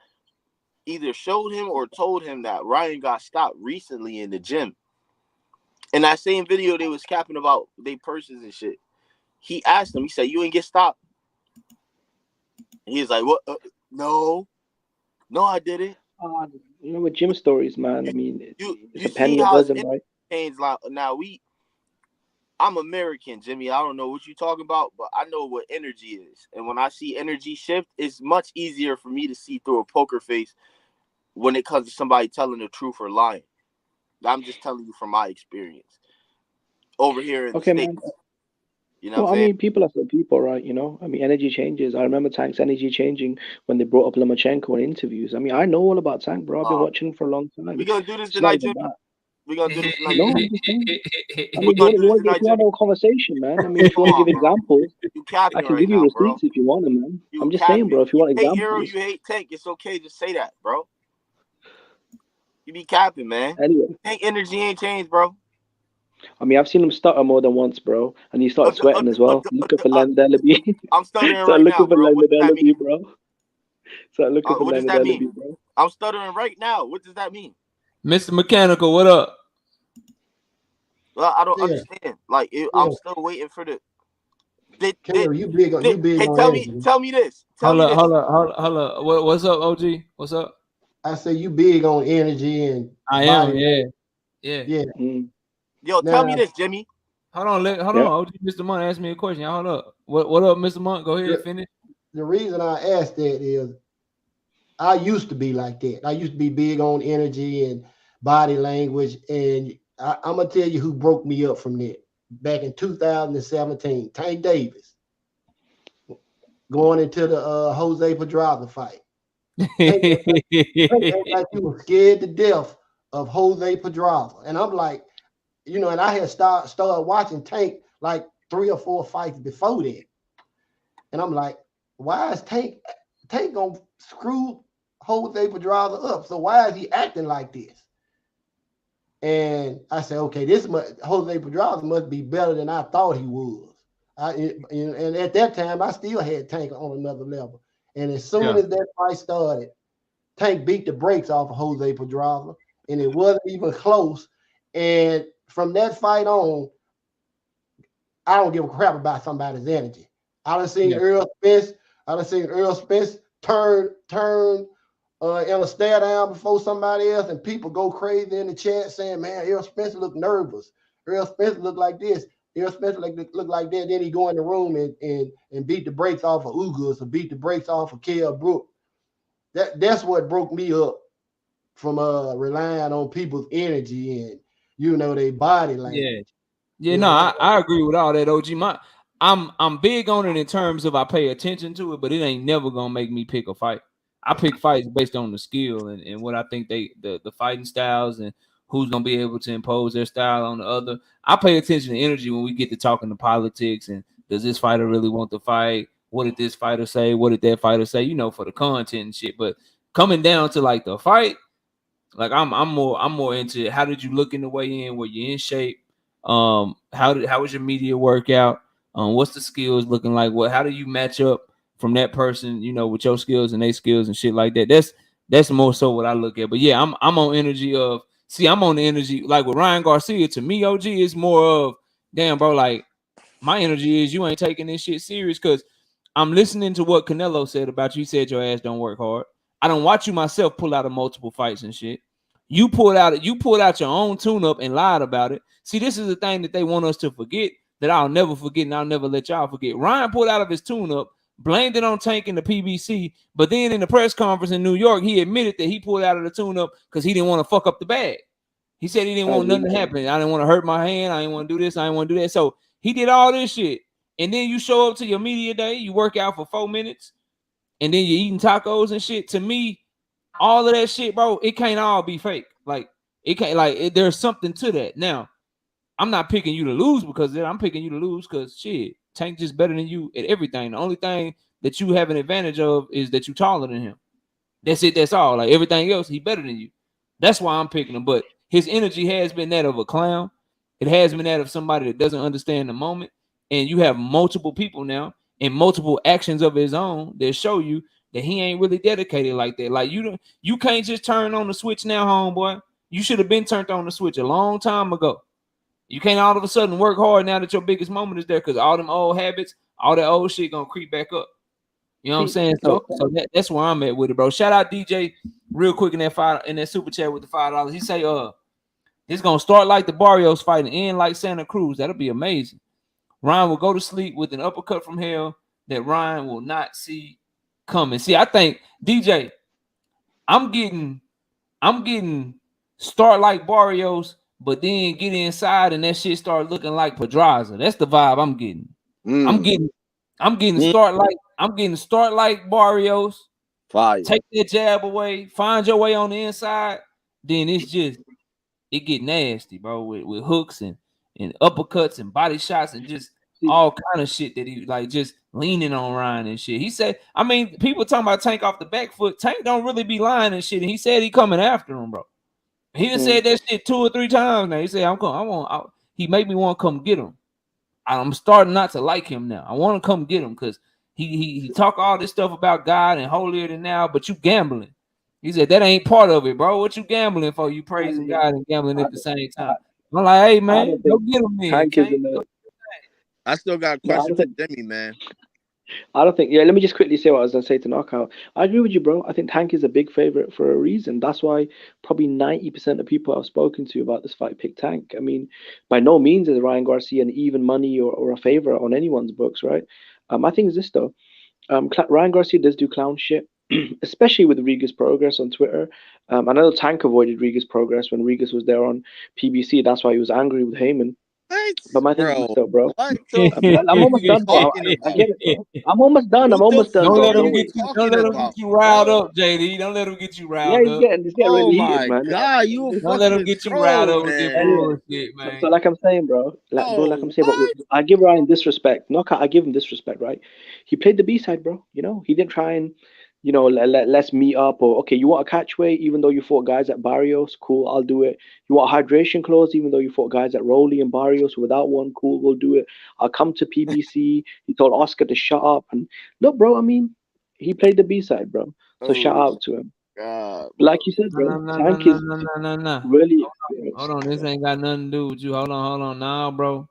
either showed him or told him that Ryan got stopped recently in the gym? In that same video, they was capping about their purses and shit. He asked him, he said, "You ain't get stopped?" And he was like, "What? No, I didn't." With gym stories, man. I mean, you see how it's right? Now I'm American, Jimmy. I don't know what you're talking about, but I know what energy is. And when I see energy shift, it's much easier for me to see through a poker face when it comes to somebody telling the truth or lying. I'm just telling you from my experience. Over here in the States. Man. You know what Well, I'm I saying? mean, people are still people, right? I mean, energy changes. I remember Tank's energy changing when they brought up Lomachenko in interviews. I mean, I know all about Tank, bro. I've been watching him for a long time. We gonna do this It's not tonight, even Jimmy. that. We gonna do this tonight. No, Jimmy. I'm just saying. I We mean, gonna do this if tonight, you want Jimmy. a conversation, man. I mean, if you Come want to on, give bro. examples, You I capping can right give you now, bro. receipts if you want them, man. You I'm just saying, bro. If you want hate Arrow, examples, you hate Tank. It's okay. Just say that, bro. You be capping, man. anyway. Tank energy ain't changed, bro. I mean, I've seen him stutter more than once, bro, and he started sweating as well. Looking for Leonard Ellaby. I'm stuttering Started right now, looking for bro. What Leonard does that mean? Ellaby, bro. Started looking for What does Leonard that Ellaby, mean? bro. I'm stuttering right now. What does that mean? Mr. Mechanical, what up? Well, I don't Yeah. understand. Like, I'm still waiting for the. Kenner, you big on Hey, energy. tell me this. Hold up. What's up, OG? What's up? I say you big on energy and I body. am, yeah. Yeah. Yo, tell me this, Jimmy. Hold on, OG, Mr. Monk asked me a question. Y'all, hold up. What up, Mr. Monk? Go ahead, finish. The reason I asked that is I used to be like that. I used to be big on energy and body language, and I'm gonna tell you who broke me up from that. Back in 2017, Tank Davis going into the Jose Pedraza fight. Tank act like he was scared to death of Jose Pedraza, and I'm like, and I had started watching Tank like 3 or 4 fights before that, and I'm like, why is Tank gonna screw Jose Pedraza up? So why is he acting like this? And I said, okay, Jose Pedraza must be better than I thought he was. And at that time, I still had Tank on another level. And as soon as that fight started, Tank beat the brakes off of Jose Pedraza, and it wasn't even close. And from that fight on, I don't give a crap about somebody's energy. I done seen Earl Spence. Turn in a stare down before somebody else, and people go crazy in the chat saying, "Man, Earl Spence look nervous. Earl Spence look like this. Earl Spence look like that." Then he go in the room and beat the brakes off of Ugas or beat the brakes off of Kell Brook. That's what broke me up from relying on people's energy and their body language. I agree with all that, OG. I'm big on it in terms of I pay attention to it, but it ain't never gonna make me pick a fight. I pick fights based on the skill and what I think the fighting styles and who's gonna be able to impose their style on the other. I pay attention to energy when we get to talking to politics and does this fighter really want to fight? What did this fighter say? What did that fighter say? For the content and shit. But coming down to like the fight, like I'm more into how did you look in the weigh in? Were you in shape? How was your media workout? What's the skills looking like? How do you match up from that person, with your skills and their skills and shit like that? That's more so what I look at. But yeah, I'm on energy of I'm on the energy like with Ryan Garcia. To me, OG is more of damn, bro, like my energy is you ain't taking this shit serious because I'm listening to what Canelo said about you. He said your ass don't work hard. I don't watch you myself pull out of multiple fights and shit. You pulled out your own tune-up and lied about it. See, this is the thing that they want us to forget that I'll never forget and I'll never let y'all forget. Ryan pulled out of his tune-up, blamed it on Tank and the PBC, but then in the press conference in New York, he admitted that he pulled out of the tune-up because he didn't want to fuck up the bag. He said he didn't want nothing to happen. I didn't want to hurt my hand. I didn't want to do this. I didn't want to do that. So he did all this shit. And then you show up to your media day, you work out for 4 minutes, and then you're eating tacos and shit. To me, all of that shit, bro, it can't all be fake. Like, it can't, there's something to that. Now, I'm not picking you to lose because of that. I'm picking you to lose because shit, Tank just better than you at everything. The only thing that you have an advantage of is that you're taller than him. That's it. That's all. Like everything else, he better than you. That's why I'm picking him. But his energy has been that of a clown. It has been that of somebody that doesn't understand the moment. And you have multiple people now and multiple actions of his own that show you that he ain't really dedicated like that. Like you can't just turn on the switch now, homeboy. You should have been turned on the switch a long time ago. You can't all of a sudden work hard now that your biggest moment is there because all them old habits, all that old shit gonna creep back up. You know what I'm saying? So that's where I'm at with it, bro. Shout out DJ real quick in that super chat with the $5. He say, it's gonna start like the Barrios fight and end like Santa Cruz. That'll be amazing. Ryan will go to sleep with an uppercut from hell that Ryan will not see coming. See, I think DJ, I'm getting start like Barrios, but then get inside and that shit start looking like Pedraza. That's the vibe I'm getting. I'm getting start like Barrios. Fire. Take that jab away, find your way on the inside. Then it get nasty, bro, with hooks and uppercuts and body shots and just all kind of shit that he like just leaning on Ryan and shit. He said, I mean, people talking about Tank off the back foot. Tank don't really be lying and shit. And he said he coming after him, bro. He done said that shit 2 or 3 times now. He said, he made me want to come get him. I'm starting not to like him now. I want to come get him because he talk all this stuff about God and holier than thou, but you gambling. He said that ain't part of it, bro. What you gambling for? You praising God and gambling at the same time. I'm like, hey man, go get him then. I still got a question for Jimmy, man. I don't think. Yeah, let me just quickly say what I was gonna say to Knockout. I agree with you, bro. I think Tank is a big favorite for a reason. That's why probably 90% of people I've spoken to about this fight pick Tank. I mean, by no means is Ryan Garcia an even money or a favorite on anyone's books, right? I think it's this though. Ryan Garcia does do clown shit, especially with Riga's progress on Twitter. I know Tank avoided Riga's progress when Rigas was there on PBC. That's why he was angry with Heyman. What? But my thing is this though, bro. What I'm almost done, bro. I get it, bro. I'm almost done. I'm almost done. Don't Bro. let him get you riled up, JD. Don't let him get you riled up. He's getting really heated, man. God, you a don't let him get you riled up with your bullshit, man. So like I'm saying, bro. Like I'm saying, but I give Ryan disrespect. Knockout, I give him disrespect, right? He played the B side, bro. You know, he didn't try and, you know, let's meet up, or okay, you want a catch weight, even though you fought guys at Barrios, cool, I'll do it. You want hydration clause, even though you fought guys at Rowley and Barrios without one, cool, we'll do it. I'll come to PBC. He told Oscar to shut up. And look, bro, I mean, he played the B side, bro. So shout out to him. God, like you said, bro, Tank is really experienced. Hold on, this ain't got nothing to do with you. Hold on, nah, bro.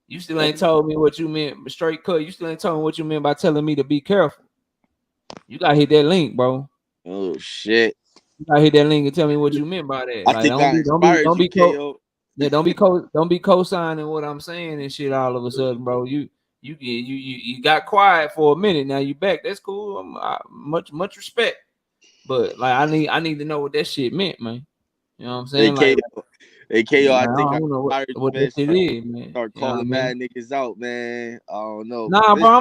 You still ain't told me what you meant. Straight cut. You still ain't told me what you meant by telling me to be careful. You gotta hit that link, bro. Oh shit! You gotta hit that link and tell me what you meant by that. I think don't be co-signing what I'm saying and shit all of a sudden, bro. You got quiet for a minute. Now you back. That's cool. Much respect. But like I need to know what that shit meant, man. You know what I'm saying? Hey, KO, I think I don't know what this shit is, man. Start calling mad niggas out, man. I don't know. Nah, bro,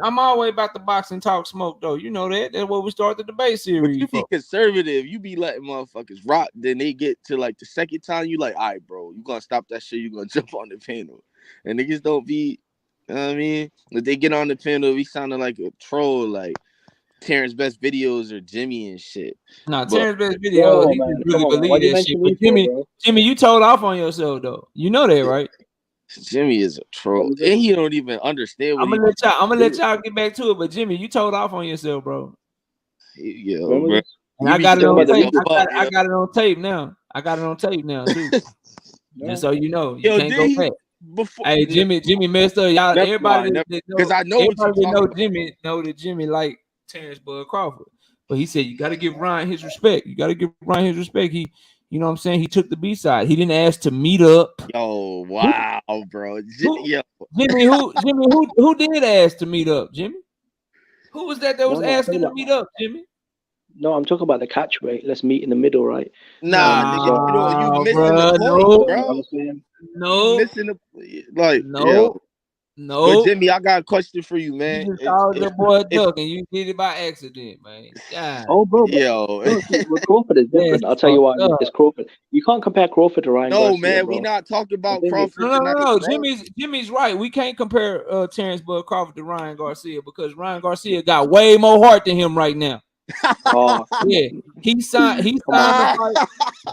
I'm always about the box and talk smoke, though. You know that. That's what we start the debate series. But you be conservative. You be letting motherfuckers rock. Then they get to like the second time. You like, all right, bro, you gonna stop that shit. You gonna jump on the panel. And niggas don't be, you know what I mean? If they get on the panel, we sounding like a troll, like Terrence Best Videos or Jimmy and shit. Nah, Terrence Best Videos, he just really believe that shit. But Jimmy, you told off on yourself though. You know that, right? Jimmy is a troll, and he don't even understand what I'm gonna let y'all get back to it. But Jimmy, you told off on yourself, bro. Yo, bro. And I got it on tape. I got it on tape now. I got it on tape now too. Just so you know, you can't go back. Hey, Jimmy messed up. Y'all, everybody because I know everybody know Jimmy know that Jimmy like Terrence Bud Crawford, but he said you got to give Ryan his respect. You got to give Ryan his respect. He, you know what I'm saying? He took the B side. He didn't ask to meet up. Yo, wow, bro. Jimmy, who did ask to meet up? Jimmy, who was that was asking to meet up? Jimmy. No, I'm talking about the catch weight. Let's meet in the middle, right? Nah, nigga, you missing the point, bro. No, missing the like no. Yo. No, but Jimmy, I got a question for you, man. You just saw the boy duck and you did it by accident, man. God. Oh, bro. Yo. Crawford is different. I'll tell you why. It's Crawford. You can't compare Crawford to Ryan Garcia, man, bro. we not talking about Crawford. No. Jimmy's right. We can't compare Terrence Bud Crawford to Ryan Garcia because Ryan Garcia got way more heart than him right now. Oh yeah, he signed the fight.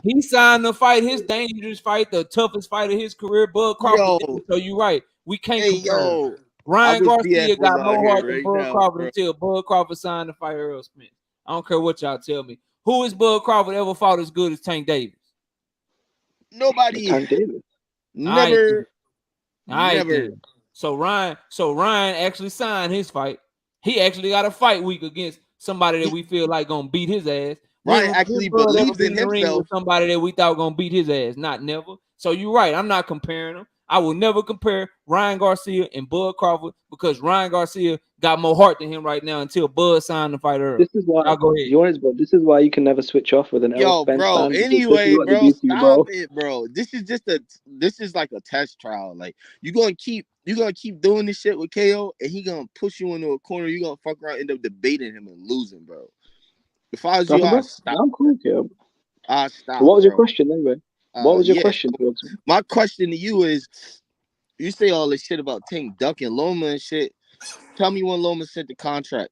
He signed the fight, his dangerous fight, the toughest fight of his career. Bud Crawford. So you're right. We can't compare. Ryan Garcia got more heart than Bud Crawford until Bud Crawford signed to fight Earl Smith. I don't care what y'all tell me. Who has Bud Crawford ever fought as good as Tank Davis? Nobody. Tank Davis. Never. Never. So Ryan actually signed his fight. He actually got a fight week against somebody that we feel like gonna beat his ass. Ryan actually believes in himself. Somebody that we thought gonna beat his ass. Not never. So you're right. I'm not comparing them. I will never compare Ryan Garcia and Bud Crawford because Ryan Garcia got more heart than him right now until Bud signed the fight early. This is why. I'll go ahead. This is why you can never switch off with an Errol Yo, Spence bro. fan. Because this is Anyway, what they bro, do to you, stop bro. it, bro. This is like a test trial. Like you gonna keep doing this shit with KO, and he gonna push you into a corner. You gonna fuck around, end up debating him and losing, bro. If I was you, I'd stop. I'm cool, yeah. I'd stop. What was your bro. question anyway? What was your question towards me? My question to you is, you say all this shit about Tank ducking Loma and shit. Tell me when Loma sent the contract.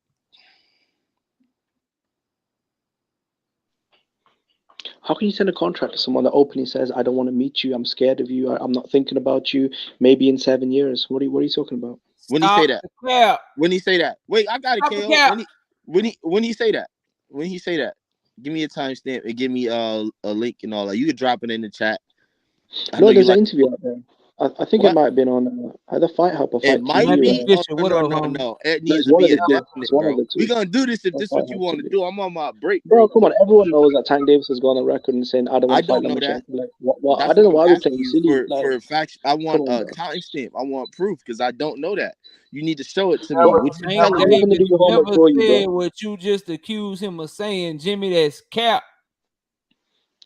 How can you send a contract to someone that openly says, "I don't want to meet you. I'm scared of you. I'm not thinking about you. Maybe in 7 years." What are you talking about? When he say that? Yeah. When he say that? Wait, I got it, Stop KO. the cap. When he say that? When he say that? Give me a timestamp and give me a link and all that. You could drop it in the chat. No, there's an interview out there. I think What? it might have been on either Fight Hub or Fight It might TV. be. Right? No. It needs it's to one be of a the two. definite, It's one bro. of the two. We're gonna do this if this is what you want to do. I'm on my break, bro. Come on, everyone knows that Tank Davis has gone on record and saying, "I don't want to fight Lomachenko." Like, what? I don't know why we're playing silly. For a fact, I want a timestamp. I want proof because I don't know that. You need to show it to me. Bro, What you Tank telling Davis me? never said what you just accused him of saying, Jimmy. That's cap.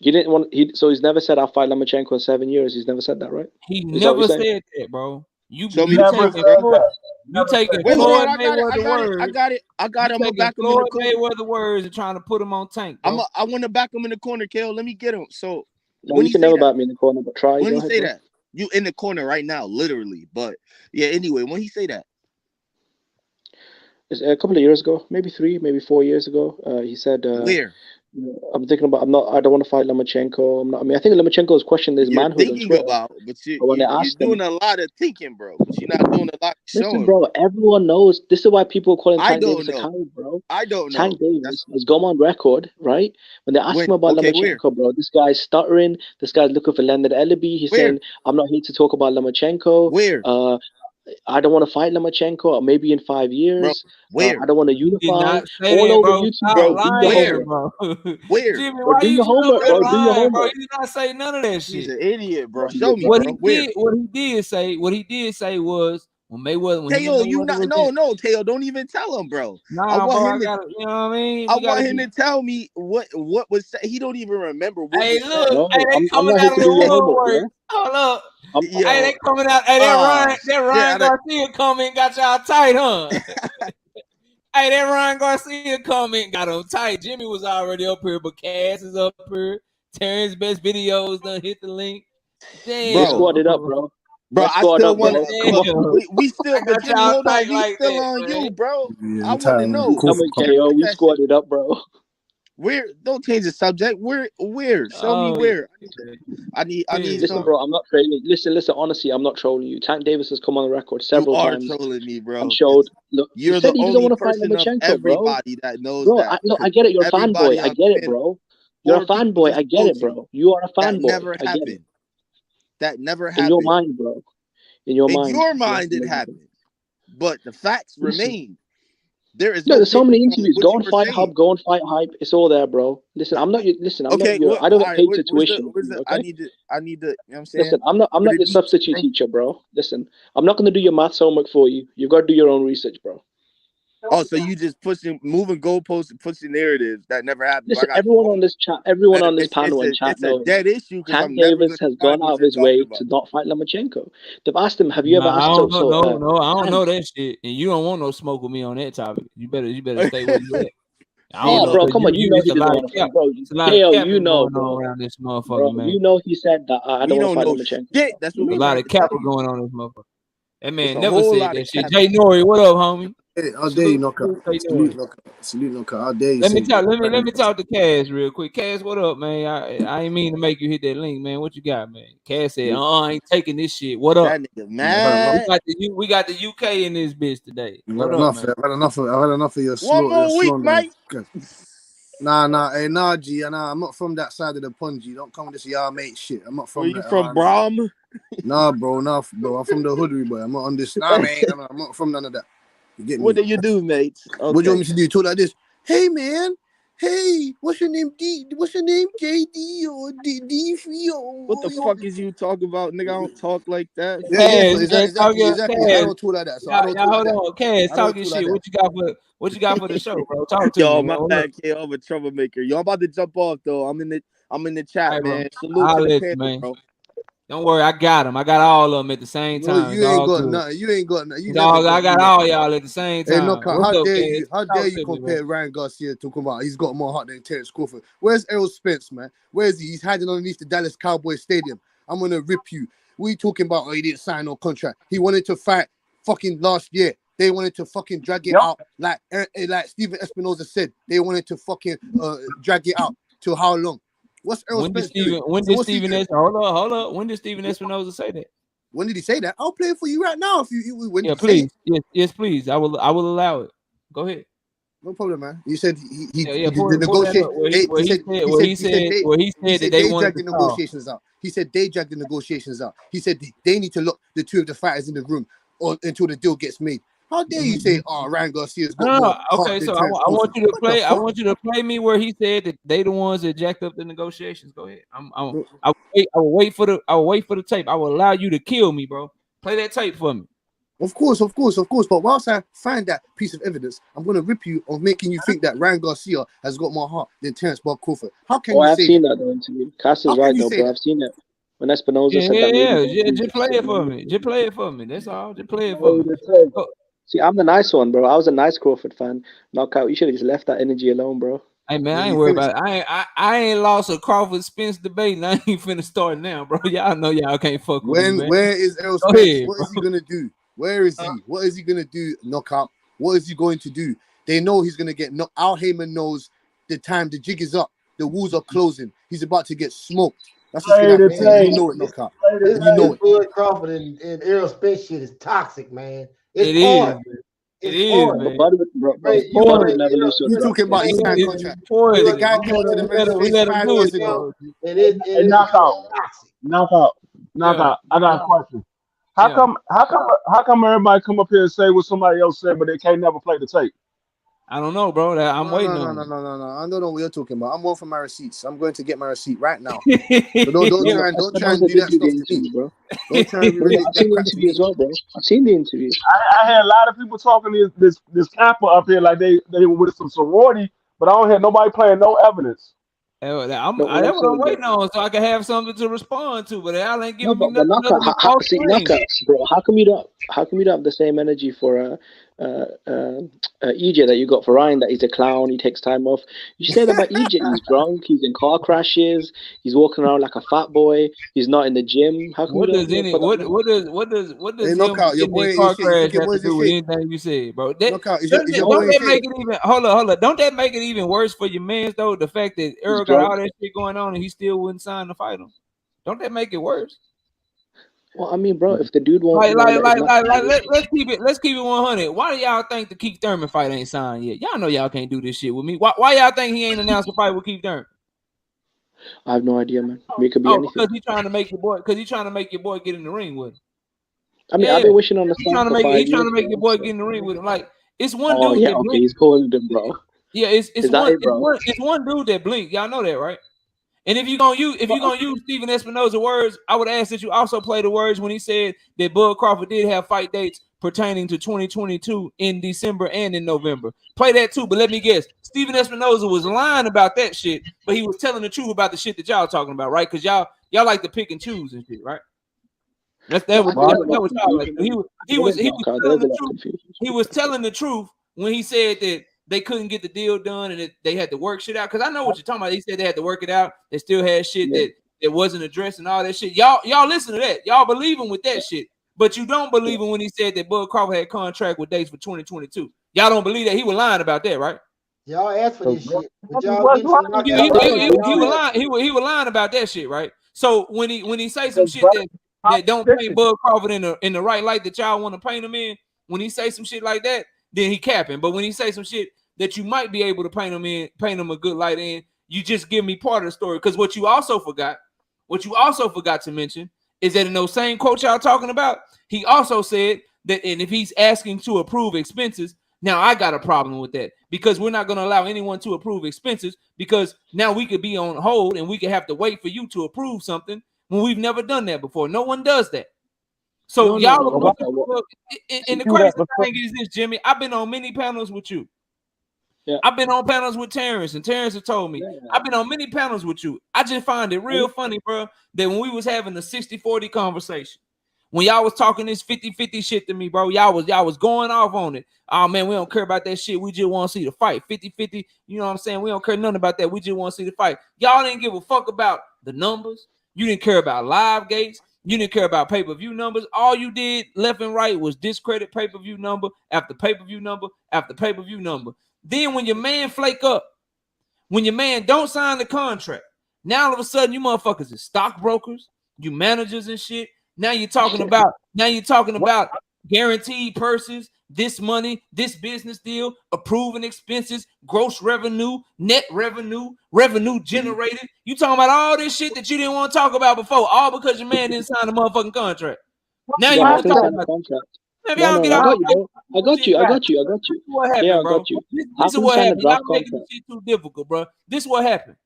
He didn't want. So he's never said I'll fight Lomachenko in 7 years. He's never said that, right? He never said that, bro. You taking Floyd Mayweather I got it. I'm gonna back him in the corner. Mayweather words and trying to put him on Tank. Bro. I want to back him in the corner, Kale. Let me get him. So no, when you can never back me in the corner, but try. When he say that, you in the corner right now, literally. But yeah, anyway, when he say that, it's a couple of years ago, maybe 3, maybe 4 years ago, he said, "Where? I'm thinking about. I don't want to fight Lomachenko. I'm not. I mean, I think Lomachenko's questioned his manhood on Twitter. But you're doing a lot of thinking, bro. But you're not doing a lot of showing. Listen, bro. Everyone knows. This is why people are calling Tank Davis a coward, bro. I don't know. Tank Davis has gone on record, right? When they ask him about Lomachenko, bro, this guy's stuttering. This guy's looking for Leonard Ellaby. He's saying, "I'm not here to talk about Lomachenko." Where? I don't want to fight Lomachenko, or maybe in 5 years. Bro, where? I don't want to unify. All over YouTube, bro. Lying, bro. Where? Jimmy, why do your homework, bro. Do your homework. Bro. You did not say none of that shit. He's an idiot, bro. Show me, what bro. What he did say was when Mayweather. Teo, Teo, don't even tell him, bro. Nah, bro, you know what I mean? I want him to tell me what was said. He don't even remember what Hey, was look, said. hey, they coming out of the woodwork. Hold up. Hey, they coming out. Hey, that Ryan Garcia comment got y'all tight, huh? Hey, that Ryan Garcia comment got him tight. Jimmy was already up here, but Cass is up here. Terrence Best Videos done hit the link. Damn. Bro, squad it up, bro. Bro, I still want to. We still, but Jimmy, hold on. We still on you, bro. I want to know. Come on, KO. We squatted up, bro. Where? Don't change the subject. Where? Show me where. I need. Listen, bro. I'm not trolling. Listen. Honestly, I'm not trolling you. Tank Davis has come on the record several times. You are trolling me, bro. I'm showed. Look, you're the only person of everybody that knows that. I get it. You're a fanboy. I get it, bro. You're a fanboy. I get it, bro. You are a fanboy. That never happened. That never happened. In your mind, bro. In your mind, it happened. But the facts remain. There's so many interviews. Go on Fight Hub. Go on Fight Hype. It's all there, bro. Listen, I'm not. Listen, I'm not. I don't get paid to tuition. I need to. You know what I'm saying? Listen, I'm not your substitute teacher, bro. Listen, I'm not gonna do your maths homework for you. You've got to do your own research, bro. Oh, so you just moving goalposts and pushing narratives that never happened. Listen, everyone on this chat, everyone on this panel and chat knows. It's a dead issue. Tank Davis has gone out of his way to not fight Lomachenko. They've asked him, "Have you ever asked?" I don't know that shit, and you don't want no smoke with me on that topic. You better stay where you at. Bro, come on, you know he's going, bro. KO, you know, bro. Around this motherfucker, bro, man. You know he said that I don't want to fight Lomachenko. Shit, that's what a lot of cap going on this motherfucker. That man never said that shit. Jay Nori, what up, homie? Hey, how dare you, Knockout? Salute, Knockout. How dare you? Let me talk to Cass real quick. Cass, what up, man? I ain't mean to make you hit that link, man. What you got, man? Cass said, I ain't taking this shit. What up? That nigga, man. We got the UK in this bitch today. I've had enough of your slow. 1 more week, mate. Nah, G. Nah, I'm not from that side of the pond, G. Don't come with this y'all mate shit. I'm not from. Where you from, Brom? Nah, bro. I'm from the hood, boy. I'm not on this. Nah, man. I'm not from none of that. You get me? What do you do, mate? Okay. What do you want me to do? Talk like this? Hey, man. hey, what's your name? What's your name? JD or D3 or What the fuck is you talking about, nigga? I don't talk like that. Yeah, Cash, so man, exactly. I Cash. don't talk like that. So I don't Y'all talk like hold that. on, Cash, I don't talking talk like shit. that. What you got for the show, bro? Talk to Yo, me, my bro. bad, kid. I'm a troublemaker. Yo, I'm about to jump off though. I'm in the chat, Right, bro. man. Salute to I'll the let you, panel, man. bro. Don't worry, I got them. I got all of them at the same No, time. you It's ain't all got good. nothing. You ain't got nothing. You It's never all, I got got nothing. all y'all at the same Hey, time. knockout. What's How up, dare Cash? you? How Talk dare you to me, compare bro. Ryan Garcia talking about he's got more heart than Terrence Crawford? Where's Errol Spence, man? Where is he? He's hiding underneath the Dallas Cowboys Stadium. I'm gonna rip you. What are you talking about? Oh, he didn't sign no contract. He wanted to fight fucking last year. They wanted to fucking drag it out like Steven Espinoza said. They wanted to fucking drag it out to how long? What's Errol When did Spence doing? When So did what's he Steven doing? Hold up. When did Steven Espinoza say that? When did he say that? I'll play it for you right now. If you when did Yeah, he say please. it? Yes, please. I will allow it. Go ahead. No problem, man. You said Yeah, he did the pull that negotiation. up. Where he said that They wanted dragged to the call. negotiations out. He said they dragged the negotiations out. He said they need to lock the two of the fighters in the room or until the deal gets made. How dare you say, "Oh, Ryan Garcia's got more No. heart Okay, than so Terrence I want Crawford"? you to What the play. I fuck? want you to play me where he said that they the ones that jacked up the negotiations. Go ahead. Bro, I will wait for the tape. I will allow you to kill me, bro. Play that tape for me. Of course. But whilst I find that piece of evidence, I'm gonna rip you of making you think that Ryan Garcia has got more heart than Terrence Crawford. How can Oh, you I've say that? seen that though interview. Cass How is can right you though, say bro. that? I've seen it. When Espinoza said that maybe Yeah. he Just play said it for maybe. me. Just play it for me. That's all. Just play it for Play me. the tape. Oh, See, I'm the nice one, bro. I was a nice Crawford fan. Knockout. You should have just left that energy alone, bro. hey man, Let I me ain't worried finish. about it. I ain't lost a Crawford Spence debate, and I ain't finna start now, bro. Y'all know y'all can't fuck with me, man. Where is Errol Go Spence? ahead, What bro. is he gonna do? Where is he? What is he gonna do? Knockout. What is he going to do? They know he's gonna get knocked. Al Heyman knows the time. The jig is up. The walls are closing. He's about to get smoked. That's what's gonna Play the happen to him, and you tape. know it, knockout. Play the And you tape. know This it. Bud Crawford and Errol Spence shit is toxic, man. It's It is, porn. man. It It's is, porn. But man. Bud would, It's Bud would poison. never lose to a You drop talking kick. about he signed It's contract? The poison. guy came to the men's We face let him 5 do years it, ago. bro. And Hey, it becomes knockout, toxic. knockout, Yeah, knockout. I got a question. yeah. How come everybody come up here and say what somebody else said, but they can't never play the tape? I don't know, bro. I'm No, waiting no, no, on no, it. no, no, no. I don't know what you're talking about. I'm going for my receipts. I'm going to get my receipt right now. So No, but don't try and Espinoza do did that do the stuff to me. interview, bro. Don't try and No, relate I've that seen the crap to interview me. as well, bro. I've seen the interview. I hear a lot of people talking this Kappa up here like they were with some sorority, but I don't hear nobody playing no evidence. No, what I'm That's what I'm saying, bro. waiting on, so I can have something to respond to. But Al ain't No, giving me but nothing other knockout. than false See, claims. knockout, bro. How come you don't have the same energy for EJ that you got for Ryan? That he's a clown. He takes time off. You say that about EJ. He's drunk. He's in car crashes. He's walking around like a fat boy. He's not in the gym. How come What does you don't any put that on him? what Hey, does him knockout, your getting in boy a ain't car shit. You crash think your have to boy's in do with shape? anything you said, bro? Knockout, is your Don't boy in that shape? make it even hold up? Don't that make it even worse for your mans though? The fact that He's Earl got drunk. all that shit going on and he still wouldn't sign to fight him. Don't that make it worse? Well, I mean, bro, if the dude won't, let his knuckles go. Let's keep it 100. Why do y'all think the Keith Thurman fight ain't signed yet? Y'all know y'all can't do this shit with me. Why y'all think he ain't announced a fight with Keith Thurman? I have no idea, man. I mean, it could be Oh, anything. because he's trying to make your boy. Because he's trying to make your boy get in the ring with him. I mean, I've Yeah, been wishing on the he's sign trying to for make 5 years, your bro. boy So. get in the ring with him. Like it's one Oh dude yeah, that okay. blink. He's calling him, bro. Yeah, it's Is that it, bro? it's one dude that blink. Y'all know that, right? And if you're gonna use Steven Espinoza words, I would ask that you also play the words when he said that Bud Crawford did have fight dates pertaining to 2022 in December and in November. Play that too, but let me guess. Steven Espinoza was lying about that shit, but he was telling the truth about the shit that y'all talking about, right? Because y'all like to pick and choose and shit, right? That No, was I think there's a lot that of was y'all like. confusion. He There was is knockout. telling There's a the lot of truth. confusion. He was telling the truth when he said that they couldn't get the deal done and that they had to work shit out. Because I know what you're talking about. He said they had to work it out. They still had shit Yeah, that wasn't addressed and all that shit. Y'all listen to that. Y'all believe him with that shit. But you don't yeah. believe him when he said that Bud Crawford had contract with dates for 2022. Y'all don't believe that. He was lying about that, right? Y'all asked for So, this shit, but What's y'all getting some wrong? knockout. I don't think He so. was lying. He was lying about that shit, right? So when he say some shit Brother, that don't paint competition. Bud Crawford in the right light that y'all want to paint him in, when he say some shit like that, then he capping. But when he say some shit that you might be able to paint him a good light in, you just give me part of the story. Because what you also forgot to mention is that in those same quotes y'all talking about, he also said that, and if he's asking to approve expenses, Now I got a problem with that because we're not going to allow anyone to approve expenses because now we could be on hold and we could have to wait for you to approve something when we've never done that before. No one does that. So y'all approve. And the crazy thing is this, Jimmy. I've been on many panels with you. Yeah. I've been on panels with Terrence, and Terrence has told me. I've been on many panels with you. I just find it real funny, bro, that when we was having the 60-40 conversation, when y'all was talking this 50-50 shit to me, bro, y'all was going off on it. Oh, man, we don't care about that shit. We just want to see the fight. 50-50, you know what I'm saying? We don't care nothing about that. We just want to see the fight. Y'all didn't give a fuck about the numbers. You didn't care about live gates. You didn't care about pay-per-view numbers. All you did left and right was discredit pay-per-view number after pay-per-view number after pay-per-view number. Then when your man flake up, when your man don't sign the contract, now all of a sudden you motherfuckers is stockbrokers, you managers and shit. Now you're talking about guaranteed purses, this money, this business deal, approving expenses, gross revenue, net revenue, revenue generated. You talking about all this shit that you didn't want to talk about before, all because your man didn't sign the motherfucking contract. Now you want to talk about contract. I got you. Yeah, I got you. This is what happened. Y'all making this shit too difficult, bro. This is what happened.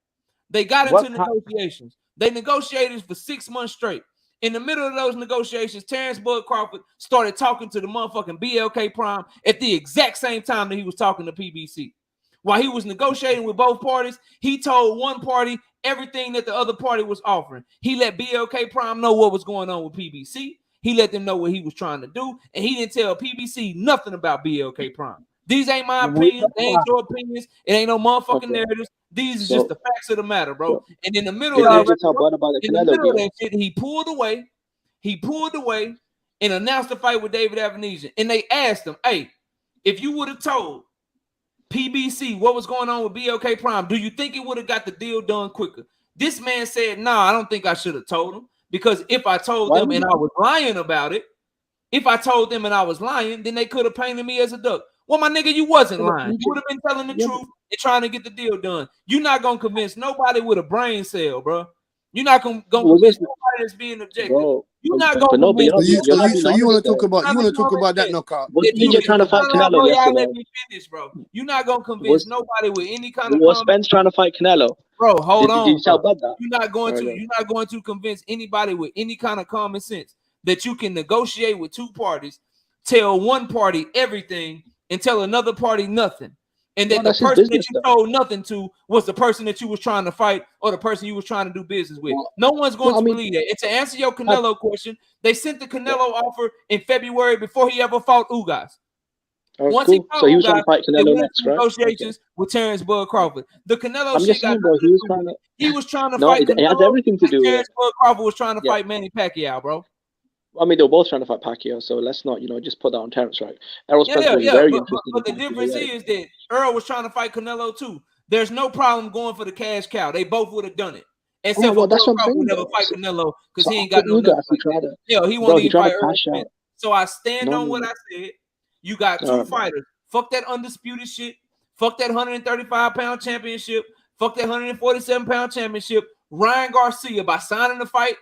They got into negotiations. They negotiated for 6 months straight. In the middle of those negotiations, Terrence Bud Crawford started talking to the motherfucking BLK Prime at the exact same time that he was talking to PBC. While he was negotiating with both parties, he told one party everything that the other party was offering. He let BLK Prime know what was going on with PBC. He let them know what he was trying to do, and he didn't tell PBC nothing about BLK Prime. These ain't my opinions. They ain't your opinions. It ain't no motherfucking narratives. These is just the facts of the matter, bro. And in the middle of that shit, he pulled away. He pulled away and announced a fight with David Avenesian. And they asked him, hey, if you would have told PBC what was going on with BLK Prime, do you think it would have got the deal done quicker? This man said, nah, I don't think I should have told him. Because if I told them and I was lying about it, then they could have painted me as a duck. Well, my nigga, you wasn't lying. You would have been telling the truth and trying to get the deal done. You're not going to convince nobody with a brain cell, bro. You're not going to convince nobody that's being objective. You're not going to convince. So you want to talk about that knockout? You're trying to fight Canelo. Y'all let me finish, bro. You're not going to convince nobody with any kind of. Was Spence trying to fight Canelo? Bro, hold on. You're not going to convince anybody with any kind of common sense that you can negotiate with two parties, tell one party everything, and tell another party nothing. And that the person that you told nothing to was the person that you was trying to fight or the person you was trying to do business with. No one's going to believe that. And to answer your Canelo question, they sent the Canelo offer in February before he ever fought Ugas. Once he fought he was trying to fight Canelo next, right? Negotiations with Terrence Bud Crawford. The Canelo shit got he was trying to fight Canelo. It has everything to do with Terrence Bud Crawford was trying to fight Manny Pacquiao, bro. I mean, they were both trying to fight Pacquiao, so let's not, just put that on Terrence, right? Errol Spence was very interested. But the difference is that Earl was trying to fight Canelo too. There's no problem going for the cash cow. They both would have done it. Except for Crawford would never fight Canelo because he ain't got no. He won't even fight Earl Spence. So I stand on what I said. You got two fighters. Fuck that undisputed shit. Fuck that 135-pound championship. Fuck that 147-pound championship. Ryan Garcia, by signing the fight,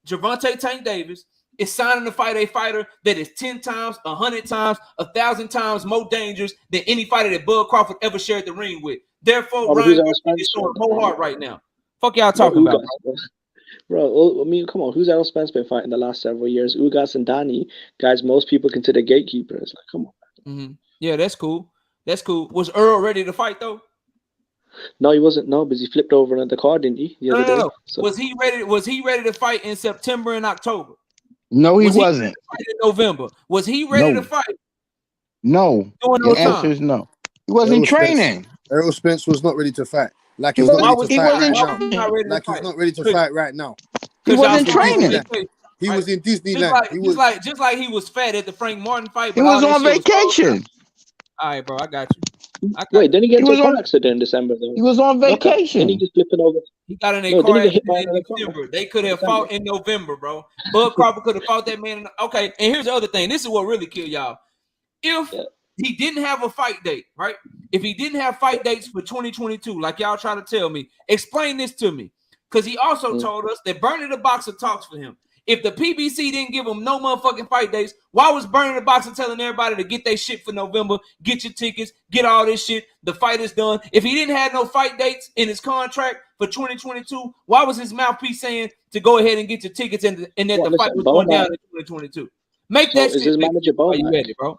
Gervonta Tank Davis is signing to fight a fighter that is 10 times, 100 times, 1,000 times more dangerous than any fighter that Bud Crawford ever shared the ring with. Therefore, Ryan Garcia is showing more heart right now. Fuck y'all talking about, bro. I mean, come on. Who's Errol Spence been fighting the last several years? Ugas and Danny, guys, most people consider gatekeepers. Like, come on. Mm-hmm. Yeah, that's cool. That's cool. Was Earl ready to fight though? No, he wasn't. No, because he flipped over another card, didn't he? No. So. Was he ready to fight in September and October? No, he wasn't. In November. Was he ready to fight? No. The answer is no. He wasn't training. Errol Spence was not ready to fight. Like he was not ready to fight right now. He wasn't training. He was in Disneyland. Just like he was fat at the Frank Martin fight. He was on vacation. All right, bro, I got you. Wait, didn't he get into a car accident in December though? He was on vacation. Didn't he just flipping over? He got in a car accident in December. They could have fought in November, bro. Bud Crawford could have fought that man. Okay, and here's the other thing. This is what really killed y'all. If he didn't have a fight date, right? If he didn't have fight dates for 2022, like y'all try to tell me, explain this to me. Because he also told us that Bernie the Boxer talks for him. If the PBC didn't give him no motherfucking fight dates, why was Burning the Box and telling everybody to get their shit for November, get your tickets, get all this shit, the fight is done? If he didn't have no fight dates in his contract for 2022, why was his mouthpiece saying to go ahead and get your tickets and that the fight was going down in 2022? Make that shit. Is his manager Bomac? Bro?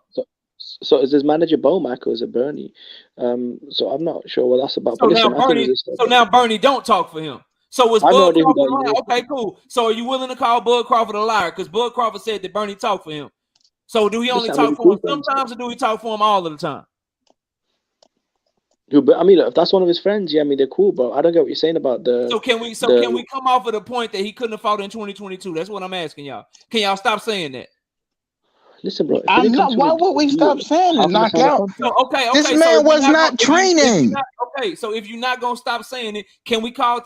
So is his manager Bomac or is it Bernie? So I'm not sure what that's about. So now Bernie don't talk for him. So was Bud Crawford a liar? Okay, cool. So are you willing to call Bud Crawford a liar? Because Bud Crawford said that Bernie talked for him. So do he only talk for him sometimes, or do he talk for him all of the time? I mean, if that's one of his friends, yeah, I mean they're cool, bro. I don't get what you're saying about the. So can we come off of the point that he couldn't have fought in 2022? That's what I'm asking y'all. Can y'all stop saying that? Listen, bro. Why would we stop saying it? Knockout. So, okay. This man was not training. Okay, so if you're not gonna stop saying it, can we call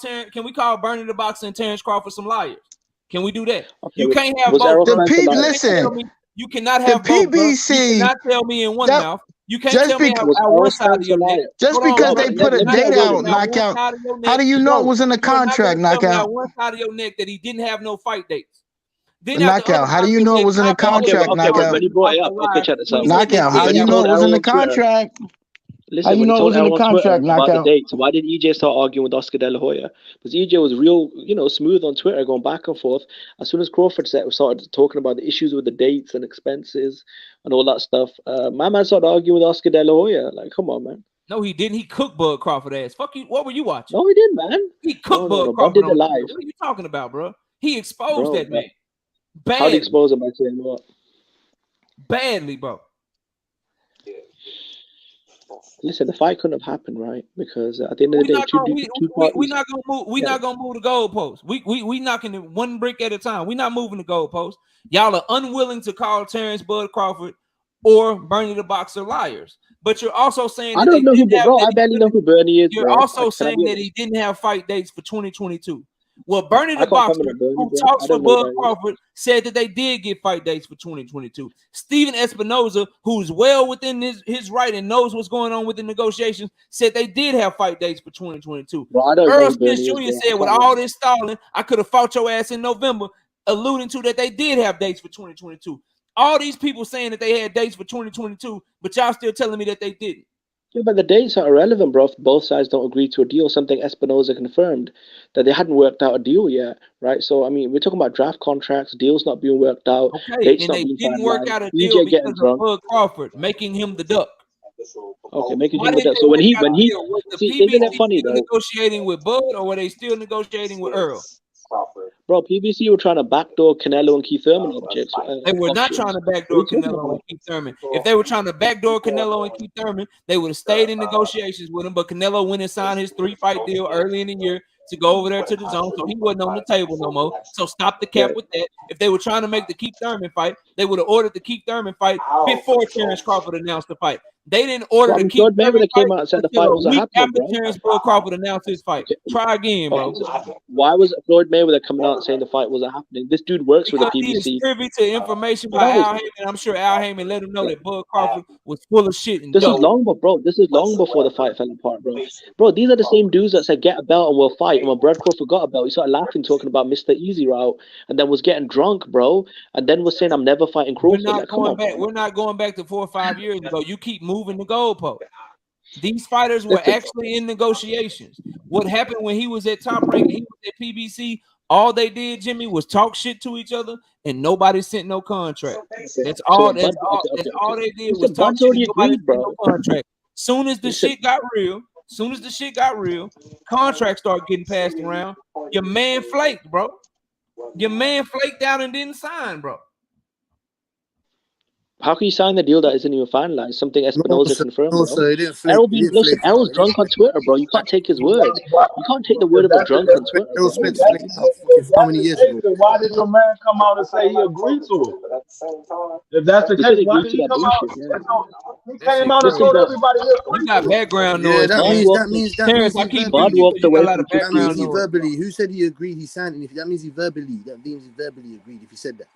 Bernie the Boxer and Terrence Crawford some liars? Can we do that? Okay, you can't have both. Listen, you cannot have the both. PBC. You cannot tell me in one mouth. You can't tell me out one side of your neck. Just because they put a date out, Knockout. How do you know it was in the contract, Knockout? One side of your neck that he didn't have no fight dates. Knockout. How do you know it was in the contract, Knockout? When he brought it up, okay, check this out. Knockout. How do you know it was in the contract? Listen, how you know it was in the contract, Knockout? So why did EJ start arguing with Oscar De La Hoya? Because EJ was real, smooth on Twitter, going back and forth. As soon as Crawford started talking about the issues with the dates and expenses and all that stuff, my man started arguing with Oscar De La Hoya. Like, come on, man. No, he didn't. He cooked Bud Crawford ass. Fuck you. What were you watching? No, he didn't, man. He cooked Bud Crawford. Did the live. What are you talking about, bro? He exposed that man. Badly. How do you expose him by saying what? Badly, bro. Listen, the fight couldn't have happened, right? Because at the end of the day, we're not gonna move. We're not gonna move the goalposts. We knocking it one brick at a time. We're not moving the goalposts. Y'all are unwilling to call Terrence Bud Crawford or Bernie the Boxer liars. But you're also saying I don't know who, bro. I barely know who Bernie is. You're also saying that he didn't have fight dates for 2022. Well, Bernie the Boxer, who talks for Bud Crawford, said that they did get fight dates for 2022. Steven Espinoza, who's well within his right and knows what's going on with the negotiations, said they did have fight dates for 2022. Earl Spence Jr. said, with all this stalling, I could have fought your ass in November, alluding to that they did have dates for 2022. All these people saying that they had dates for 2022, but y'all still telling me that they didn't. Yeah, but the dates are irrelevant, bro. If both sides don't agree to a deal, something Espinoza confirmed that they hadn't worked out a deal yet, right? So, I mean, we're talking about draft contracts, deals not being worked out. Okay, and they didn't work out a deal because of Bud Crawford making him the duck. Okay, making him the duck. So when he see, isn't it funny though? Negotiating with Bud, or were they still negotiating with Earl? Bro, PBC were trying to backdoor Canelo and Keith Thurman objects. They were not trying to backdoor Canelo and Keith Thurman. If they were trying to backdoor Canelo and Keith Thurman, they would have stayed in negotiations with him. But Canelo went and signed his 3-fight deal early in the year to go over there to the zone, so he wasn't on the table no more. So stop the cap with that. If they were trying to make the Keith Thurman fight, they would have ordered the Keith Thurman fight before Terrence Crawford announced the fight. They didn't order the Keith Thurman fight came out and said the fight wasn't happening, after Terrence Bud Crawford announced his fight. Try again, bro. Why was Floyd Mayweather coming out saying the fight wasn't happening? This dude works with the PBC. He is privy to information by Al Heyman. I'm sure Al Heyman let him know that Bud Crawford was full of shit. This is long, this is long before the fight fell apart, bro. Bro, these are the same dudes that said get a belt and we'll fight. And when Brad Crawford got a belt, he started laughing, talking about Mr. Easy Route, and then was getting drunk, bro. And then was saying I'm never fighting Crawford. We're not going back to 4 or 5 years ago. You keep moving the goalpost. These fighters were actually in negotiations. What happened when he was at Top Rank, he was at PBC, all they did, Jimmy, was talk shit to each other, and nobody sent no contract. That's all they did was talk shit, and nobody sent no contract. Soon as the shit got real, contracts start getting passed around. Your man flaked, bro. Your man flaked out and didn't sign, bro. How can you sign the deal that isn't even finalized? Something Espinoza confirmed. Errol's drunk on Twitter, bro. You can't take his words. You can't take the word of a drunk on Twitter. Errol Spence how many years ago? Why did your man come out and say he agreed to it? If that's the case, why did he come out? He came out and told everybody he agreed. You got background noise. That means he verbally. Who said he agreed? He signed it. That means he verbally. That means he verbally agreed. If he said that.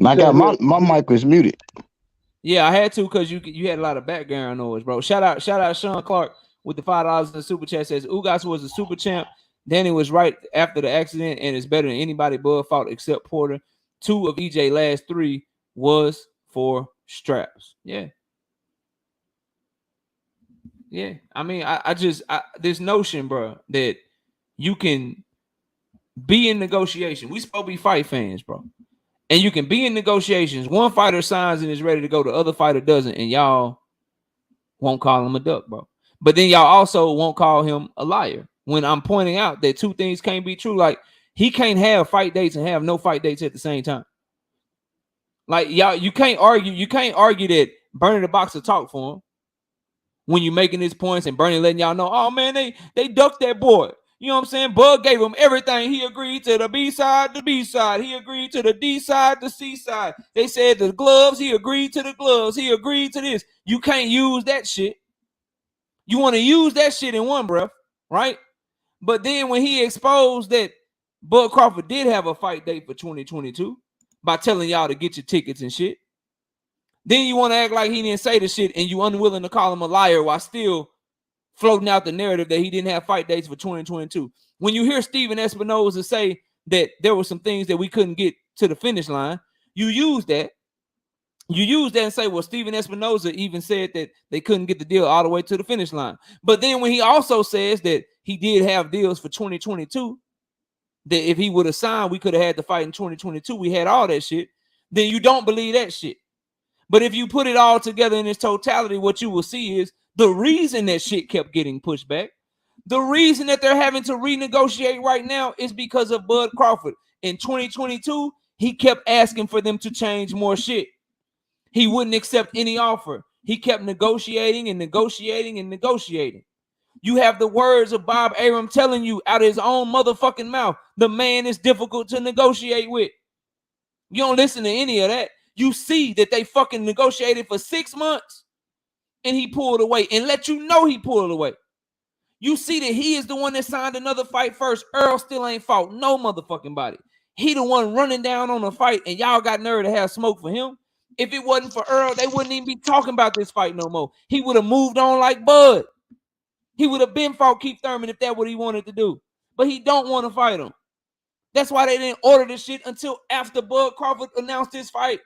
I got my mic was muted. Yeah, I had to because you had a lot of background noise, bro. Shout out Sean Clark with the $5 in the super chat. Says Ugas was a super champ. Danny was right after the accident and is better than anybody Bud fought except Porter. 2 of EJ last 3 was for straps. Yeah. Yeah. I mean, I this notion, bro, that you can be in negotiation. We supposed to be fight fans, bro. And you can be in negotiations. One fighter signs and is ready to go. The other fighter doesn't. And y'all won't call him a duck, bro. But then y'all also won't call him a liar. When I'm pointing out that 2 things can't be true. Like, he can't have fight dates and have no fight dates at the same time. Like, y'all, you can't argue. You can't argue that Bernie the Boxer talk for him when you're making his points and Bernie letting y'all know, oh, man, they ducked that boy. You know what I'm saying? Bud gave him everything. He agreed to the B side, the B side. He agreed to the D side, the C side. They said the gloves. He agreed to the gloves. He agreed to this. You can't use that shit. You want to use that shit in one breath, right? But then when he exposed that Bud Crawford did have a fight date for 2022 by telling y'all to get your tickets and shit, then you want to act like he didn't say the shit and you unwilling to call him a liar while still floating out the narrative that he didn't have fight dates for 2022. When you hear Steven Espinoza say that there were some things that we couldn't get to the finish line, you use that. You use that and say, well, Steven Espinoza even said that they couldn't get the deal all the way to the finish line. But then when he also says that he did have deals for 2022, that if he would have signed, we could have had the fight in 2022. We had all that shit. Then you don't believe that shit. But if you put it all together in its totality, what you will see is the reason that shit kept getting pushed back, the reason that they're having to renegotiate right now is because of Bud Crawford. In 2022, he kept asking for them to change more shit. He wouldn't accept any offer. He kept negotiating and negotiating and negotiating. You have the words of Bob Arum telling you out of his own motherfucking mouth, the man is difficult to negotiate with. You don't listen to any of that. You see that they fucking negotiated for 6 months and he pulled away and let you know he pulled away. You see that he is the one that signed another fight first. Earl still ain't fought no motherfucking body. He the one running down on a fight and y'all got nerve to have smoke for him. If it wasn't for Earl, they wouldn't even be talking about this fight no more. He would have moved on like Bud. He would have been fought Keith Thurman if that's what he wanted to do. But he don't want to fight him. That's why they didn't order this shit until after Bud Crawford announced his fight.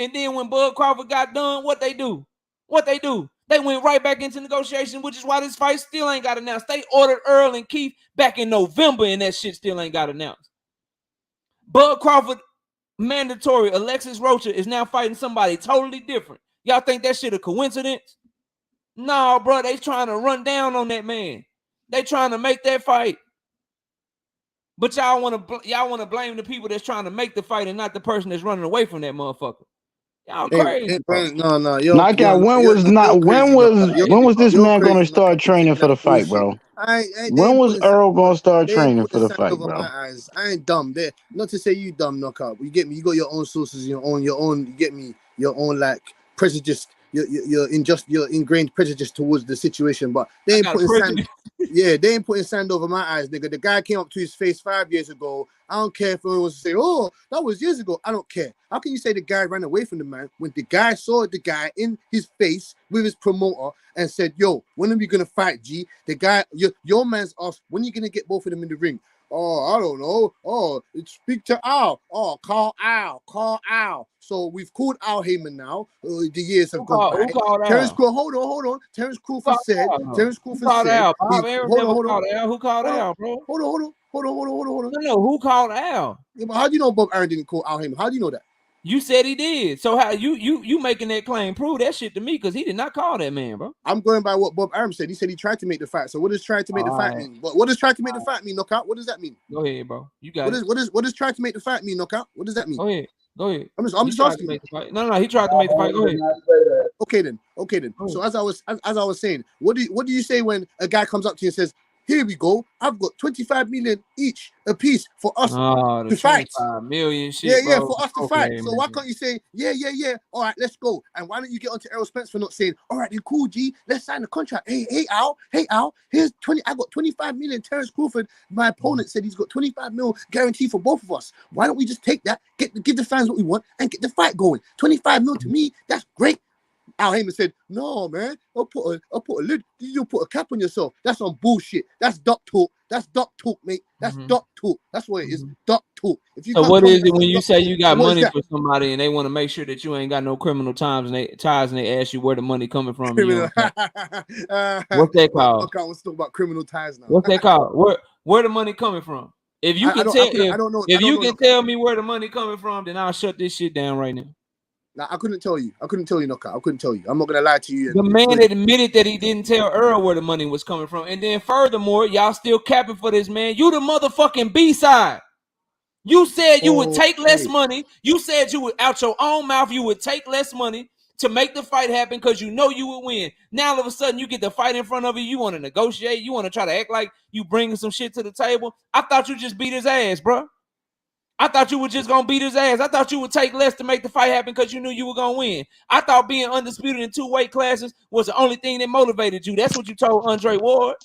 And then when Bud Crawford got done, what they do? They went right back into negotiation, which is why this fight still ain't got announced. They ordered Earl and Keith back in November, and that shit still ain't got announced. Bud Crawford, mandatory. Alexis Rocha is now fighting somebody totally different. Y'all think that shit a coincidence? No, bro, they trying to run down on that man. They trying to make that fight. But y'all want to blame the people that's trying to make the fight and not the person that's running away from that motherfucker. Y'all crazy. No. When was this man going to start training for the fight, bro? When was Earl going to start training for the fight, bro? I ain't dumb. There, not to say you dumb, knockout. You get me. You got your own sources, your own. You get me. Your own like prejudice. You're ingrained prejudice towards the situation, but they ain't putting sand. Yeah, they ain't putting sand over my eyes, nigga. The guy came up to his face 5 years ago. I don't care if anyone wants to say, "Oh, that was years ago." I don't care. How can you say the guy ran away from the man when the guy saw the guy in his face with his promoter and said, "Yo, when are we gonna fight, G?" The guy, your man's asked, "When are you gonna get both of them in the ring?" Oh, I don't know. Oh, speak to Al. Oh, call Al. So we've called Al Heyman now. The years have gone by. Who called Terrence Al? Crawford, hold on. Terrence Crawford said. Who called Al? Bob Arum never called Al. Who called Al, bro? Hold on. No, who called Al? Yeah, but how do you know Bob Arum didn't call Al Heyman? How do you know that? You said he did. So how you making that claim? Prove that shit to me, because he did not call that man, bro. I'm going by what Bob Arum said. He said he tried to make the fight. So what does try to make the fight mean? What does try to make the fight mean, knockout? What does that mean? Go ahead, bro. You got it. What does try to make the fight mean, knockout? What does that mean? Go ahead. I'm just asking. No, he tried to make the fight. Go ahead. Okay then. So as I was saying, what do you say when a guy comes up to you and says, "Here we go. I've got 25 million each a piece for us to fight." 25 million shit, yeah, bro. for us to fight. So why can't you say, yeah, all right, let's go? And why don't you get onto Errol Spence for not saying, "All right, then cool, G, let's sign the contract. Hey, Al, here's 20. I got 25 million. Terrence Crawford, my opponent, said he's got 25 mil guaranteed for both of us. Why don't we just take that, give the fans what we want, and get the fight going? 25 mil to me, that's great. Al Heyman said, "No, man, I'll put a lid. You put a cap on yourself. That's some bullshit. That's duck talk. That's duck talk, mate. That's duck talk. That's what it is. Duck talk. If you so can't what tell me is it when you say you got what is money that? for somebody and they want to make sure that you ain't got no criminal ties and they ask you where the money coming from? And you Criminal. don't what's that called? Okay, let's talk about criminal ties now. What's that called? Where the money coming from? If you can tell, if you can tell me where the money coming from, then I'll shut this shit down right now. Nah, I couldn't tell you. Knockout. I couldn't tell you. I'm not gonna lie to you. The man admitted that he didn't tell Earl where the money was coming from, and then furthermore, y'all still capping for this man. You the motherfucking B-side. You said you would take less money. You said you would, out your own mouth, you would take less money to make the fight happen because you know you would win. Now all of a sudden you get the fight in front of you. You want to negotiate. You want to try to act like you bringing some shit to the table. I thought you just beat his ass, bro. I thought you were just gonna beat his ass. I thought you would take less to make the fight happen because you knew you were gonna win. I thought being undisputed in 2 weight classes was the only thing that motivated you. That's what you told Andre Ward.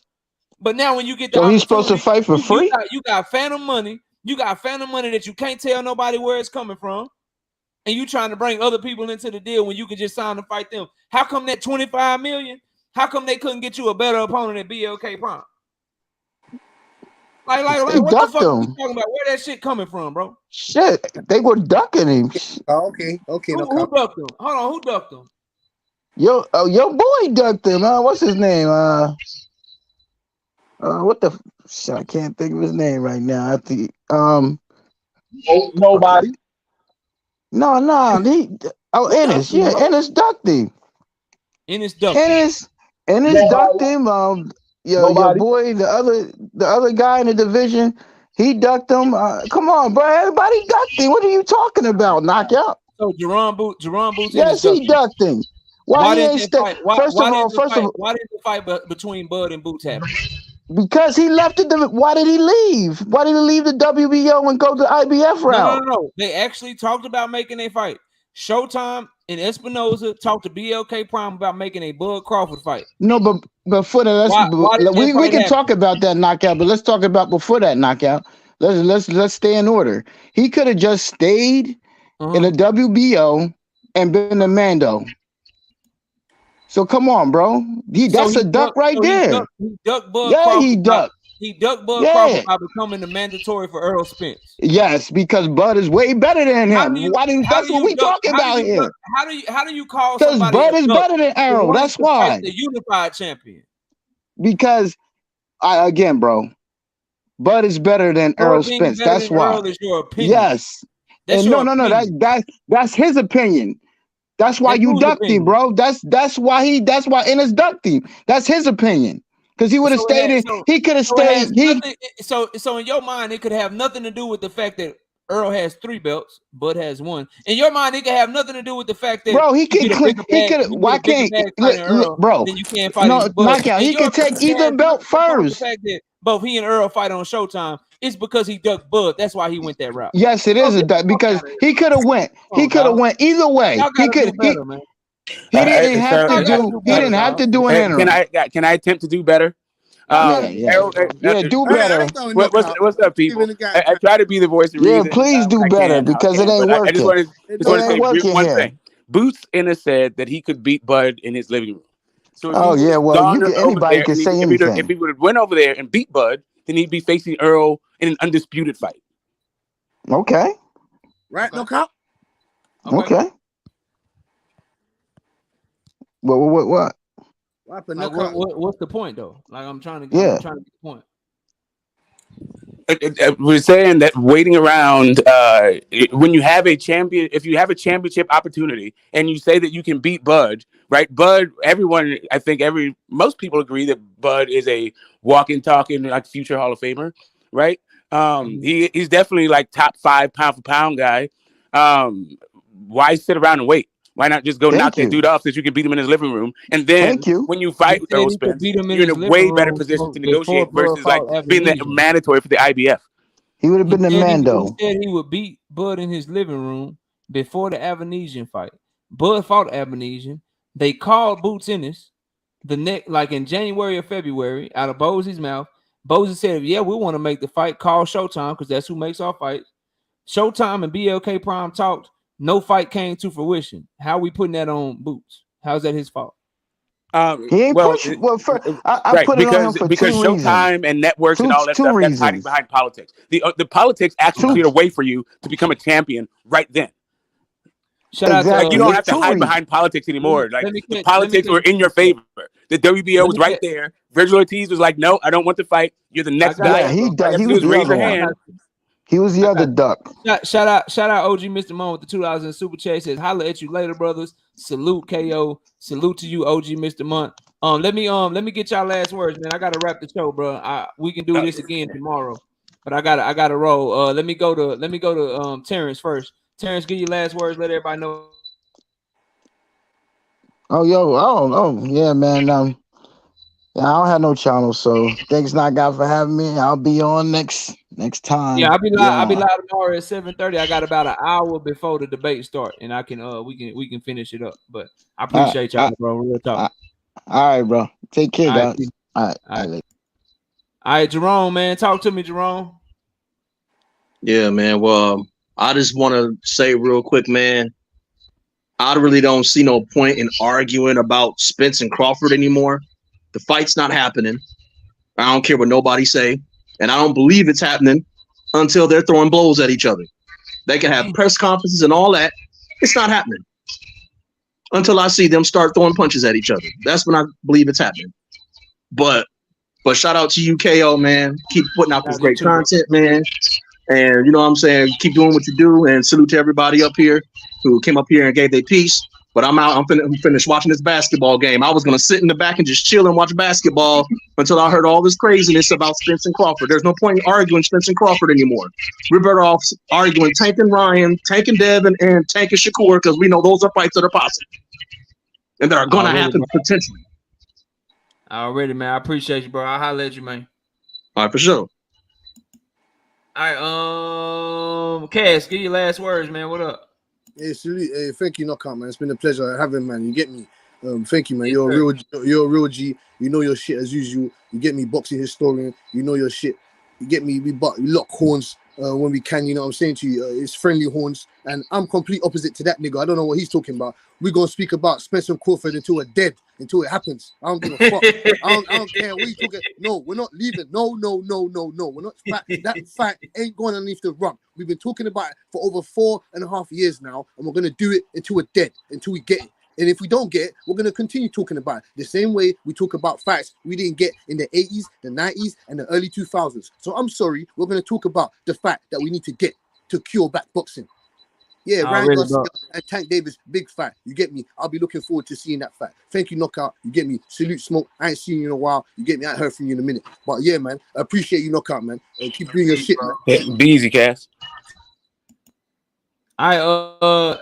But now when you get the so he's supposed to fight for free. You got phantom money. You got phantom money that you can't tell nobody where it's coming from, and you trying to bring other people into the deal when you could just sign to fight them. How come that $25 million? How come they couldn't get you a better opponent at BLK Prime? Like what the fuck are you talking about? Where that shit coming from, bro? Shit, they were ducking him. Oh, okay. Who ducked him? Hold on, who ducked him? Your boy ducked him. What's his name? What the? I can't think of his name right now. I think nobody. No. Ennis. Yeah, Ennis ducked him. Ennis ducked him. Ennis ducked him. Your boy, the other guy in the division, he ducked him. Come on, bro. Everybody ducked him. What are you talking about? Knockout. So Jerron Boots. Yes, he ducked him. Why he ain't stay? First of all, why did the fight between Bud and Boots happen? Because he left it. Why did he leave? Why did he leave the WBO and go the IBF route? No. They actually talked about making a fight. Showtime and Espinoza talked to BLK Prime about making a Bud Crawford fight. No, but before that, we can talk about that knockout. But let's talk about before that knockout. Let's stay in order. He could have just stayed in the WBO and been a Mando. So come on, bro. That's a duck right there. He ducked Bud yeah, Crawford. He ducked. He ducked Bud Crawford by becoming the mandatory for Errol Spence. Yes, because Bud is way better than him. That's what we talking about here. How do you call somebody? Because Bud is better than Errol. That's why. The unified champion. Because again, bro, Bud is better than Errol Spence. That's why. Errol is your opinion. Yes. And no. That's his opinion. That's why you ducked him, bro. That's why Ennis ducked him. That's his opinion. Because he would have stayed. He could have stayed. So in your mind, it could have nothing to do with the fact that Earl has 3 belts, Bud has 1. In your mind, it could have nothing to do with the fact that bro, he could. Why can't bro? Then you can't fight. No, knockout. He can take either belt first. The fact that both he and Earl fight on Showtime, it's because he ducked Bud. That's why he went that route. Yes, it is a duck because he could have went. He could have went either way. He could. He didn't have to do. He didn't have to do an interim. Can I attempt to do better? Do better. What's up, people? I try to be the voice of reason. Yeah, please do better because it ain't working. I just want to say one thing. Boots Ennis said that he could beat Bud in his living room. So anybody can say anything. If he would have went over there and beat Bud, then he'd be facing Earl in an undisputed fight. Okay. Right, no cop. Okay. What? What's the point though? Like I'm trying to get the point. We're saying that waiting around when you have a champion, if you have a championship opportunity and you say that you can beat Bud, right? Bud, most people agree that Bud is a walking, talking, like future Hall of Famer, right? He's definitely like top 5 pound for pound guy. Why sit around and wait? Why not just go knock that dude off so that you can beat him in his living room? And then when you fight Errol Spence, you're in a way better position to negotiate versus like being the mandatory for the IBF. He would have been the Mando. He said he would beat Bud in his living room before the Avanesian fight. Bud fought Avanesian. They called Boots Ennis like in January or February out of Bosey's mouth. Bosey said, yeah, we want to make the fight. Call Showtime because that's who makes our fights. Showtime and BLK Prime talked. No fight came to fruition. How we putting that on Boots? How's that his fault? He ain't push. Well, I put it on him for because two reasons. Showtime and networks and all that stuff, that's hiding behind politics. The politics actually cleared a way for you to become a champion right then. Shout out like you don't have to hide behind politics anymore. The politics were in your favor. The WBO was right there. Virgil Ortiz was like, "No, I don't want to fight. You're the next guy." Yeah, he was raise your hand. He was the other duck. Shout out OG Mr. Mon with the $2 super chat. Says, "Holla at you later, brothers. Salute KO. Salute to you, OG Mr. Mon." Let me get y'all last words, man. I gotta wrap the show, bro. We can do this again tomorrow, but I gotta roll. Let me go to Terrence first. Terrence, give your last words. Let everybody know. Yeah, man. I don't have no channel, so thanks, Knockout, for having me. I'll be on next time. Yeah, I'll be live tomorrow at 7:30. I got about an hour before the debate start, and I can we can finish it up. But I appreciate y'all, bro. Real talk. All right, bro. Take care, guys. All right, Jerome, man. Talk to me, Jerome. Yeah, man. Well, I just want to say real quick, man, I really don't see no point in arguing about Spence and Crawford anymore. The fight's not happening. I don't care what nobody say. And I don't believe it's happening until they're throwing blows at each other. They can have press conferences and all that. It's not happening until I see them start throwing punches at each other. That's when I believe it's happening. But shout out to you, KO, man. Keep putting out this great content, man. And you know what I'm saying? Keep doing what you do. And salute to everybody up here who came up here and gave their piece. But I'm out. I'm finished watching this basketball game. I was going to sit in the back and just chill and watch basketball until I heard all this craziness about Spence and Crawford. There's no point in arguing Spence and Crawford anymore. We're better off arguing Tank and Ryan, Tank and Devin, and Tank and Shakur, because we know those are fights that are possible and that are going to happen potentially. Already, man. I appreciate you, bro. I'll holler at you, man. All right, for sure. All right, Cass, give your last words, man. What up? Hey, thank you, Knockout, man. It's been a pleasure having, man. You get me. Thank you, man. You're a real G. You know your shit as usual. You get me, boxing historian. You know your shit. You get me. We lock horns when we can. You know what I'm saying to you? It's friendly horns, and I'm complete opposite to that nigga. I don't know what he's talking about. We're gonna speak about Spencer Crawford until we're dead, until it happens. I don't give a fuck. I don't care what you talking. No, we're not leaving. No. We're not. That fact ain't going underneath the rug. We've been talking about it for over 4.5 years now, and we're gonna do it until we're dead, until we get it. And if we don't get it, we're going to continue talking about it the same way we talk about facts we didn't get in the 80s, the 90s, and the early 2000s. So I'm sorry, we're going to talk about the fact that we need to get to cure back boxing. Yeah, Ryan Garcia and Tank Davis, big fact. You get me? I'll be looking forward to seeing that fact. Thank you, Knockout. You get me? Salute, Smoke. I ain't seen you in a while. You get me? I ain't heard from you in a minute. But yeah, man, I appreciate you, Knockout, man. Keep doing your shit, man. Yeah, be easy, Cass. All right,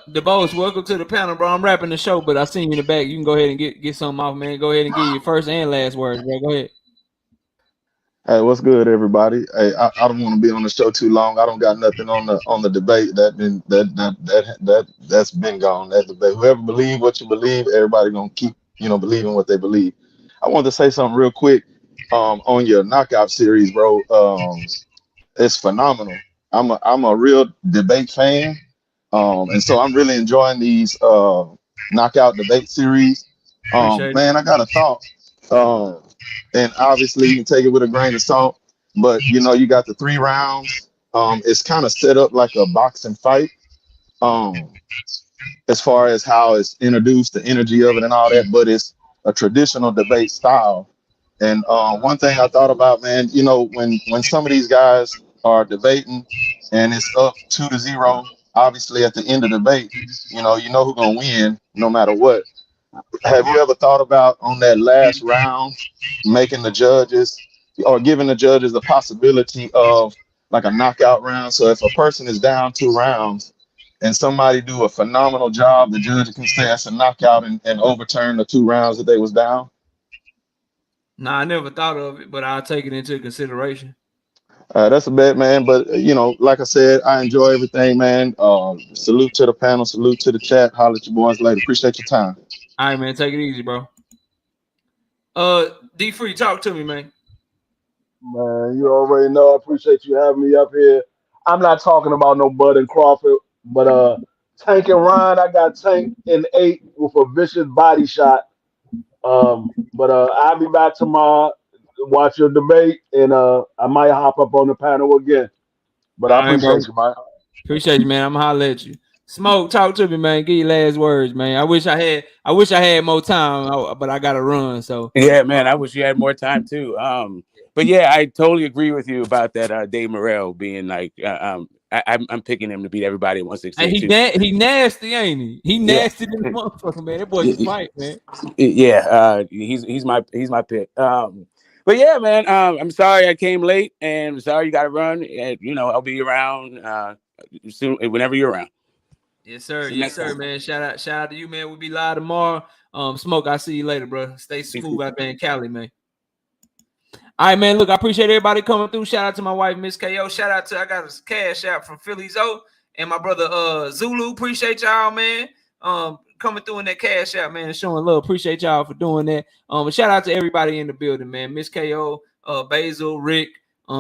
DeBose, welcome to the panel, bro. I'm wrapping the show, but I seen you in the back. You can go ahead and get something off, man. Go ahead and give your first and last words, bro. Go ahead. Hey, what's good, everybody? Hey, I don't want to be on the show too long. I don't got nothing on the debate that's been gone. That debate. Whoever believe what you believe, everybody gonna keep believing what they believe. I want to say something real quick on your knockout series, bro. It's phenomenal. I'm a real debate fan. And so I'm really enjoying these knockout debate series. Man, I got a thought. And obviously you can take it with a grain of salt, but you got the 3 rounds. It's kind of set up like a boxing fight. As far as how it's introduced, the energy of it and all that, but it's a traditional debate style. And one thing I thought about, man, when some of these guys are debating and it's up 2-0, obviously at the end of the debate, you know who's gonna win no matter what. Have you ever thought about on that last round making the judges or giving the judges the possibility of like a knockout round? So if a person is down 2 rounds and somebody do a phenomenal job, the judge can say that's a knockout and overturn the 2 rounds that they was down. Nah, I never thought of it, but I'll take it into consideration. That's a bet, man. But like I said, I enjoy everything, man. Salute to the panel, salute to the chat. Holler at your boys later. Appreciate your time. All right, man. Take it easy, bro. D Free, talk to me, man. Man, you already know. I appreciate you having me up here. I'm not talking about no Bud and Crawford, but Tank and Ryan, I got Tank in 8 with a vicious body shot. But I'll be back tomorrow, watch your debate, and I might hop up on the panel again. But I All right, bro. appreciate you, man. Appreciate you, man. I'm gonna holler at you. Smoke, talk to me, man. Give your last words, man. I wish I had more time, but I gotta run. So Yeah, man. I wish you had more time too. But yeah, I totally agree with you about that. Dave Morrell being like, I'm picking him to beat everybody at 168 too. he nasty, ain't he? He Yeah, nasty than the motherfucker, man. That boy can fight, man. yeah. He's my pick. But yeah, man. I'm sorry I came late, and I'm sorry you got to run. And I'll be around soon whenever you're around. Yes, sir. See you Yes, next sir, time. man. Shout out to you, man. We'll be live tomorrow. Smoke, I'll see you later, bro. Stay smooth out there in Cali, man. All right, man. Look, I appreciate everybody coming through. Shout out to my wife, Miss KO. Shout out to I got a cash out from Philly Zoe and my brother Zulu. Appreciate y'all, man. Coming through in that cash out, man, and showing love. Appreciate y'all for doing that. Shout out to everybody in the building, man. Miss KO, Basil, Rick,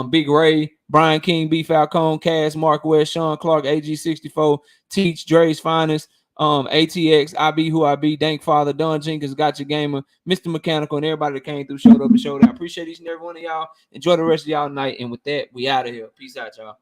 Big Ray, Brian King, B Falcone, Cass, Mark West, Sean Clark, AG64, Teach, Dre's Finest, ATX, I Be Who I Be, Dank Father, Don Jenkins, Gotcha Gamer, Mr. Mechanical, and everybody that came through, showed up and showed out. I appreciate each and every one of y'all. Enjoy the rest of y'all night. And with that, we out of here. Peace out, y'all.